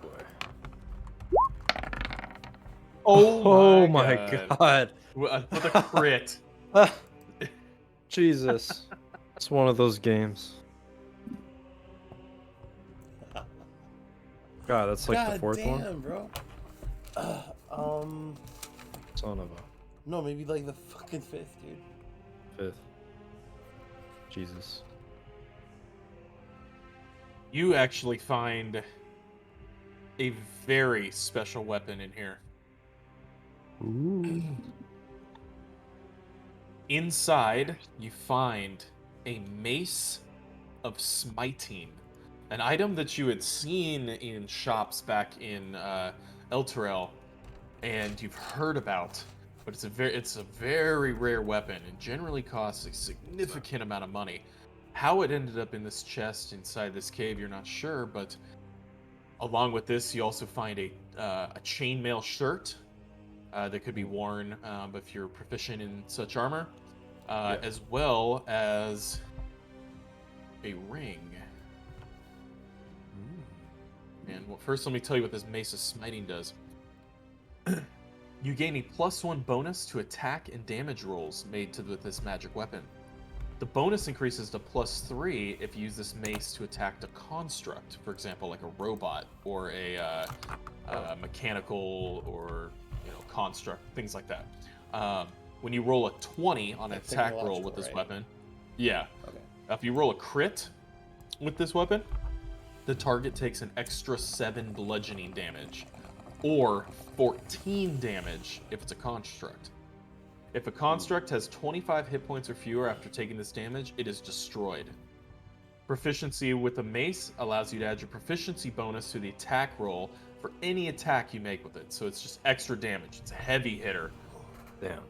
Oh my god. With a crit. Jesus. It's one of those games. God, that's like the fourth one? Damn, bro. Son of a No, maybe like the fucking fifth, dude. fifth. Jesus. You actually find a very special weapon in here. Ooh. Inside, you find a mace of smiting, an item that you had seen in shops back in Elturel, and you've heard about, but it's a very rare weapon and generally costs a significant amount of money. How it ended up in this chest inside this cave, you're not sure, but along with this, you also find a chainmail shirt that could be worn if you're proficient in such armor, as well as a ring. And first, let me tell you what this Mace of Smiting does. You gain a +1 bonus to attack and damage rolls made with this magic weapon. The bonus increases to +3 if you use this mace to attack a construct, for example, like a robot or a mechanical or construct, things like that. When you roll a 20 on an attack roll with this weapon, yeah. Okay. If you roll a crit with this weapon, the target takes an extra 7 bludgeoning damage, or 14 damage if it's a construct. If a construct has 25 hit points or fewer after taking this damage, it is destroyed. Proficiency with a mace allows you to add your proficiency bonus to the attack roll for any attack you make with it. So it's just extra damage. It's a heavy hitter. Damn.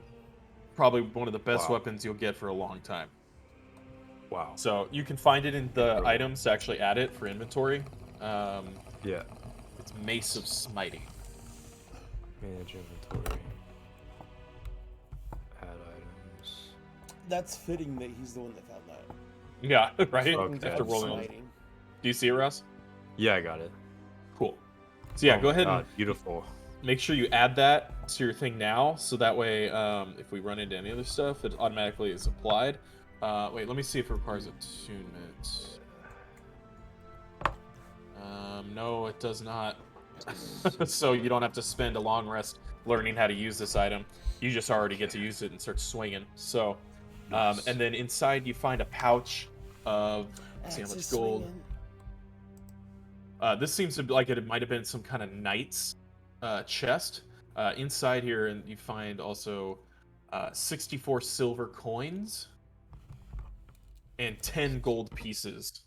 Probably one of the best weapons you'll get for a long time. Wow. So you can find it in the items to actually add it for inventory. Yeah. It's Mace of Smiting. Manage inventory. Add items. That's fitting that he's the one that found that. Yeah, right? Okay. After rolling on. Do you see it, Russ? Yeah, I got it. Cool. So yeah, Oh go my ahead God, and beautiful. make sure you add that to your thing now, so that way if we run into any other stuff, it automatically is applied. Wait, let me see if it requires attunement. No, it does not. So you don't have to spend a long rest learning how to use this item. You just already get to use it and start swinging. So, and then inside you find a pouch of, let's see how much gold. This seems to be like it might have been some kind of knight's chest. Inside here, and you find also 64 silver coins and 10 gold pieces.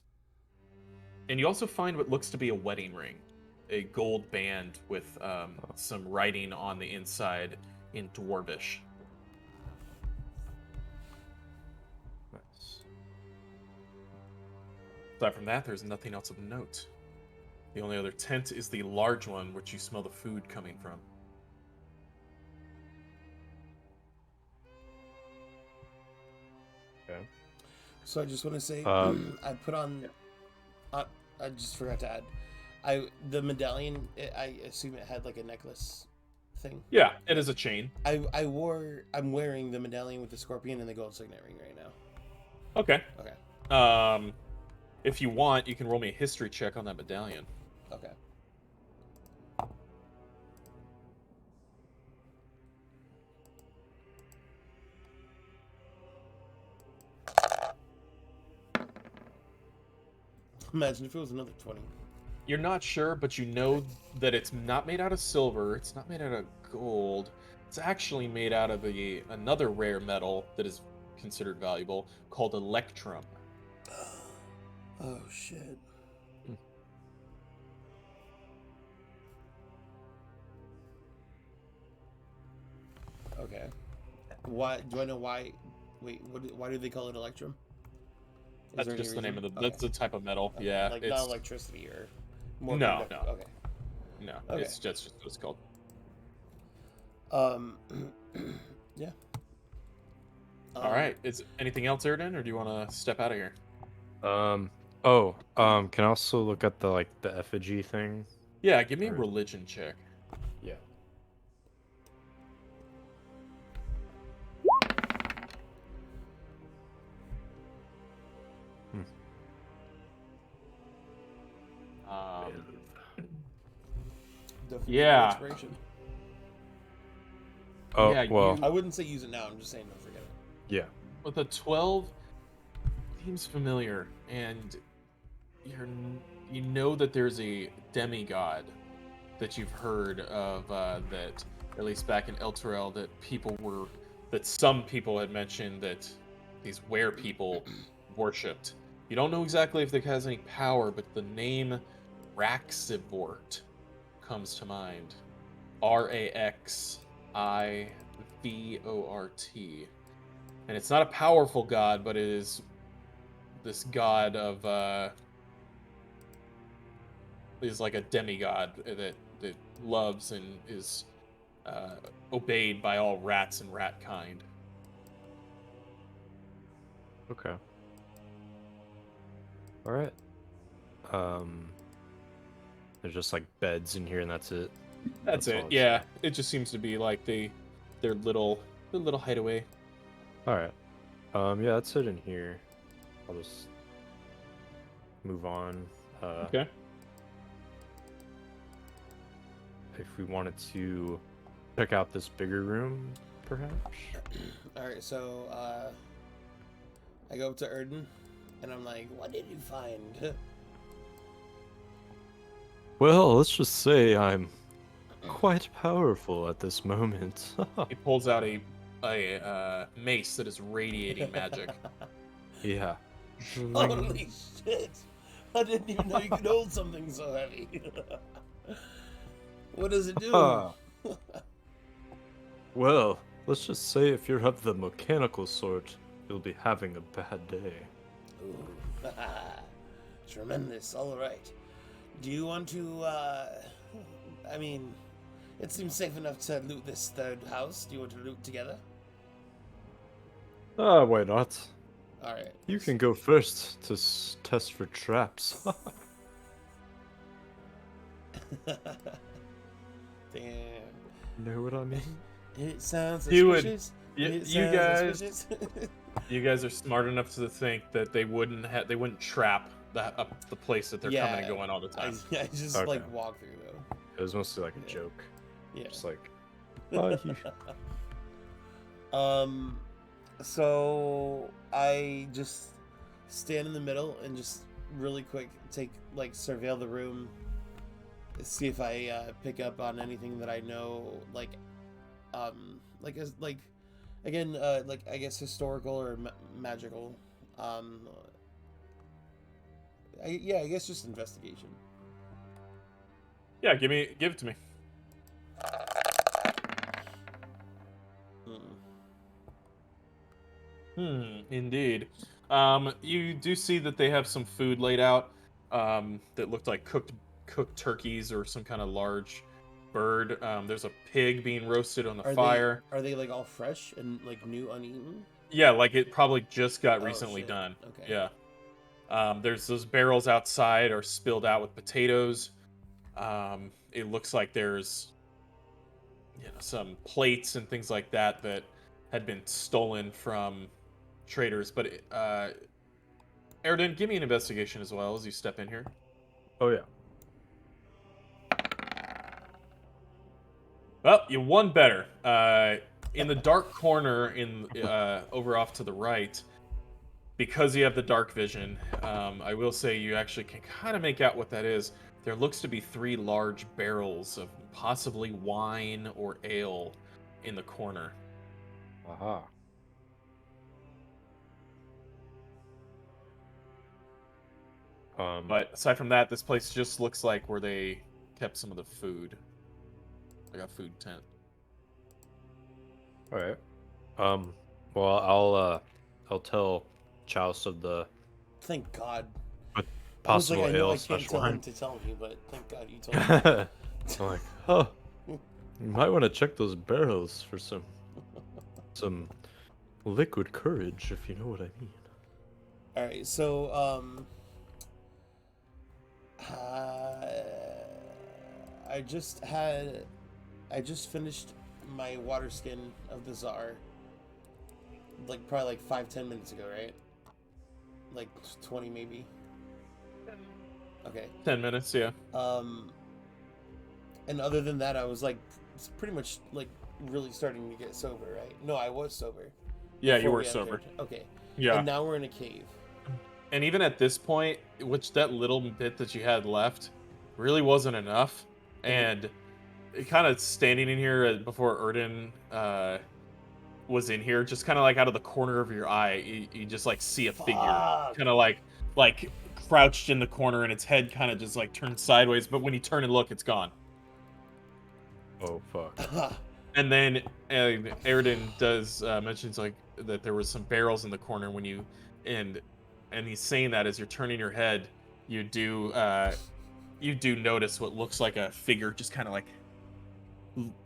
And you also find what looks to be a wedding ring, a gold band with some writing on the inside in Dwarvish. Nice. Aside from that, there's nothing else of note. The only other tent is the large one, which you smell the food coming from. Okay. So I just want to say, Uh, I put on. I just forgot to add. The medallion, I assume it had like a necklace thing. Yeah, it is a chain. I'm wearing the medallion with the scorpion and the gold signet ring right now. Okay. Okay. If you want, you can roll me a history check on that medallion. Okay. Imagine if it was another 20. You're not sure, but you know that it's not made out of silver. It's not made out of gold. It's actually made out of another rare metal that is considered valuable called electrum. Oh shit. Okay. Why do I know why? Wait, why do they call it electrum? That's just the name of the. Okay. That's the type of metal. Okay. Yeah, like not electricity or. More no. Okay. No, okay. It's just what it's called. Yeah. All right. Is anything else, Erden, or do you want to step out of here? Can I also look at the effigy thing? Yeah, give me a religion check. Yeah. Yeah. Inspiration. Oh, yeah, well. I wouldn't say use it now. I'm just saying don't forget it. Yeah. But the 12 seems familiar, and you know that there's a demigod that you've heard of, that at least back in Elturel that some people had mentioned that these were people worshipped. You don't know exactly if it has any power, but the name Raxivort comes to mind. Raxivort. And it's not a powerful god, but it is this god of is like a demigod that loves and is obeyed by all rats and rat kind. Okay. All right. There's just like beds in here, and that's it. That's it. Yeah, it just seems to be like their little hideaway. All right. Yeah, that's it in here. I'll just move on. Okay. If we wanted to check out this bigger room, perhaps. All right, so I go up to Erden, and I'm like, "What did you find?" Well, let's just say I'm quite powerful at this moment. He pulls out a mace that is radiating magic. Yeah. Holy shit! I didn't even know you could hold something so heavy. What does it do? Well, let's just say if you're of the mechanical sort, you'll be having a bad day. Ooh. Tremendous. All right. Do you want to, I mean, it seems safe enough to loot this third house. Do you want to loot together? Why not? Alright. You can go first to test for traps. Damn. Know what I mean? It sounds You suspicious. You guys are smart enough to think that they wouldn't trap the place that they're coming and going all the time. I just Okay. like walk through though. It was mostly like a joke. Yeah. Just like, So I just stand in the middle and just really quick surveil the room, see if I pick up on anything that I know, I guess historical or magical. I guess just investigation. Yeah, give it to me. Indeed. You do see that they have some food laid out that looked like cooked turkeys or some kind of large bird. There's a pig being roasted on the fire. Are they like all fresh and like new, uneaten? Yeah, like it probably just got recently done. Okay. Yeah. There's those barrels outside are spilled out with potatoes. It looks like there's some plates and things like that that had been stolen from traders. But Erden, give me an investigation as well as you step in here. Oh yeah. Well, you won better. In the dark corner, over off to the right, because you have the dark vision, I will say you actually can kind of make out what that is. There looks to be 3 large barrels of possibly wine or ale in the corner. Aha. But aside from that, this place just looks like where they kept some of the food. Like a food tent. All right. Well, I'll tell Chouse of the Thank God. possible I was like, I know ale I can't / tell him wine. to tell me, but thank God you told me. I'm like, oh, you might want to check those barrels for some liquid courage, if you know what I mean. All right, so I just finished my water skin of the Tsar. Like probably like 5-10 minutes ago, right? Like 20 maybe. Okay. 10 minutes, yeah. And other than that, I was like pretty much like really starting to get sober, right? No, I was sober. Yeah, you before were we entered. sober. Okay. Yeah. And now we're in a cave. And even at this point, which that little bit that you had left really wasn't enough. And kind of standing in here before Erden was in here, just kind of like out of the corner of your eye, you just like see a figure kind of like crouched in the corner, and its head kind of just like turned sideways. But when you turn and look, it's gone. Oh fuck. And then Erden does mentions like that there was some barrels in the corner when you and he's saying that as you're turning your head, you do notice what looks like a figure just kind of like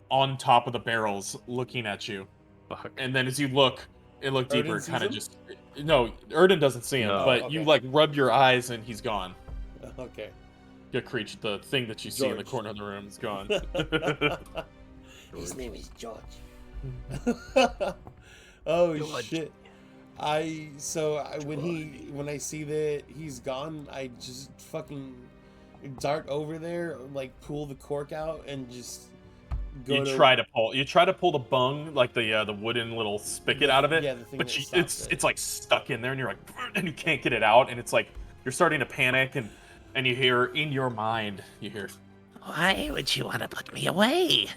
on top of the barrels looking at you. Fuck. And then as you look deeper, sees kind of him? just no, Erden doesn't see him, No. but Okay. you like rub your eyes and he's gone. Okay. The thing that you see in the George. corner of the room is gone. His name is George. Oh George. shit! When I see that he's gone, I just fucking dart over there, like pull the cork out, and just go. You try to pull the bung, like the wooden little spigot out of it, Yeah, the thing but that stops it. it's like stuck in there, and you're like, and you can't get it out, and it's like you're starting to panic, and you hear in your mind, Why would you want to put me away?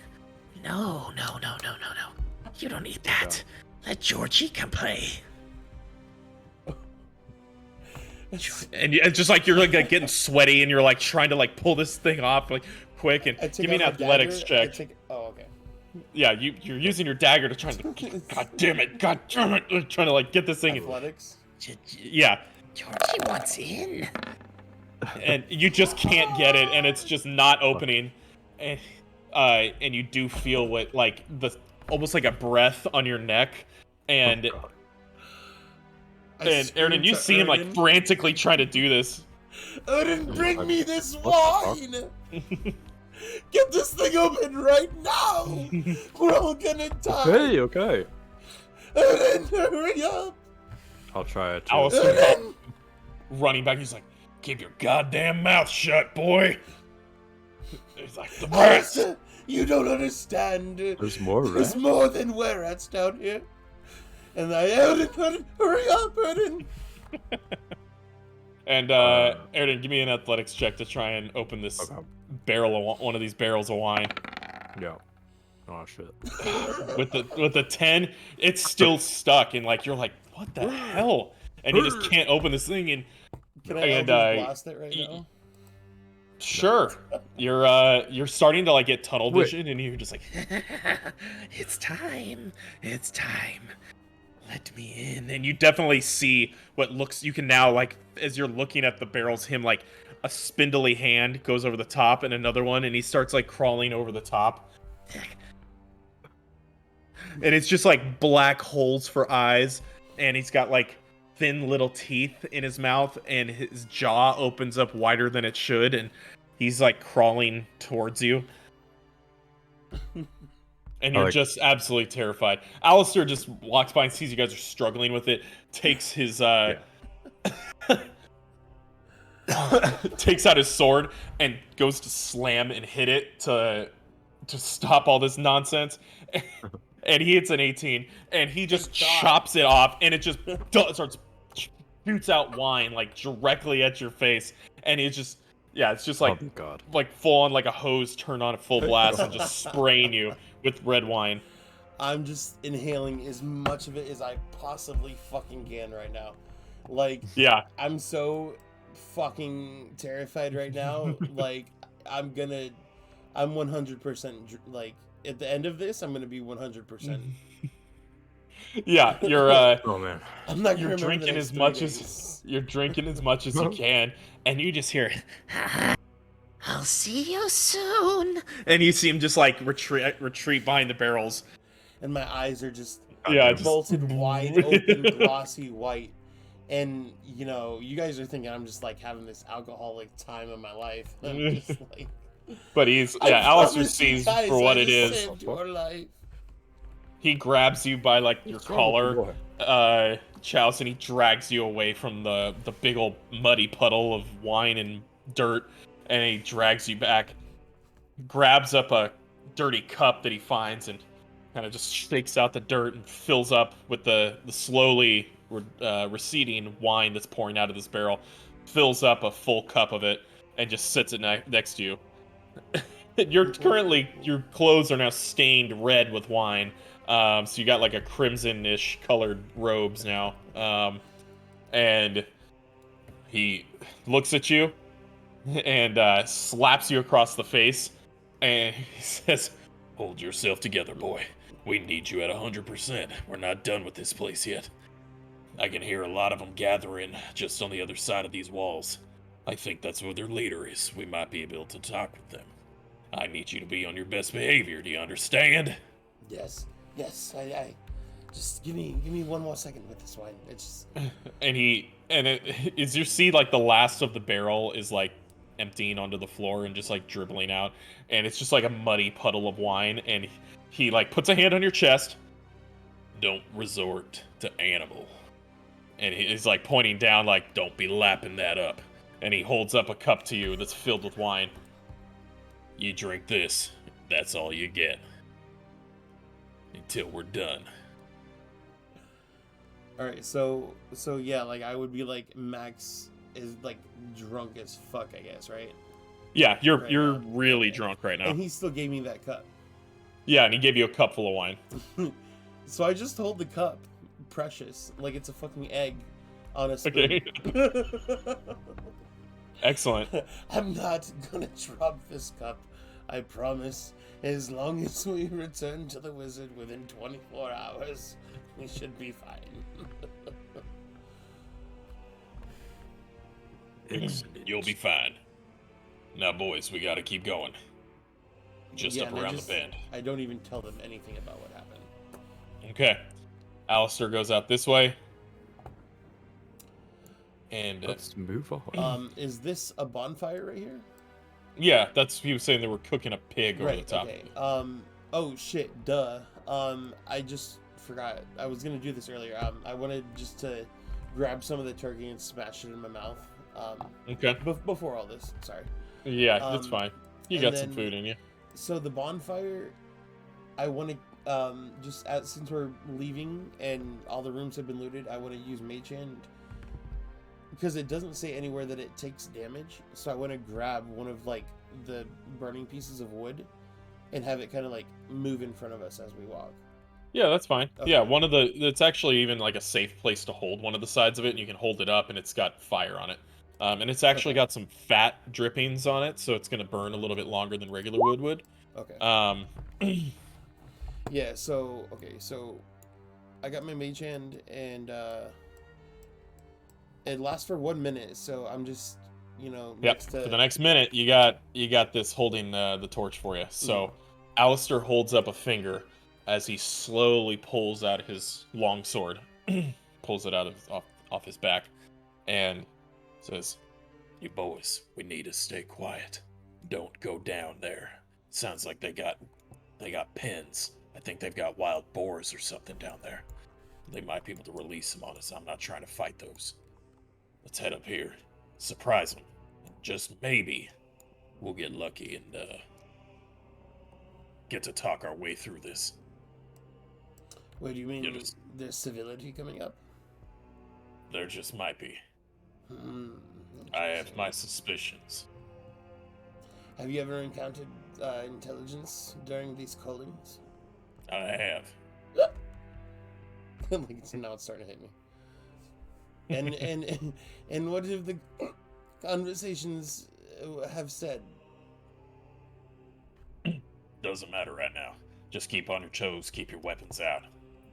No. You don't need that. Let Georgie come play. and it's just like you're like getting sweaty, and you're like trying to like pull this thing off like quick, and I take give me an out my athletics dagger, check. Oh, okay. Yeah, you're using your dagger to try to. God damn it! Trying to like get this thing. Athletics. Yeah. Georgie wants in. And you just can't get it, and it's just not opening, and you do feel what like almost like a breath on your neck, and Erden, you see him like frantically trying to do this. Erden, bring me this wine! Get this thing open right now! We're all gonna die! Okay. Erden, hurry up! I'll try it. Alister Erden! running back, he's like, "Keep your goddamn mouth shut, boy." He's like, "The rats." Alister, you don't understand. There's more rats? There's more than were rats down here. And Erden, hurry up, Erden! And Erden, give me an athletics check to try and open this one of these barrels of wine. Yeah. Oh shit. With the 10, it's still stuck, and like you're like, what the hell? And you just can't open this thing. And Can I blast it right now? Sure, you're starting to like get tunnel vision, and you're just like, It's time. let me in. And you definitely see what looks. You can now like as you're looking at the barrels, him like a spindly hand goes over the top, and another one, and he starts like crawling over the top. And it's just like black holes for eyes, and he's got like thin little teeth in his mouth, and his jaw opens up wider than it should, and He's like crawling towards you. And you're just absolutely terrified. Alister just walks by and sees you guys are struggling with it, takes his takes out his sword and goes to slam and hit it to stop all this nonsense. And he hits an 18, and he just chops it off, and it just starts shoots out wine like directly at your face, and it's just like like full on like a hose turned on at full blast and just spraying you with red wine. I'm just inhaling as much of it as I possibly fucking can right now. Like, yeah, I'm so fucking terrified right now. Like, I'm 100% like at the end of this, I'm gonna be 100%. Yeah, you're oh man, I'm not gonna you're drinking as much as you can, and you just hear, I'll see you soon. and you see him just like retreat behind the barrels, and my eyes are just bolted wide open, glossy white. And you know, you guys are thinking I'm just like having this alcoholic time of my life. I'm just like, but Alister sees for what it is. Saved your life. He grabs you by like your collar, Chouse, and he drags you away from the big old muddy puddle of wine and dirt, and he drags you back, grabs up a dirty cup that he finds, and kind of just shakes out the dirt and fills up with the slowly receding wine that's pouring out of this barrel, fills up a full cup of it, and just sits it next to you. Your clothes are now stained red with wine. So you got like a crimson-ish colored robes now. And he looks at you and slaps you across the face. And he says, "Hold yourself together, boy. We need you at 100%. We're not done with this place yet. I can hear a lot of them gathering just on the other side of these walls. I think that's where their leader is. We might be able to talk with them. I need you to be on your best behavior. Do you understand?" Yes. I just give me one more second with this wine. It's just... you see like the last of the barrel is like emptying onto the floor and just like dribbling out, and it's just like a muddy puddle of wine, and he like puts a hand on your chest. "Don't resort to animal." And he's like pointing down like, "Don't be lapping that up." And he holds up a cup to you that's filled with wine. "You drink this. That's all you get. Until we're done." Alright, so yeah, like I would be like Max is like drunk as fuck, I guess, right? Yeah, you're really drunk right now. And he still gave me that cup. Yeah, and he gave you a cup full of wine. So I just hold the cup, precious, like it's a fucking egg on a spoon. Okay. Excellent. I'm not gonna drop this cup, I promise. As long as we return to the wizard within 24 hours, we should be fine. You'll be fine. Now, boys, we gotta keep going. Just up around the bend. I don't even tell them anything about what happened. Okay. Alister goes out this way. And let's move on. Is this a bonfire right here? Yeah, he was saying they were cooking a pig over the top. Okay. Oh shit, duh. I just forgot. I was gonna do this earlier. I wanted just to grab some of the turkey and smash it in my mouth. Okay. Before all this, sorry. Yeah, that's fine. You got some food in you. So the bonfire, I want to since we're leaving and all the rooms have been looted, I want to use Mage Hand. Because it doesn't say anywhere that it takes damage, so I want to grab one of like the burning pieces of wood and have it kind of like move in front of us as we walk. Yeah, that's fine. Okay. Yeah, it's actually even like a safe place to hold one of the sides of it, and you can hold it up, and it's got fire on it. And it's actually got some fat drippings on it, so it's going to burn a little bit longer than regular wood would. Okay. Yeah, so I got my Mage Hand, and it lasts for 1 minute, so I'm just, Yep. For the next minute, you got this holding the torch for you. So, Alister holds up a finger as he slowly pulls out his long sword, pulls it out off his back, and says, "You boys, we need to stay quiet. don't go down there. Sounds like they got pens. I think they've got wild boars or something down there. They might be able to release them on us. I'm not trying to fight those. Let's head up here, surprise them. Just maybe we'll get lucky and get to talk our way through this. What do you mean? There's civility coming up? There just might be. Hmm. I have my suspicions. Have you ever encountered intelligence during these callings? I have. Like, so now it's starting to hit me. And what have the conversations have said? Doesn't matter right now. Just keep on your toes, keep your weapons out.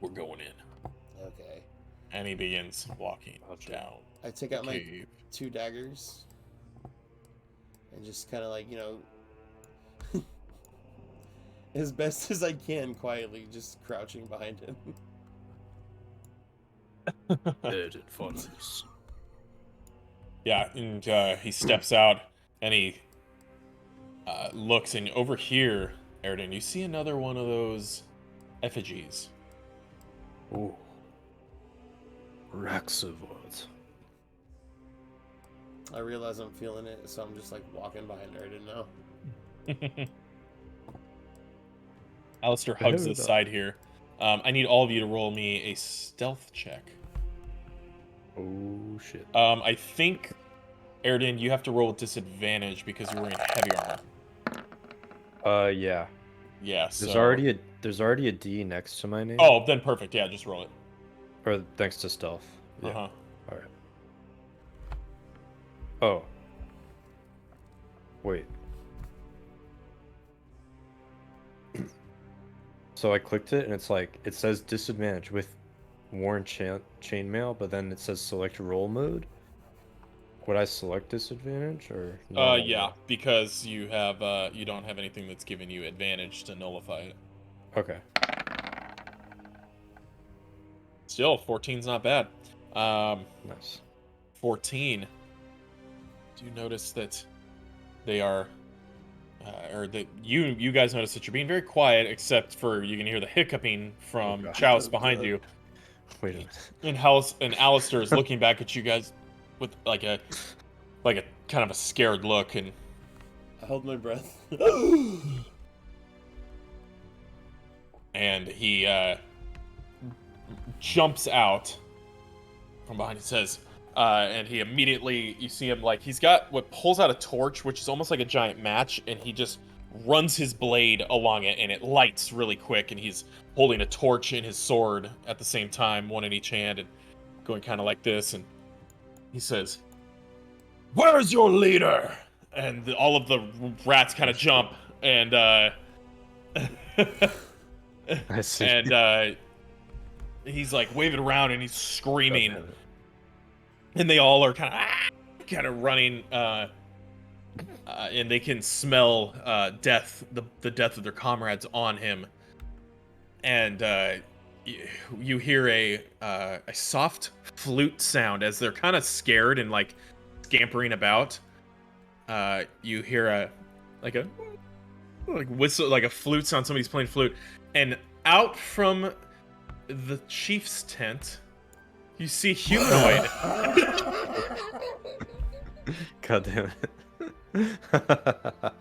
We're going in. Okay. And he begins walking down. I take out my cave. 2 daggers and just kind of like, as best as I can, quietly, just crouching behind him. Dead it follows. Yeah, and he steps out and he looks, and over here, Airden, you see another one of those effigies. Ooh. Raxavort. I realize I'm feeling it, so I'm just like walking behind Erden now. Alister hugs the side here. I need all of you to roll me a stealth check. Oh shit. I think, Airden, you have to roll with disadvantage because you're wearing heavy armor. Yeah. Yeah. There's already a D next to my name. Oh, then perfect. Yeah, just roll it. Or thanks to stealth. Yeah. Uh-huh. All right. Oh. Wait. So I clicked it, and it's like, it says disadvantage with worn chainmail, but then it says select roll mode. Would I select disadvantage or? Yeah, because you have you don't have anything that's giving you advantage to nullify it. Okay. Still, 14's not bad. Nice. 14. Do you notice that they are, or that you guys notice that you're being very quiet, except for you can hear the hiccuping from Chouse behind you. Wait a minute. And Alister is looking back at you guys with like a kind of a scared look, and I hold my breath. and he jumps out from behind. It says, and he immediately, you see him like he's got what pulls out a torch, which is almost like a giant match, and he just runs his blade along it, and it lights really quick, and he's holding a torch and his sword at the same time, one in each hand, and going kind of like this, and he says, "Where's your leader?" And all of the rats kind of jump, and I see. and he's like waving around, and he's screaming, and they all are kind of running, and they can smell death, the death of their comrades on him, and you hear a soft flute sound as they're kind of scared and like scampering about. You hear a whistle, like a flute sound. Somebody's playing flute, and out from the chief's tent, you see a humanoid. God damn it. I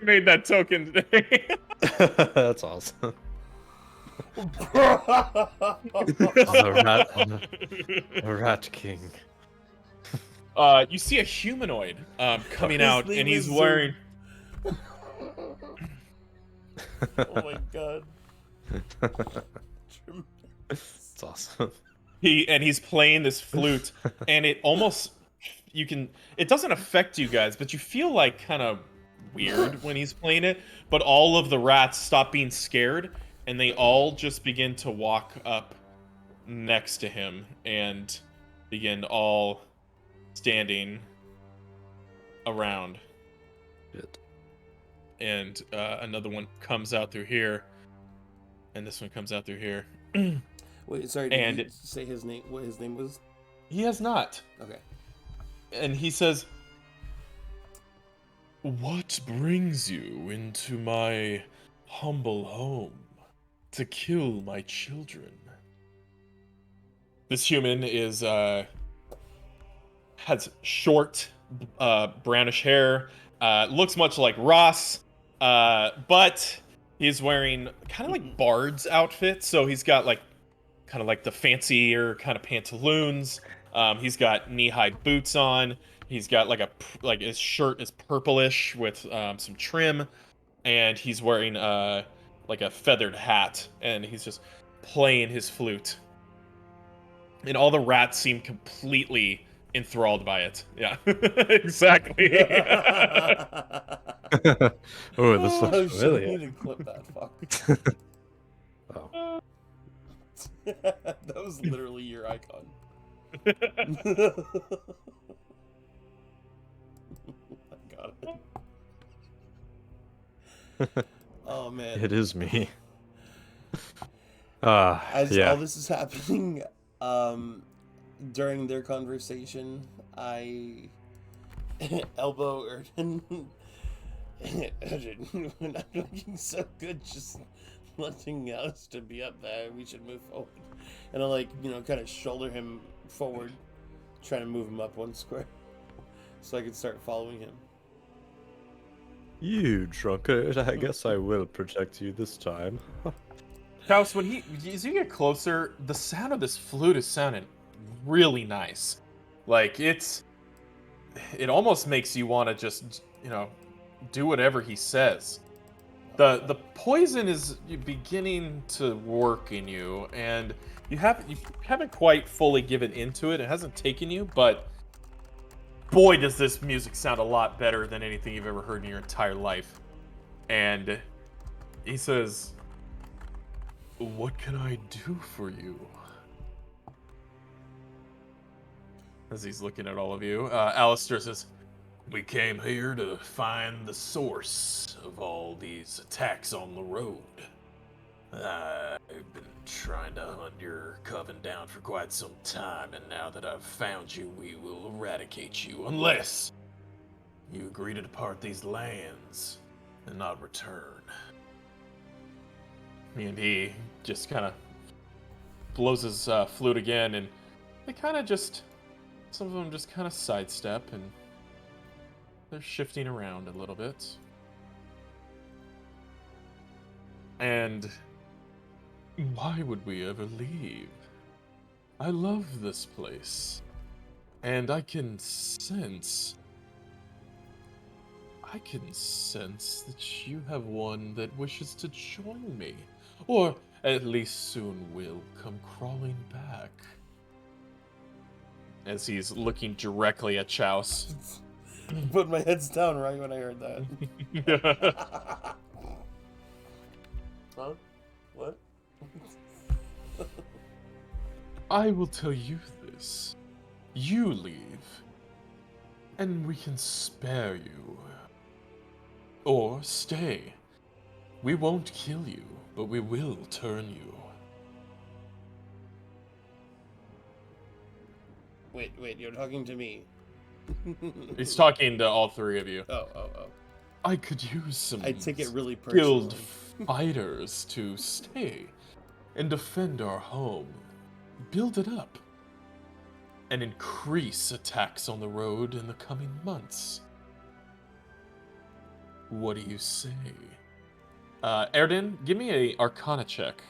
made that token today. That's awesome. The rat king. You see a humanoid coming out, and he's wearing. Oh my god. It's awesome. He's playing this flute, and it almost it doesn't affect you guys, but you feel like kind of weird when he's playing it. But all of the rats stop being scared, and they all just begin to walk up next to him and begin all standing around. Shit. And another one comes out through here, and this one comes out through here. Wait, sorry, did you say his name? What his name was? He has not. Okay. And he says, What brings you into my humble home to kill my children? This human is has short, brownish hair. Looks much like Ross, but he's wearing kind of like Bard's outfit. So he's got like kind of like the fancier kind of pantaloons. He's got knee-high boots on. He's got like his shirt is purplish with some trim, and he's wearing like a feathered hat, and he's just playing his flute. And all the rats seem completely enthralled by it. Yeah, exactly. Oh, this looks Oh shit! You familiar. need to clip that. Fuck. Oh. That was literally your icon. I got it. Oh man. It is me. As Yeah. all this is happening, during their conversation, I elbow Erden. Erden, we're not looking so good. Just letting Alister be up there. We should move forward. And I like, kind of shoulder him forward, trying to move him up one square, so I can start following him. You drunkard, I guess I will protect you this time. Klaus, as you get closer, the sound of this flute is sounding really nice. Like it almost makes you want to just, do whatever he says. The poison is beginning to work in you, and you haven't quite fully given into it. It hasn't taken you, but boy, does this music sound a lot better than anything you've ever heard in your entire life. And he says, "What can I do for you?" As he's looking at all of you, Alister says, "We came here to find the source of all these attacks on the road. I've been trying to hunt your coven down for quite some time, and now that I've found you, we will eradicate you, unless you agree to depart these lands and not return." And he just kind of blows his flute again, and they kind of just, some of them just kind of sidestep, and they're shifting around a little bit. And why would we ever leave? I love this place, and I can sense that you have one that wishes to join me, or at least soon will come crawling back. As he's looking directly at Chouse. Put my heads down right when I heard that. Huh? What? I will tell you this. You leave, and we can spare you. Or stay. We won't kill you, but we will turn you. Wait, you're talking to me. He's talking to all three of you. Oh. I could use some I take it really personally. skilled fighters to stay and defend our home, build it up, and increase attacks on the road in the coming months. What do you say? Erden, give me a Arcana check.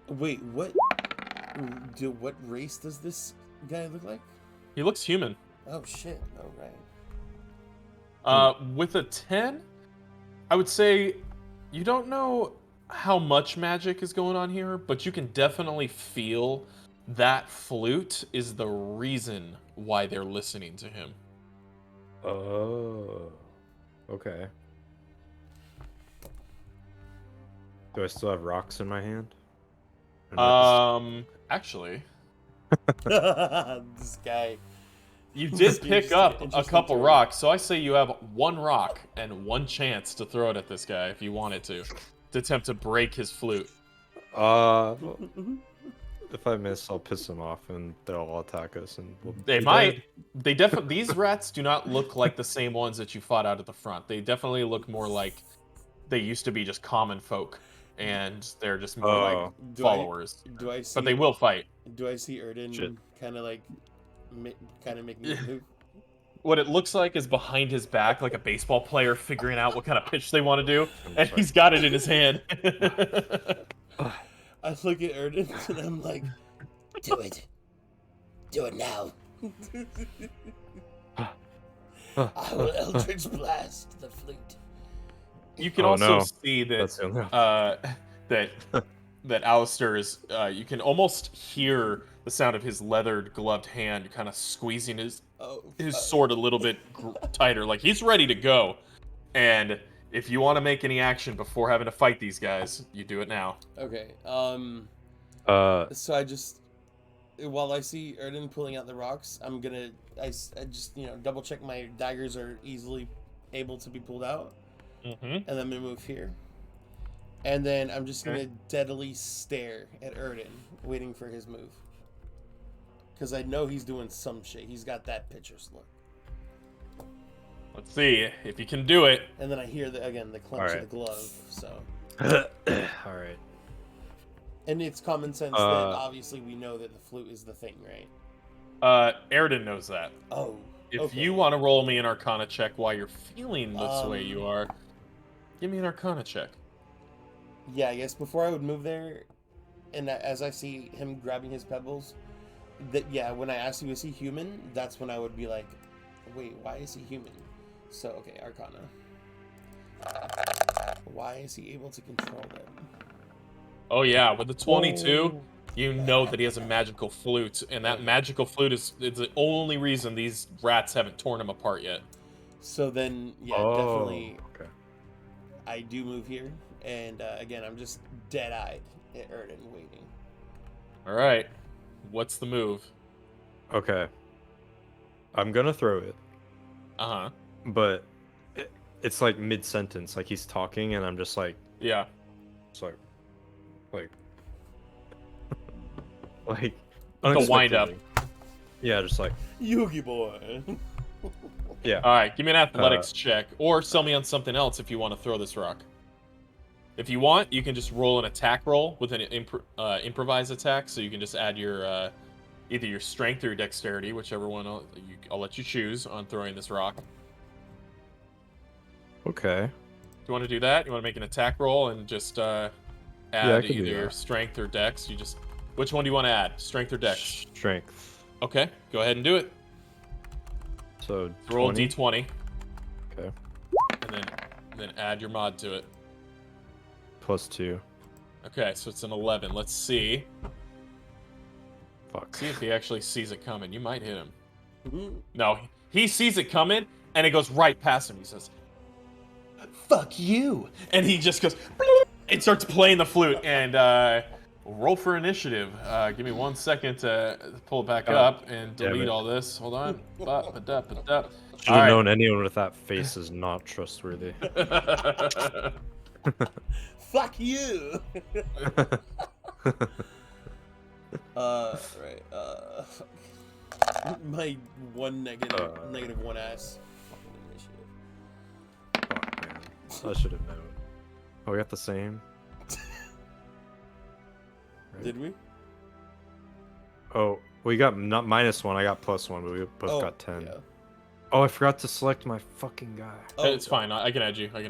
Wait, what race does this guy look like? He looks human. Oh shit! All right. With a 10, I would say you don't know how much magic is going on here, but you can definitely feel that flute is the reason why they're listening to him. Oh. Okay. Do I still have rocks in my hand? Actually, This guy. you did pick up a Interesting couple turn. rocks, so I say you have one rock and one chance to throw it at this guy if you wanted to attempt to break his flute. If I miss, I'll piss them off, and they'll all attack us, and we'll They be might. dead. They definitely. These rats do not look like the same ones that you fought out at the front. They definitely look more like they used to be just common folk, and they're just more like Oh. followers. Do I see? But they will fight. Do I see Erden Shit. kind of like, kind of making a move? What it looks like is behind his back, like a baseball player figuring out what kind of pitch they want to do, I'm and sorry. he's got it in his hand. I look at Erden and I'm like, do it. Do it now. I will Eldritch Blast the flute. You can Oh, also no. see That's that the only that Alister is. You can almost hear the sound of his leathered gloved hand kind of squeezing his sword a little bit tighter, like he's ready to go. And if you want to make any action before having to fight these guys, you do it now. Okay. So I just, while I see Erden pulling out the rocks, I'm gonna, I just, double check my daggers are easily able to be pulled out. Mm-hmm. And then I'm gonna move here. And then I'm just gonna deadly stare at Erden, waiting for his move. Because I know he's doing some shit. He's got that pitcher's look. Let's see if you can do it. And then I hear the clench of the glove. So. All right. And it's common sense that obviously we know that the flute is the thing, right? Erden knows that. Oh. If you want to roll me an Arcana check while you're feeling this way you are, give me an Arcana check. Yeah, I guess before I would move there, and as I see him grabbing his pebbles, when I ask you, is he human? That's when I would be like, wait, why is he human? So, okay, Arcana. Why is he able to control them? Oh yeah, with the 22, you know that he has a magical flute, and that magical flute is the only reason these rats haven't torn him apart yet. So then, definitely, Okay. I do move here, and again, I'm just dead-eyed at Erden, waiting. All right, what's the move? Okay. I'm gonna throw it, Uh-huh. but it's like mid-sentence, like he's talking, and I'm just like, Yeah. it's like, like The wind-up. unexpectedly. Yeah, just like, Yugi boy. yeah. All right, give me an athletics check, or sell me on something else if you want to throw this rock. If you want, you can just roll an attack roll with an improvise attack, so you can just add your either your strength or your dexterity, whichever one I'll let you choose on throwing this rock. Okay. Do you want to do that? You want to make an attack roll and just add I can do either that. strength or dex? Which one do you want to add? Strength or dex? Strength. Okay, go ahead and do it. So Roll a 20. d20. Okay. And then add your mod to it. +2. Okay, so it's an 11. Let's see. Fuck. See if he actually sees it coming. You might hit him. Mhm. No, he sees it coming, and it goes right past him. He says, "Fuck you!" And he just goes, and starts playing the flute. And roll for initiative. Give me 1 second to pull it back up and damn delete it. all this. Hold on. Ba-da-ba-da. Should have known anyone with that face is not trustworthy. Fuck you! Right. My negative one ass. Fucking initiative. Fuck, man. I should have known. Oh, we got the same. Right. Did we? Oh, we got not -1. I got +1, but we both got 10. Yeah. Oh, I forgot to select my fucking guy. Oh, It's fine. I can add you. I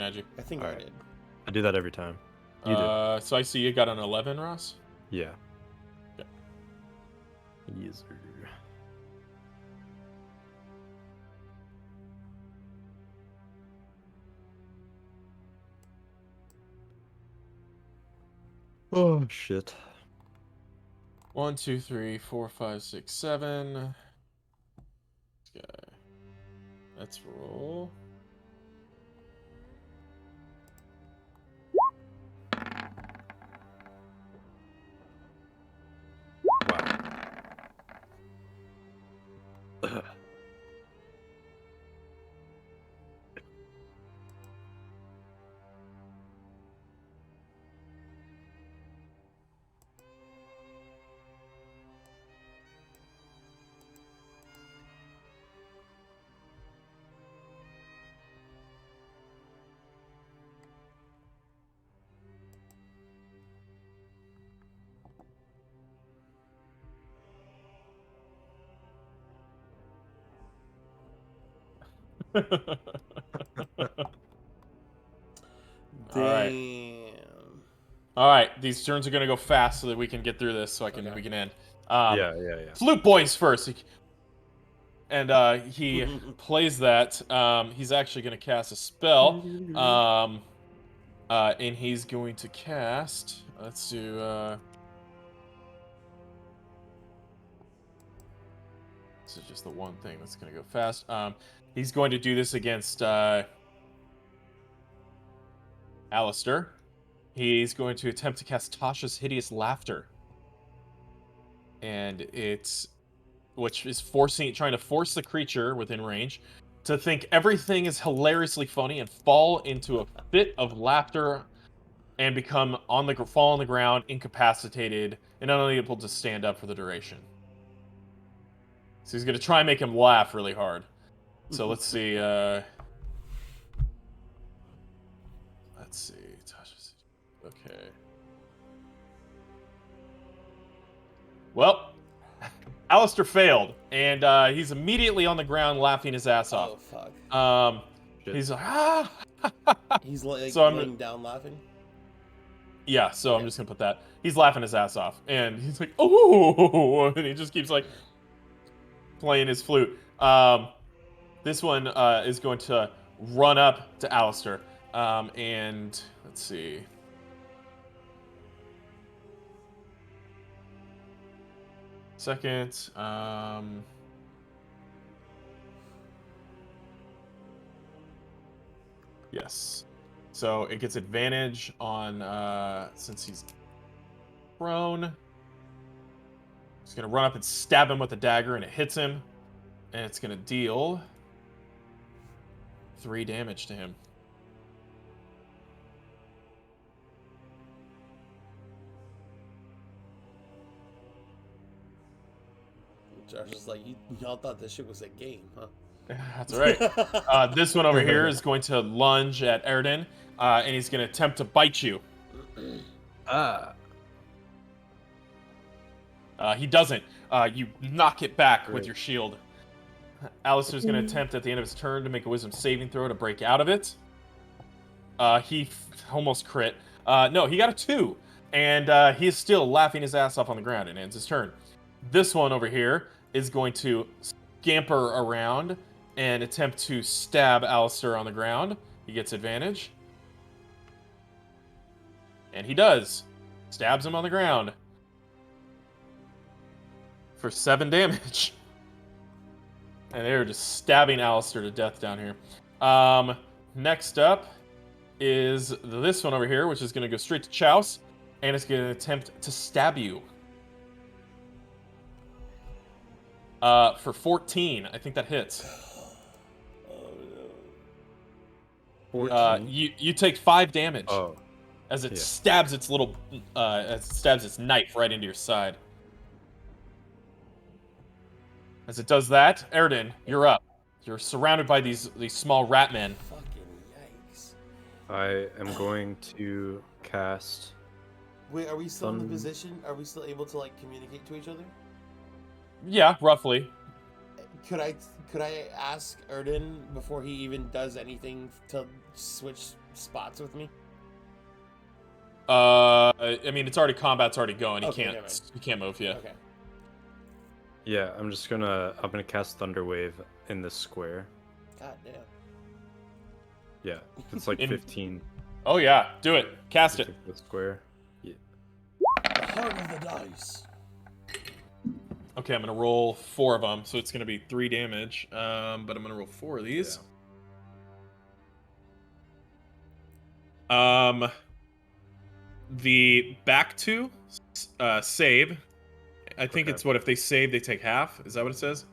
think Alright. I did. I do that every time. You do. So I see you got an 11, Ross. Yeah. Okay. Yes, sir. Oh shit. 1, 2, 3, 4, 5, 6, 7. This guy. Let's roll. Wow. Damn. All right, these turns are gonna go fast so that we can get through this, so we can end. Yeah. Flute Boy's first, and he plays that. He's actually gonna cast a spell, and he's going to cast. Let's do. This is just the one thing that's gonna go fast. He's going to do this against Alister. He's going to attempt to cast Tasha's Hideous Laughter. And which is trying to force the creature within range to think everything is hilariously funny and fall into a fit of laughter and fall on the ground, incapacitated, and unable to stand up for the duration. So he's going to try and make him laugh really hard. So let's see. Let's see. Okay. Well, Alister failed, and he's immediately on the ground laughing his ass off. Oh, fuck. He's like, ah! He's like So laying down laughing? Yeah, so okay. I'm just gonna put that. He's laughing his ass off, and he's like, oh! And he just keeps, like, playing his flute. This one is going to run up to Alister, and let's see. Second, yes. So it gets advantage on, since he's prone. He's gonna run up and stab him with a dagger, and it hits him. And it's gonna deal 3 damage to him. Josh is like, y'all thought this shit was a game, huh? That's all right. This one over here is going to lunge at Erden, and he's going to attempt to bite you. He doesn't. You knock it back with your shield. Alistair's going to attempt at the end of his turn to make a wisdom saving throw to break out of it. He almost crit. No, he got a 2. And he's still laughing his ass off on the ground and ends his turn. This one over here is going to scamper around and attempt to stab Alister on the ground. He gets advantage. And he does. Stabs him on the ground. For 7 damage. And they're just stabbing Alister to death down here. Next up is this one over here, which is going to go straight to Chouse. And it's going to attempt to stab you. For 14. I think that hits. Oh, no. You take 5 damage. Oh. As it stabs its its knife right into your side. As it does that, Erden, you're up. You're surrounded by these small rat men. Fucking yikes. I am going to cast... Wait, are we still in the position? Are we still able to, like, communicate to each other? Yeah, roughly. Could I ask Erden before he even does anything to switch spots with me? I mean, combat's already going. He Okay, can't move yet. Okay. Yeah, I'm gonna cast Thunderwave in this square. God damn. Yeah, it's like 15. Oh yeah, do it. Cast it. The square. Yeah. The heart of the dice. Okay, I'm gonna roll 4 of them, so it's gonna be 3 damage. But I'm gonna roll 4 of these. Yeah. The back 2 save. I think it's if they save, they take half. Is that what it says?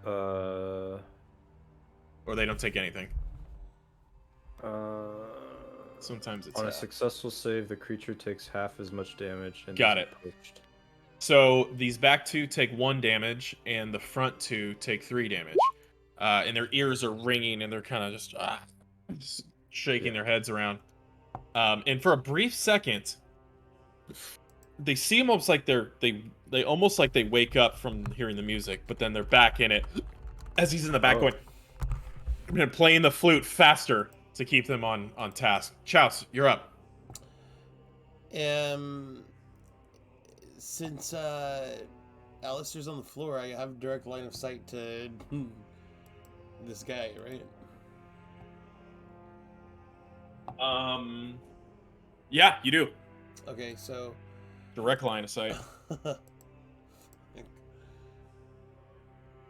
Or they don't take anything. Sometimes it's on a successful save, the creature takes half as much damage. And got it. Pushed. So these back 2 take 1 damage, and the front 2 take 3 damage. And their ears are ringing, and they're kind of just shaking their heads around. And for a brief second, they seem almost like they almost like they wake up from hearing the music, but then they're back in it as he's in the back going. playing the flute faster to keep them on task. Chouse, you're up. Since Alister's on the floor, I have direct line of sight to this guy, right? Yeah, you do. Okay, so Direct line of sight.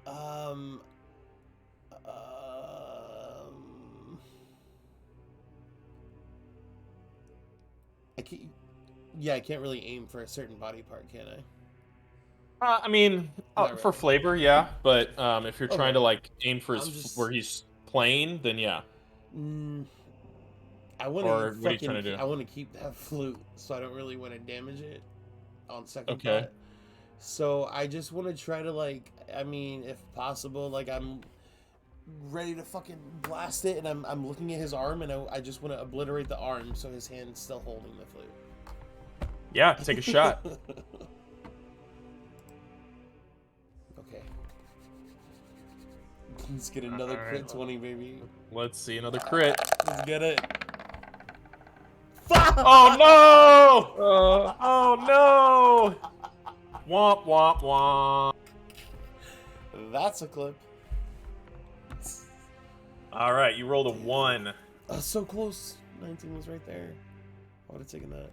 um, I can't really aim for a certain body part, can I? I mean, for flavor, yeah. But if you're trying to like aim for where he's playing, then yeah. I want Or what are you trying to do? I want to keep that flute, so I don't really want to damage it on second Okay. thought. So I just want to try to like, I mean, if possible, like I'm ready to fucking blast it, and I'm looking at his arm, and I just want to obliterate the arm so his hand's still holding the flute. Yeah, take a shot. Okay. Let's get another crit 20, baby. Let's see another crit. Let's get it. Oh no! Oh no! Womp womp womp. That's a clip. All right, you rolled a 1. So close. 19 was right there. I would have taken that.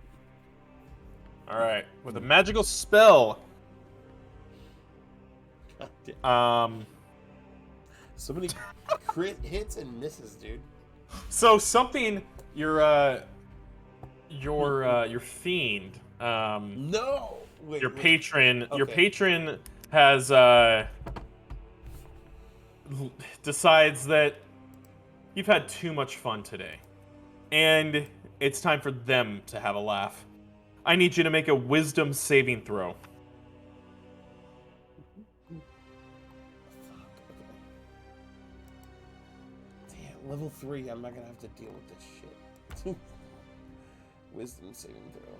All right, with a magical spell. God damn. So many crit hits and misses, dude. So something your fiend. No. Wait, your patron. Okay. Your patron has decides that you've had too much fun today, and it's time for them to have a laugh. I need you to make a wisdom saving throw. Damn, level 3. I'm not gonna have to deal with this shit. Wisdom saving throw.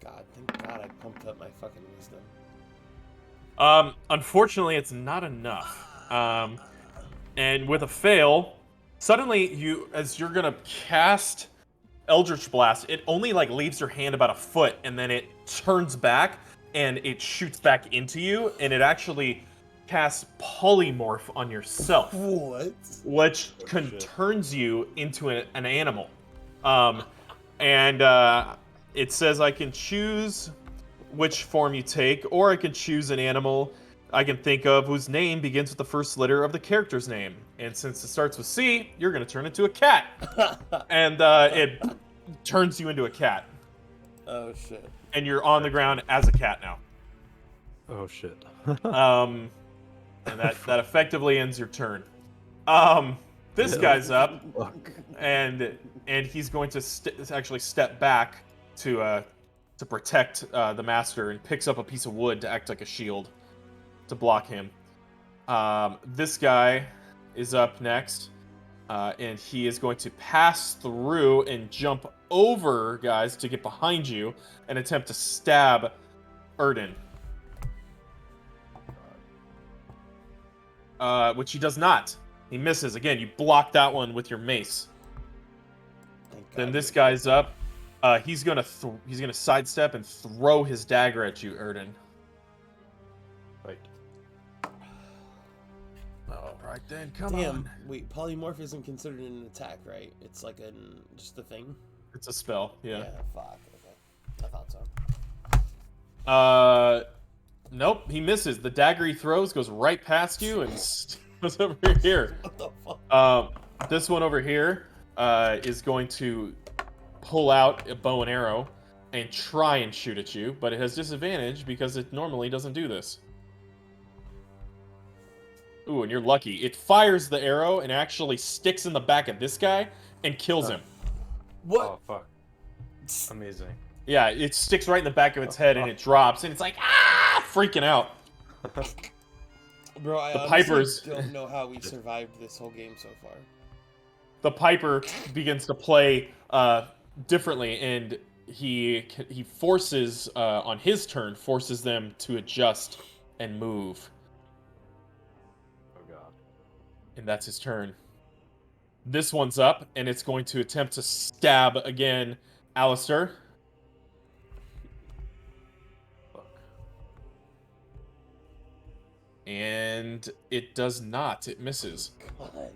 God, thank God I pumped up my fucking wisdom. Unfortunately, it's not enough. And with a fail, suddenly as you're gonna cast Eldritch Blast, it only like leaves your hand about a foot, and then it turns back and it shoots back into you, and it actually casts Polymorph on yourself. What? Which turns you into an animal. And it says I can choose which form you take, or I can choose an animal I can think of whose name begins with the first letter of the character's name. And since it starts with C, you're going to turn into a cat. And it turns you into a cat. Oh, shit. And you're on the ground as a cat now. Oh, shit. And that effectively ends your turn. This guy's up, and he's going to actually step back to protect the master, and picks up a piece of wood to act like a shield to block him. This guy is up next, and he is going to pass through and jump over guys to get behind you and attempt to stab Erden. Which he does not. He misses. Again, you block that one with your mace. Then this guy's up. He's gonna sidestep and throw his dagger at you, Erden. Right. All right then, come Damn. on. Wait, polymorph isn't considered an attack, right? It's like just a thing. It's a spell. Yeah. Fuck. Okay. I thought so. Nope. He misses. The dagger he throws goes right past you and goes over here. What the fuck? This one over here is going to pull out a bow and arrow and try and shoot at you, but it has disadvantage because it normally doesn't do this. Ooh, and you're lucky. It fires the arrow and actually sticks in the back of this guy and kills him. What? Oh, fuck. Amazing. Yeah, it sticks right in the back of its head and it drops, and it's like, ah, freaking out. Bro, I honestly don't know how we survived this whole game so far. The piper begins to play differently, and he forces, on his turn, forces them to adjust and move. Oh, God. And that's his turn. This one's up, and it's going to attempt to stab again Alister. And it does not. It misses. God.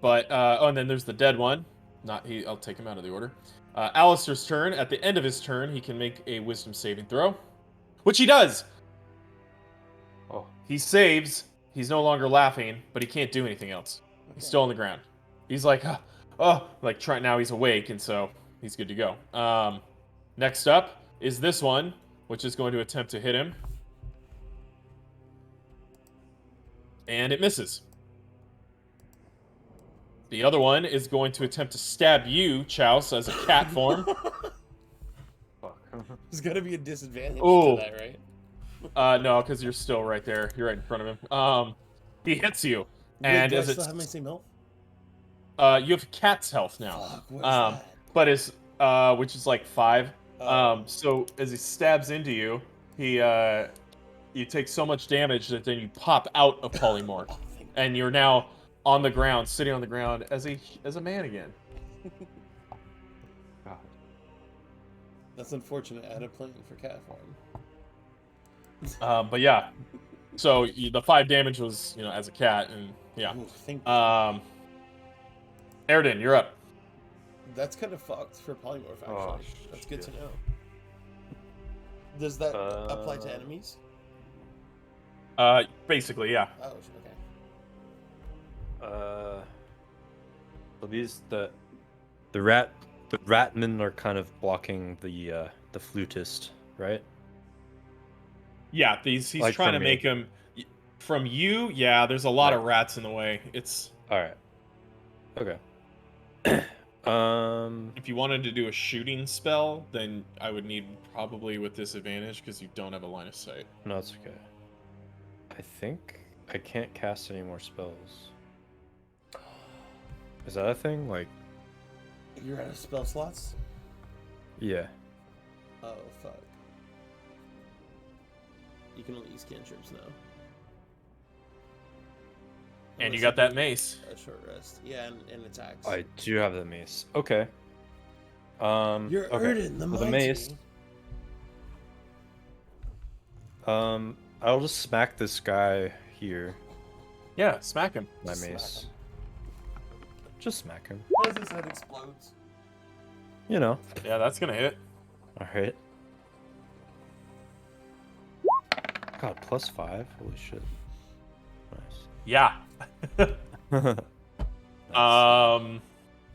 But, oh, and then there's the dead one. I'll take him out of the order. Alister's turn. At the end of his turn, he can make a wisdom saving throw. Which he does! Oh. He saves. He's no longer laughing, but he can't do anything else. Okay. He's still on the ground. He's like, now he's awake, and so he's good to go. Next up is this one, which is going to attempt to hit him. And it misses. The other one is going to attempt to stab you, Chouse, as a cat form. There's got to be a disadvantage to that, right? No, because you're still right there. You're right in front of him. He hits you. And do I as still have my same health? You have cat's health now. Fuck, what is that? But it's which is like 5. So as he stabs into you, you take so much damage that then you pop out of polymorph, and you're now on the ground, sitting on the ground as a man again. God. That's unfortunate. I had a plan for cat form. But yeah, so the 5 damage was as a cat, and yeah. Ooh, Airden, you're up. That's kind of fucked for polymorph. Actually, that's good to know. Does that apply to enemies? Basically, yeah. Oh, okay. So these the ratmen are kind of blocking the flutist, right? Yeah, he's like trying to make him from you. Yeah, there's a lot of rats in the way. It's all right. Okay. If you wanted to do a shooting spell, then I would need probably with disadvantage because you don't have a line of sight. No, it's okay. I think I can't cast any more spells. Is that a thing? Like, you're out of spell slots? Yeah. Oh, fuck. You can only use cantrips now. And you got that mace. A short rest. Yeah, and attacks. I do have the mace. Okay. You're okay. Erden, the With mighty. the mace. I'll just smack this guy here. Yeah, smack him. My mace. Just smack him. What if his head explodes? You know. Yeah, that's gonna hit. Alright. God, +5? Holy shit. Nice. Yeah. Nice.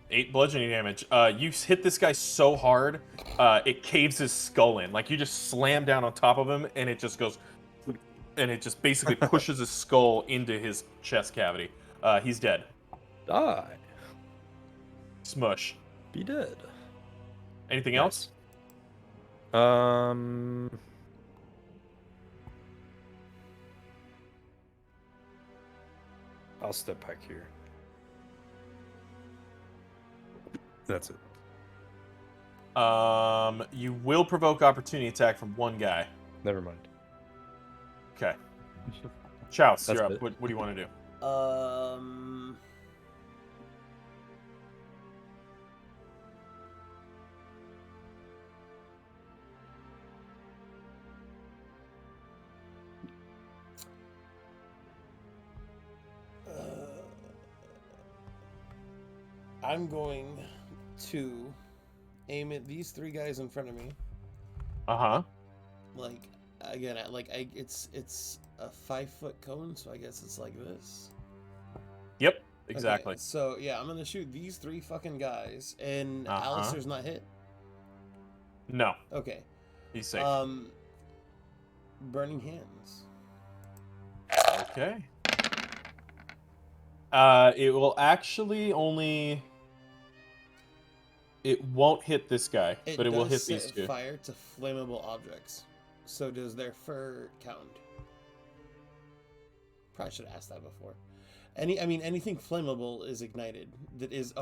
8 bludgeoning damage. You hit this guy so hard, it caves his skull in. Like, you just slam down on top of him, and it just goes... And it just basically pushes his skull into his chest cavity. He's dead. Die. Smush. Be dead. Anything else? I'll step back here. That's it. You will provoke opportunity attack from one guy. Never mind. Okay. Chouse, That's you're up. it. What do you want to do? I'm going to aim at these 3 guys in front of me. Like, again, it's a 5-foot cone, so I guess it's like this. Yep, exactly. Okay, so yeah, I'm gonna shoot these 3 fucking guys, and Alister's not hit. No. Okay. He's safe. Burning hands. Okay. It will actually only... It won't hit this guy, but it will hit these 2. Fire to flammable objects. So does their fur count? Probably should have asked that before. Anything flammable is ignited. That is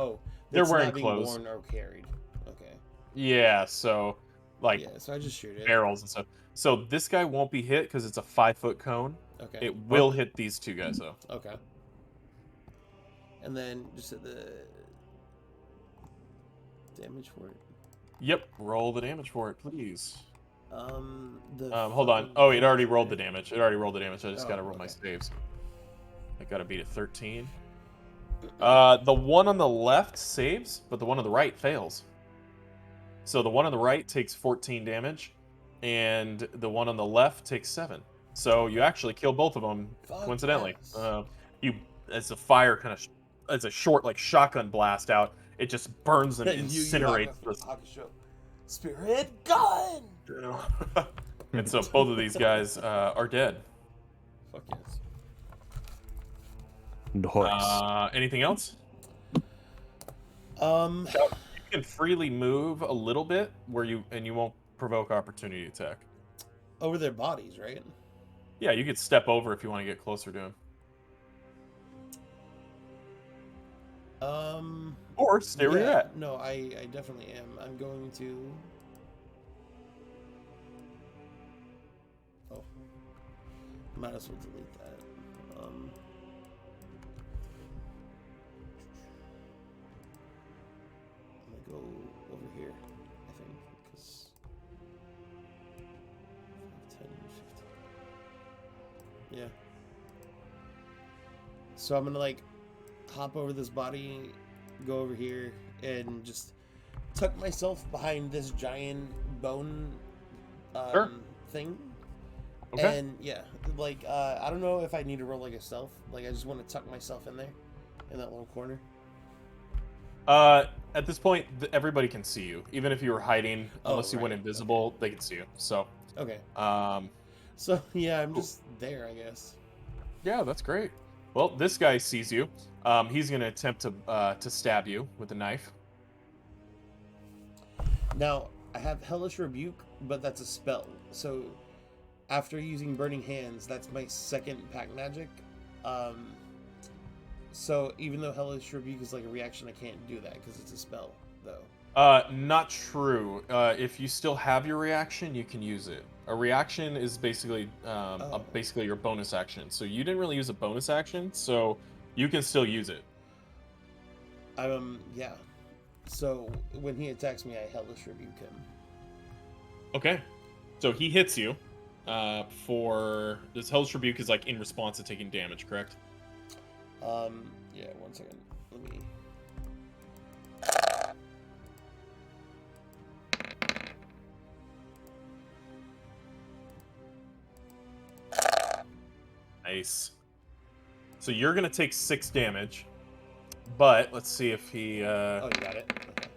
they're wearing not being clothes. worn or carried. Okay. Yeah, so so I just shoot it. Barrels and stuff. So this guy won't be hit because it's a 5-foot cone. Okay. It will hit these two guys though. Okay. And then just hit the damage for it. Yep. Roll the damage for it, please. Hold on. Oh, it already rolled the damage. It already rolled the damage. I just gotta roll my saves. I gotta beat a 13. The one on the left saves, but the one on the right fails. So the one on the right takes 14 damage, and the one on the left takes 7. So you actually kill both of them, coincidentally. Yes. As the fire kind of, as a short like shotgun blast out, it just burns and incinerates. Spirit gun. And so both of these guys are dead. Fuck yes. Nice. Anything else? You can freely move a little bit you won't provoke opportunity attack. Over their bodies, right? Yeah, you could step over if you want to get closer to him. Or stay where you're at. No, I definitely am. I'm going to. Oh, might as well delete that. I'm gonna go over here, I think, because 10, 15. Yeah. So I'm gonna like hop over this body, go over here, and just tuck myself behind this giant bone thing. Okay. And yeah, like I don't know if I need to roll like a stealth. Like I just want to tuck myself in there, in that little corner. At this point, everybody can see you, even if you were hiding. Unless you went invisible, they can see you. So. Okay. So yeah, I'm just there, I guess. Yeah, that's great. Well, this guy sees you. He's gonna attempt to stab you with a knife. Now I have Hellish Rebuke, but that's a spell. So after using Burning Hands, that's my second pack magic. So even though Hellish Rebuke is like a reaction, I can't do that because it's a spell, though. Not true. If you still have your reaction, you can use it. A reaction is basically basically your bonus action. So you didn't really use a bonus action, so you can still use it. Yeah. So when he attacks me, I Hellish Rebuke him. Okay. So he hits you. For this Hellish Rebuke is like in response to taking damage, correct? Yeah, 1 second. Let me. Nice. So you're gonna take 6 damage, but let's see if he. Oh, you got it. Okay.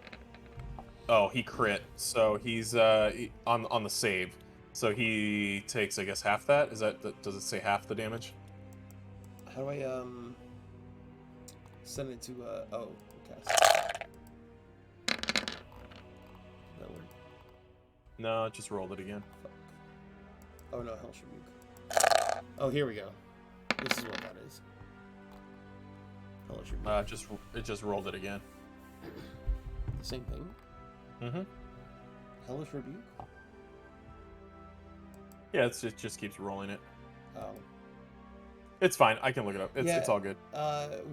Oh, he crit. So he's on the save. So he takes, I guess, half that. Does it say half the damage? How do I send it to oh, okay. Does that work? No, just rolled it again. Fuck. Oh no, Hellish Rebuke. Oh, here we go. This is what that is. Hellish Rebuke. It just rolled it again. The same thing. Mm-hmm. Hellish Rebuke. Yeah, it just keeps rolling it. Oh. It's fine. I can look it up. It's all good.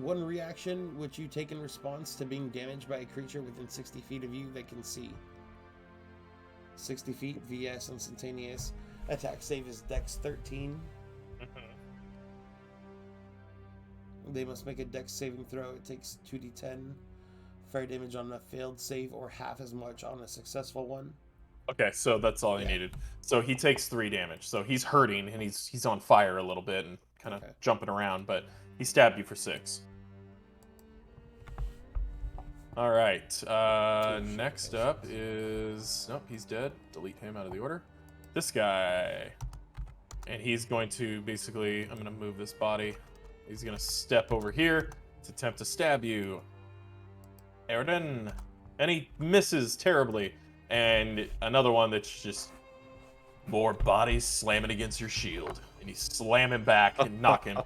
One reaction which you take in response to being damaged by a creature within 60 feet of you that can see. 60 feet, VS, instantaneous. Attack save is Dex 13. They must make a Dex saving throw. It takes 2d10 fire damage on a failed save or half as much on a successful one. Okay, so that's all he needed. So he takes 3 damage. So he's hurting and he's on fire a little bit and kind of jumping around, but he stabbed you for 6. All right. Next up is nope, he's dead. Delete him out of the order. This guy, and he's going to basically. I'm going to move this body. He's going to step over here to attempt to stab you, Erden, and he misses terribly. And another one that's just more bodies slamming against your shield. And he's slamming back and knocking.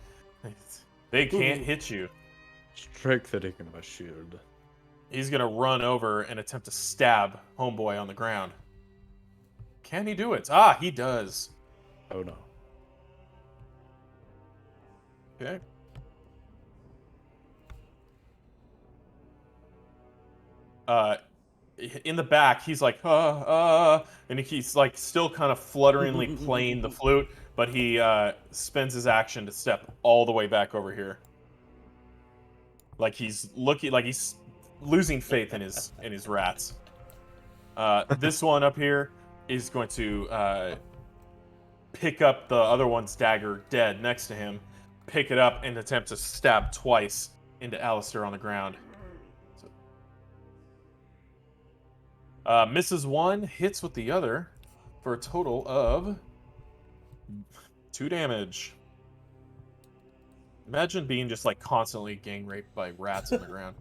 They can't hit you. Strengthening my shield. He's going to run over and attempt to stab Homeboy on the ground. Can he do it? Ah, he does. Oh no. Okay. In the back, he's like, and he's like still kind of flutteringly playing the flute, but he spends his action to step all the way back over here. Like he's losing faith in his rats. This one up here is going to pick up the other one's dagger dead next to him, pick it up, and attempt to stab twice into Alister on the ground. Misses one, hits with the other, for a total of 2 damage. Imagine being just like constantly gang raped by rats on the ground.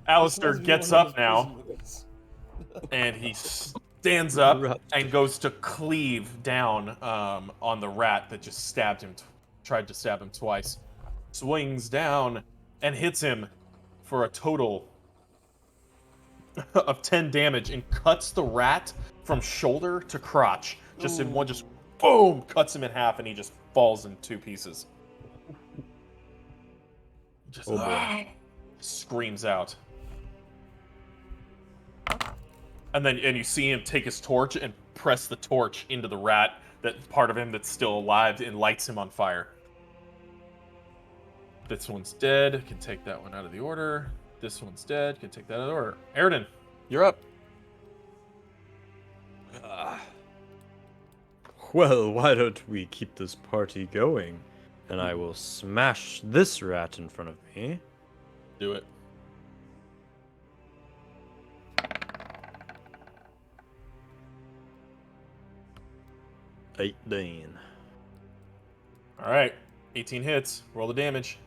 Alister gets up now, and he stands up and goes to cleave down on the rat that just stabbed him, tried to stab him twice. Swings down and hits him for a total of 10 damage and cuts the rat from shoulder to crotch. Just in one, just boom, cuts him in half, and he just falls in 2 pieces. Just screams out. And you see him take his torch and press the torch into the rat, that part of him that's still alive, and lights him on fire. This one's dead. Can take that one out of the order. This one's dead. Can take that out of the order. Airden, you're up. Well, why don't we keep this party going? And I will smash this rat in front of me. Do it. $18. All right, 18 hits. Roll the damage.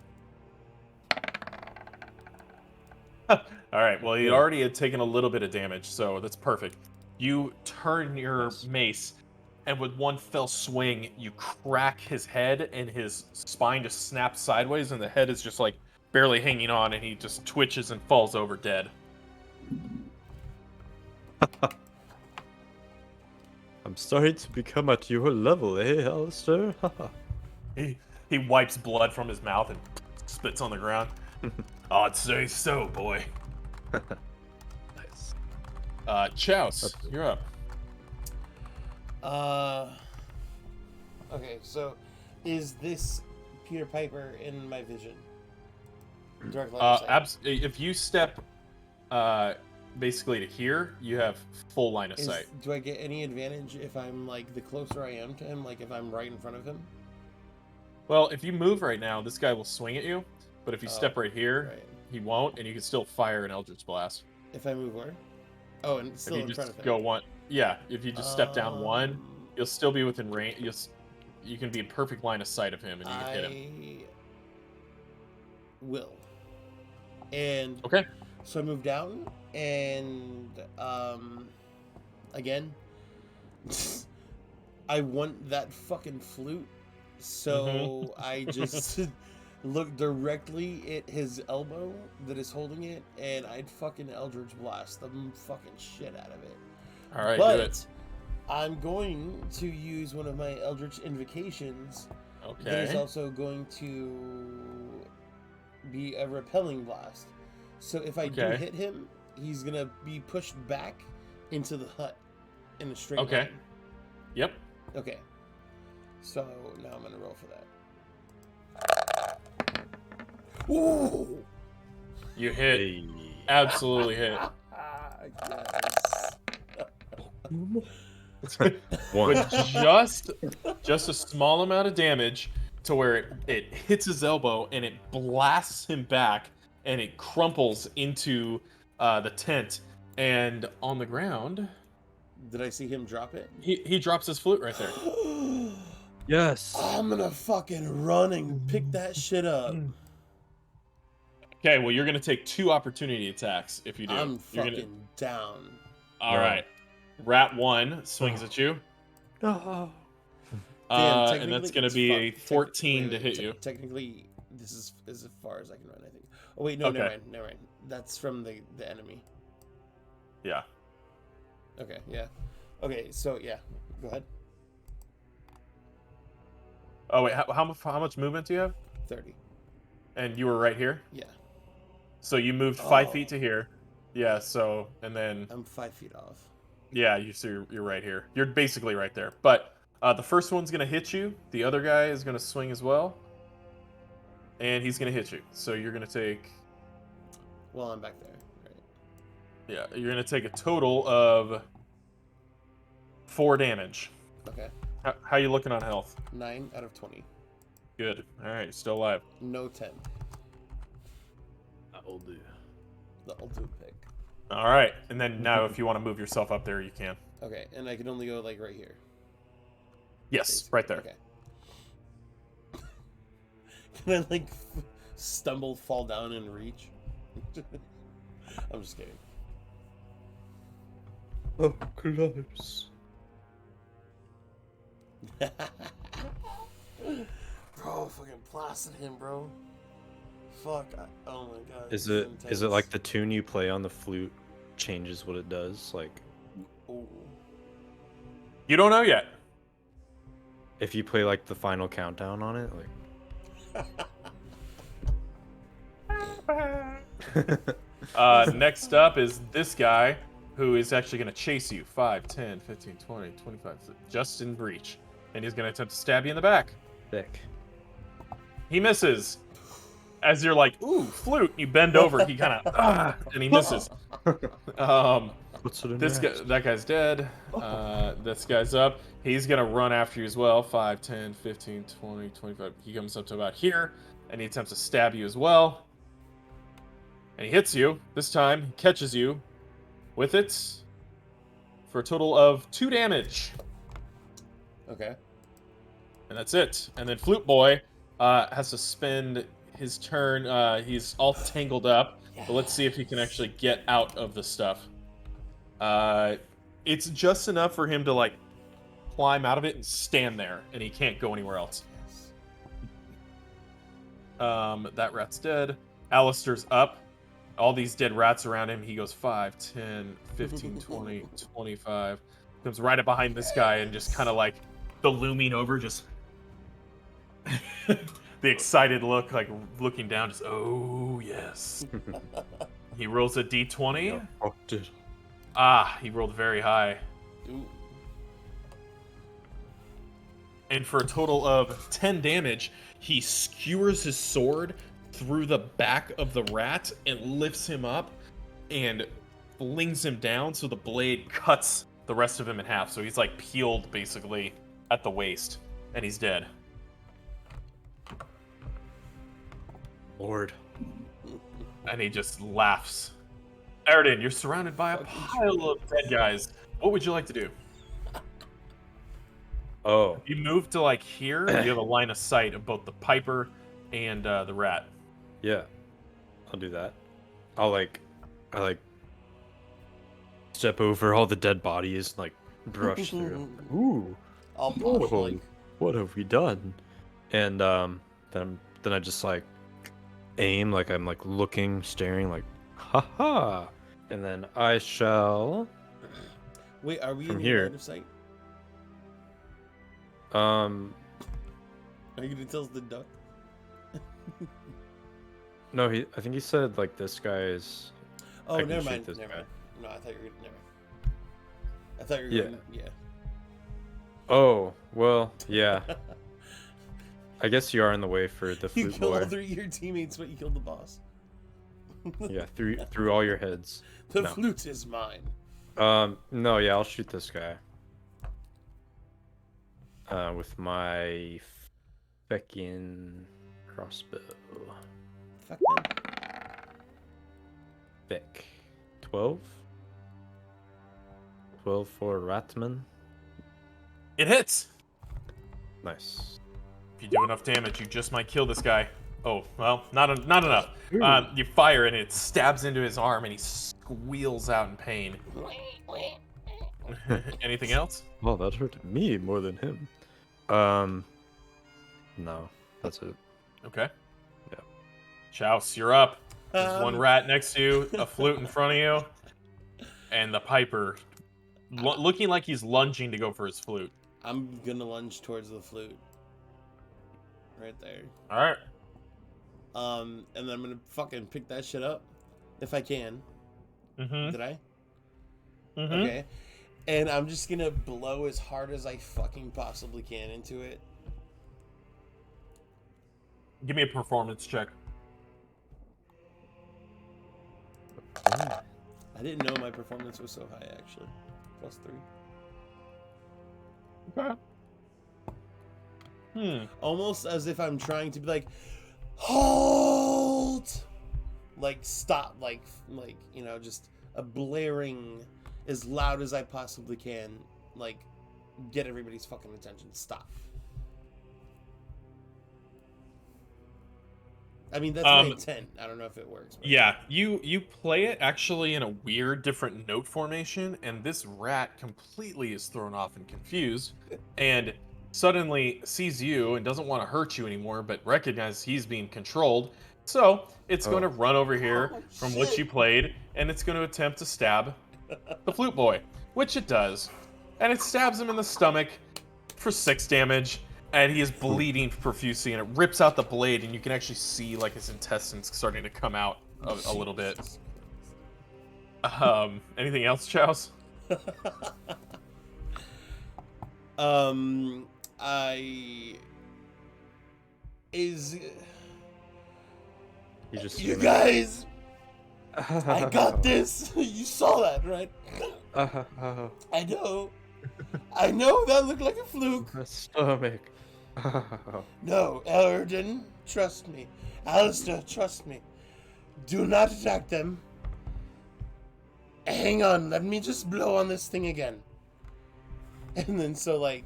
All right, well, he already had taken a little bit of damage, so that's perfect. You turn your mace, and with one fell swing, you crack his head, and his spine just snaps sideways, and the head is just like barely hanging on, and he just twitches and falls over dead. I'm starting to become at your level, eh, Alister? He wipes blood from his mouth and spits on the ground. I'd say so, boy. Nice. Chouse, you're up. Okay, so is this Peter Piper in my vision? Direct line of sight. If you step basically to here, you have full line of sight. Do I get any advantage if I'm like the closer I am to him, like if I'm right in front of him? Well, if you move right now, this guy will swing at you, but if you step right here, right. he won't, and you can still fire an Eldritch Blast. If I move where? Oh, and still in front of him. Go one. Yeah, if you just step down one, you'll still be within range. You can be in perfect line of sight of him, and you can hit him. Will. And okay. So I move down, and again, I want that fucking flute, so I just look directly at his elbow that is holding it, and I'd fucking Eldritch Blast the fucking shit out of it. All right, but do it. I'm going to use one of my Eldritch Invocations. Okay. That is also going to be a repelling blast. So if I do hit him, he's gonna be pushed back into the hut in a straight line. Yep. Okay. So now I'm gonna roll for that. Ooh! You hit. Absolutely hit. Yes. With just a small amount of damage to where it hits his elbow and it blasts him back and it crumples into the tent and on the ground. Did I see him drop it? He drops his flute right there. Yes. I'm gonna fucking run and pick that shit up. Okay, well you're gonna take 2 opportunity attacks if you do. I'm fucking down. All right. Rat 1 swings at you. Oh. And that's going to be a 14 to hit you. Technically, this is as far as I can run, I think. Oh, wait, no, never mind. That's from the enemy. Yeah. Okay, yeah. Okay, so, yeah. Go ahead. Oh wait, how much movement do you have? 30. And you were right here. Yeah. So you moved 5 feet to here. Yeah. So and then I'm 5 feet off. yeah, you're right here. You're basically right there. But the first one's gonna hit you. The other guy is gonna swing as well, and he's gonna hit you. So you're gonna take. Well, I'm back there. Right. Yeah, you're gonna take a total of 4 damage. Okay. How you looking on health? 9 out of 20. Good. All right, you're still alive. No 10. That'll do. That'll do pick. All right, and then now if you want to move yourself up there, you can. Okay, and I can only go like right here. Yes, Basically. right there. Okay. Can I like stumble, fall down, and reach? I'm just kidding. Oh, close. Bro, fucking blasted him, bro. Fuck. Oh my god. Is this it intense. like the tune you play on the flute changes what it does? Like Ooh. You don't know yet. if you play like the final countdown on it, like Next up is this guy, who is actually going to chase you. 5, 10, 15, 20, 25, just in reach. And he's going to attempt to stab you in the back. thick. He misses. As you're like, ooh, flute, you bend over, he kind of, and he misses. What's it in This guy, next? that guy's dead. This guy's up. He's going to run after you as well. 5, 10, 15, 20, 25. He comes up to about here, and he attempts to stab you as well. And he hits you. This time, he catches you with it for a total of 2 damage. Okay. And that's it. And then Flute Boy has to spend his turn. He's all tangled up. But let's see if he can actually get out of the stuff. It's just enough for him to, like, climb out of it and stand there. And he can't go anywhere else. That rat's dead. Alister's up. All these dead rats around him. He goes 5, 10, 15, 20, 25. Comes right up behind this guy and just kind of like the looming over, just the excited look, like looking down, just, oh, yes. He rolls a d20. Oh, dude. He rolled very high. Ooh. And for a total of 10 damage, he skewers his sword through the back of the rat and lifts him up and flings him down so the blade cuts the rest of him in half. So he's like peeled basically at the waist and he's dead. Lord. And he just laughs. Aridin, you're surrounded by a pile of dead guys. What would you like to do? Oh. You move to like here, you have a line of sight of both the Piper and the rat. Yeah. I'll do that. I like step over all the dead bodies and like brush through. Ooh. I'll pause, Oh, like, what have we done? And then I just like aim, like I'm like looking, staring, like haha. And then I shall wait, are we from in here. your line of sight? Are you gonna tell us the duck? No, I think he said like this guy is. Oh, I can never shoot mind. this Never guy. mind. No, I thought you were never mind. I thought you were Yeah. going, yeah. Oh well, yeah. I guess you are in the way for the You flute killed boy. all 3 of your teammates, but you killed the boss. Yeah, through all your heads. The No. flute is mine. No, yeah, I'll shoot this guy. With my feckin' crossbow. Fuck man. Feck. 12? 12 for Ratman. It hits! Nice. If you do enough damage, you just might kill this guy. Oh, well, not enough. You fire and it stabs into his arm and he squeals out in pain. Anything else? Well, that hurt me more than him. No, that's it. Okay. Yeah. Chouse, you're up. There's one Um, rat next to you, a flute in front of you, and the Piper looking like he's lunging to go for his flute. I'm gonna lunge towards the flute. right there. All right. And then I'm gonna fucking pick that shit up if I can. Mm-hmm. Did I? Mm-hmm. Okay. And I'm just gonna blow as hard as I fucking possibly can into it. Give me a performance check. I didn't know my performance was so high, actually. +3. Okay. Almost as if I'm trying to be like, halt! Like, stop. Like, you know, just a blaring as loud as I possibly can. Like, get everybody's fucking attention. Stop. I mean, that's my intent. I don't know if it works. But... Yeah, you play it actually in a weird, different note formation, and this rat completely is thrown off and confused, and suddenly sees you and doesn't want to hurt you anymore, but recognizes he's being controlled. So it's going to run over here from what you played, and it's going to attempt to stab the flute boy, which it does, and it stabs him in the stomach for 6 damage. And he is bleeding profusely, and it rips out the blade, and you can actually see like his intestines starting to come out a little bit. Anything else, Chows? You guys, I got this. You saw that, right? I know that looked like a fluke. My stomach. No, Elden, trust me. Alister, trust me. Do not attack them. Hang on, let me just blow on this thing again. And then so like...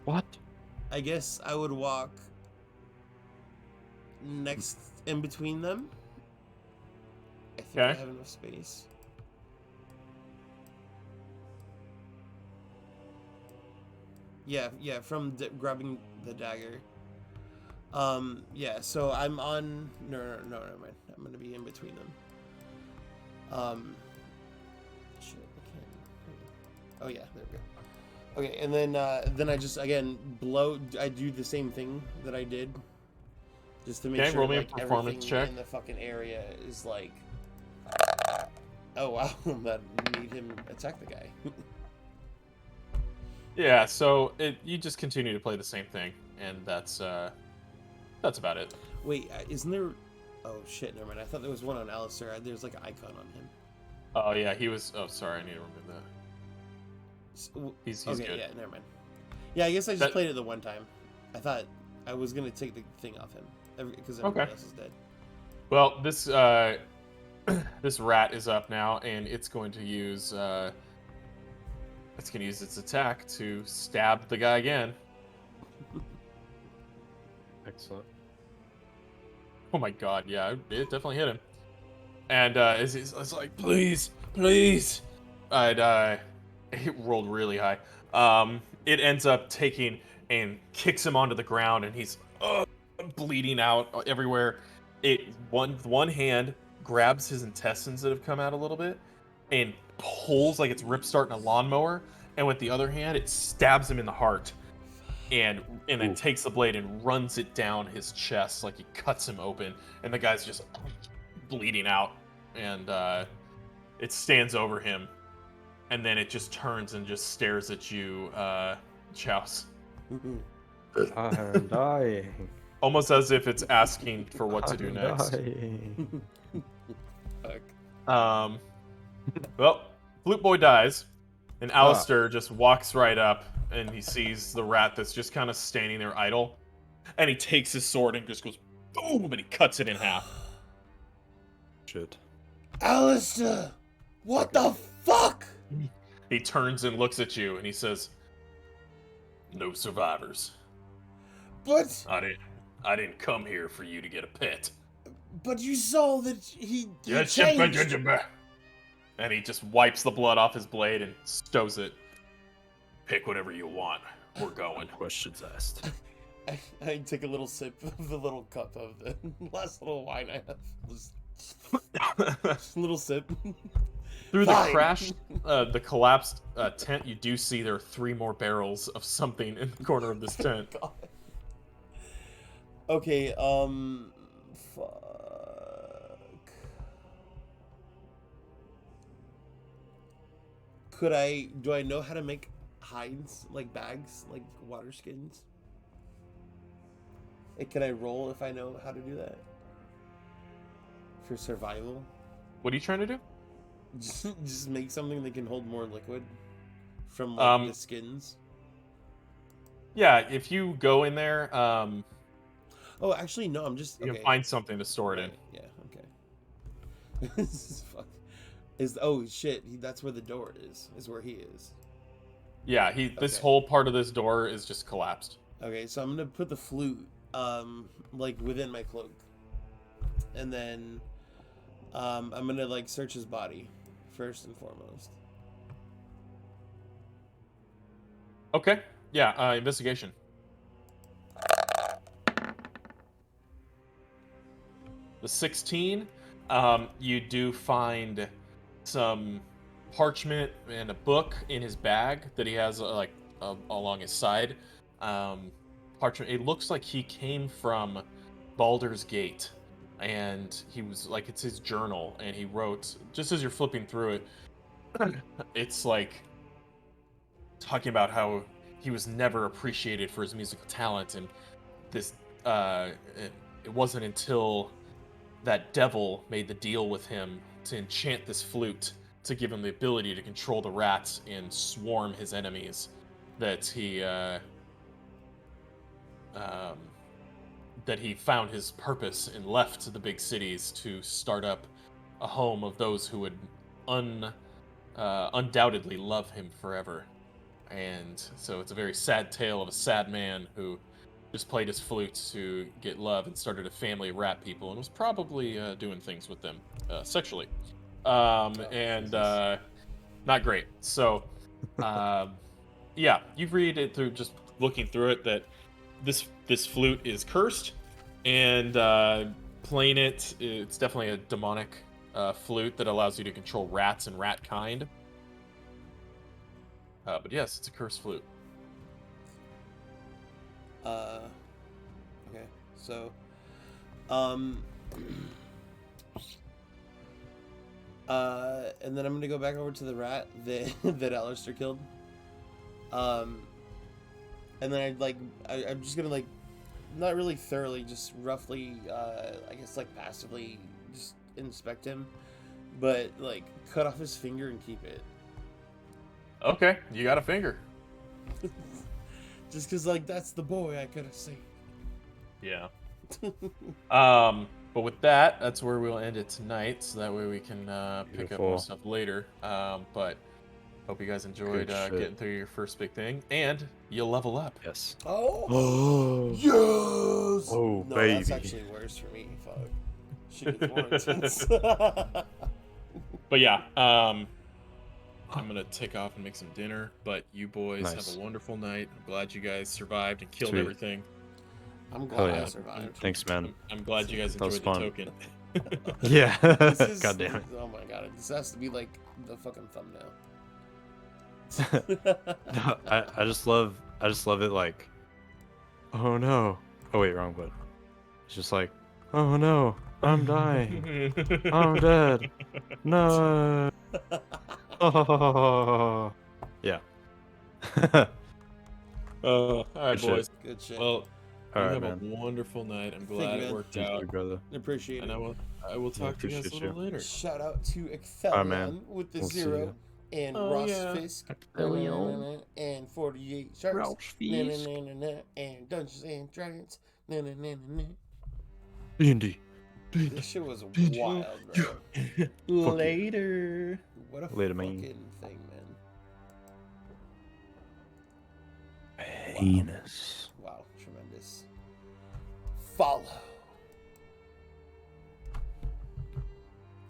What? I guess I would walk next in between them. I think I have enough space. Yeah, from grabbing the dagger. Yeah, so I'm on... No, never mind. I'm gonna be in between them. Shit, I can't... Oh yeah, there we go. Okay, and then I just, again, I do the same thing that I did. Just to make sure, roll me like, a performance check. in the fucking area is like... Oh wow, that made him attack the guy. Yeah, so you just continue to play the same thing, and that's about it. Wait, isn't there... Oh shit, never mind. I thought there was one on Alister. There's like an icon on him. Oh yeah, he was... Oh, sorry, I need to remove that. He's okay, good. Yeah, never mind. Yeah, I guess I just played it the one time. I thought I was gonna take the thing off him because everybody else is dead. Well, this this rat is up now, and it's going to use its attack to stab the guy again. Excellent. Oh my god, yeah, it definitely hit him. And it's like, please, and it rolled really high. It ends up taking and kicks him onto the ground, and he's bleeding out everywhere. One hand grabs his intestines that have come out a little bit and pulls like it's rip starting a lawnmower, and with the other hand it stabs him in the heart, and then takes the blade and runs it down his chest like he cuts him open, and the guy's just bleeding out, and it stands over him, and then it just turns and just stares at you, Chouse. I'm dying. Almost as if it's asking for what to do next. Fuck. Well, Flute Boy dies, and Alister just walks right up, and he sees the rat that's just kind of standing there idle, and he takes his sword and just goes boom, and he cuts it in half. Shit. Alister! What the fuck? He turns and looks at you, and he says, "No survivors. But I didn't come here for you to get a pet." But you saw that he changed. And he just wipes the blood off his blade and stows it. Pick whatever you want. We're going. Questions asked. I take a little sip of the little cup of the last little wine I have. Just a little sip. Through the crash, the collapsed tent, you do see there are 3 more barrels of something in the corner of this tent. Okay, fuck. Do I know how to make hides, like bags, like water skins? Can I roll if I know how to do that? For survival? What are you trying to do? Just make something that can hold more liquid from like the skins. Yeah, if you go in there, Oh, actually, no. I'm just you okay. can find something to store it in. Yeah. Okay. This is fuck. Oh shit. That's where the door is. Is where he is. Yeah, this whole part of this door is just collapsed. Okay, so I'm gonna put the flute, like within my cloak, and then, I'm gonna like search his body, first and foremost. Okay. Yeah. Investigation. The 16. You do find some parchment and a book in his bag that he has along his side. Parchment. It looks like he came from Baldur's Gate, and he was like, it's his journal, and he wrote, just as you're flipping through it, it's like talking about how he was never appreciated for his musical talent, and this it wasn't until that devil made the deal with him to enchant this flute to give him the ability to control the rats and swarm his enemies that he found his purpose and left the big cities to start up a home of those who would undoubtedly love him forever. And so it's a very sad tale of a sad man who just played his flute to get love and started a family of rat people and was probably doing things with them sexually. Not great. So, yeah, you read it through, just looking through it, that this flute is cursed, and playing it's definitely a demonic flute that allows you to control rats and rat kind. But yes, it's a cursed flute. Okay, so, and then I'm gonna go back over to the rat that Alister killed. And then I'm just gonna like, not really thoroughly, just roughly, I guess like passively, just inspect him, but like cut off his finger and keep it. Okay, you got a finger. Just because, like, that's the boy I could have seen. Yeah. But with that, that's where we'll end it tonight, so that way we can pick up more stuff later. But hope you guys enjoyed getting through your first big thing, and you'll level up. Yes. Oh! Yes! Oh, no, baby. That's actually worse for me. Fuck. Should be more intense. But yeah, I'm gonna take off and make some dinner, but you boys have a wonderful night. I'm glad you guys survived and killed everything. I'm glad I survived. Thanks, man. I'm glad you guys enjoyed the token. Yeah. God damn it. Oh my god, this has to be like the fucking thumbnail. No, I just love it, like, oh no. Oh wait, wrong button. It's just like, oh no, I'm dying. I'm dead. No. Oh. Yeah. All right, boys. Good shit. Well, all right, have man. a wonderful night. I'm glad it worked Thank out. you, brother. Appreciate it. And I will talk to you guys a little later. Shout out to Excelion with the We'll 0 and Ross Fisk and 48 Sharks Ross Fisk. and Dungeons and Dragons. D&D. This shit was wild, bro. Later. What a Later, fucking man. thing, man. Penis. Wow, tremendous. Follow.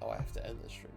Oh, I have to end this stream.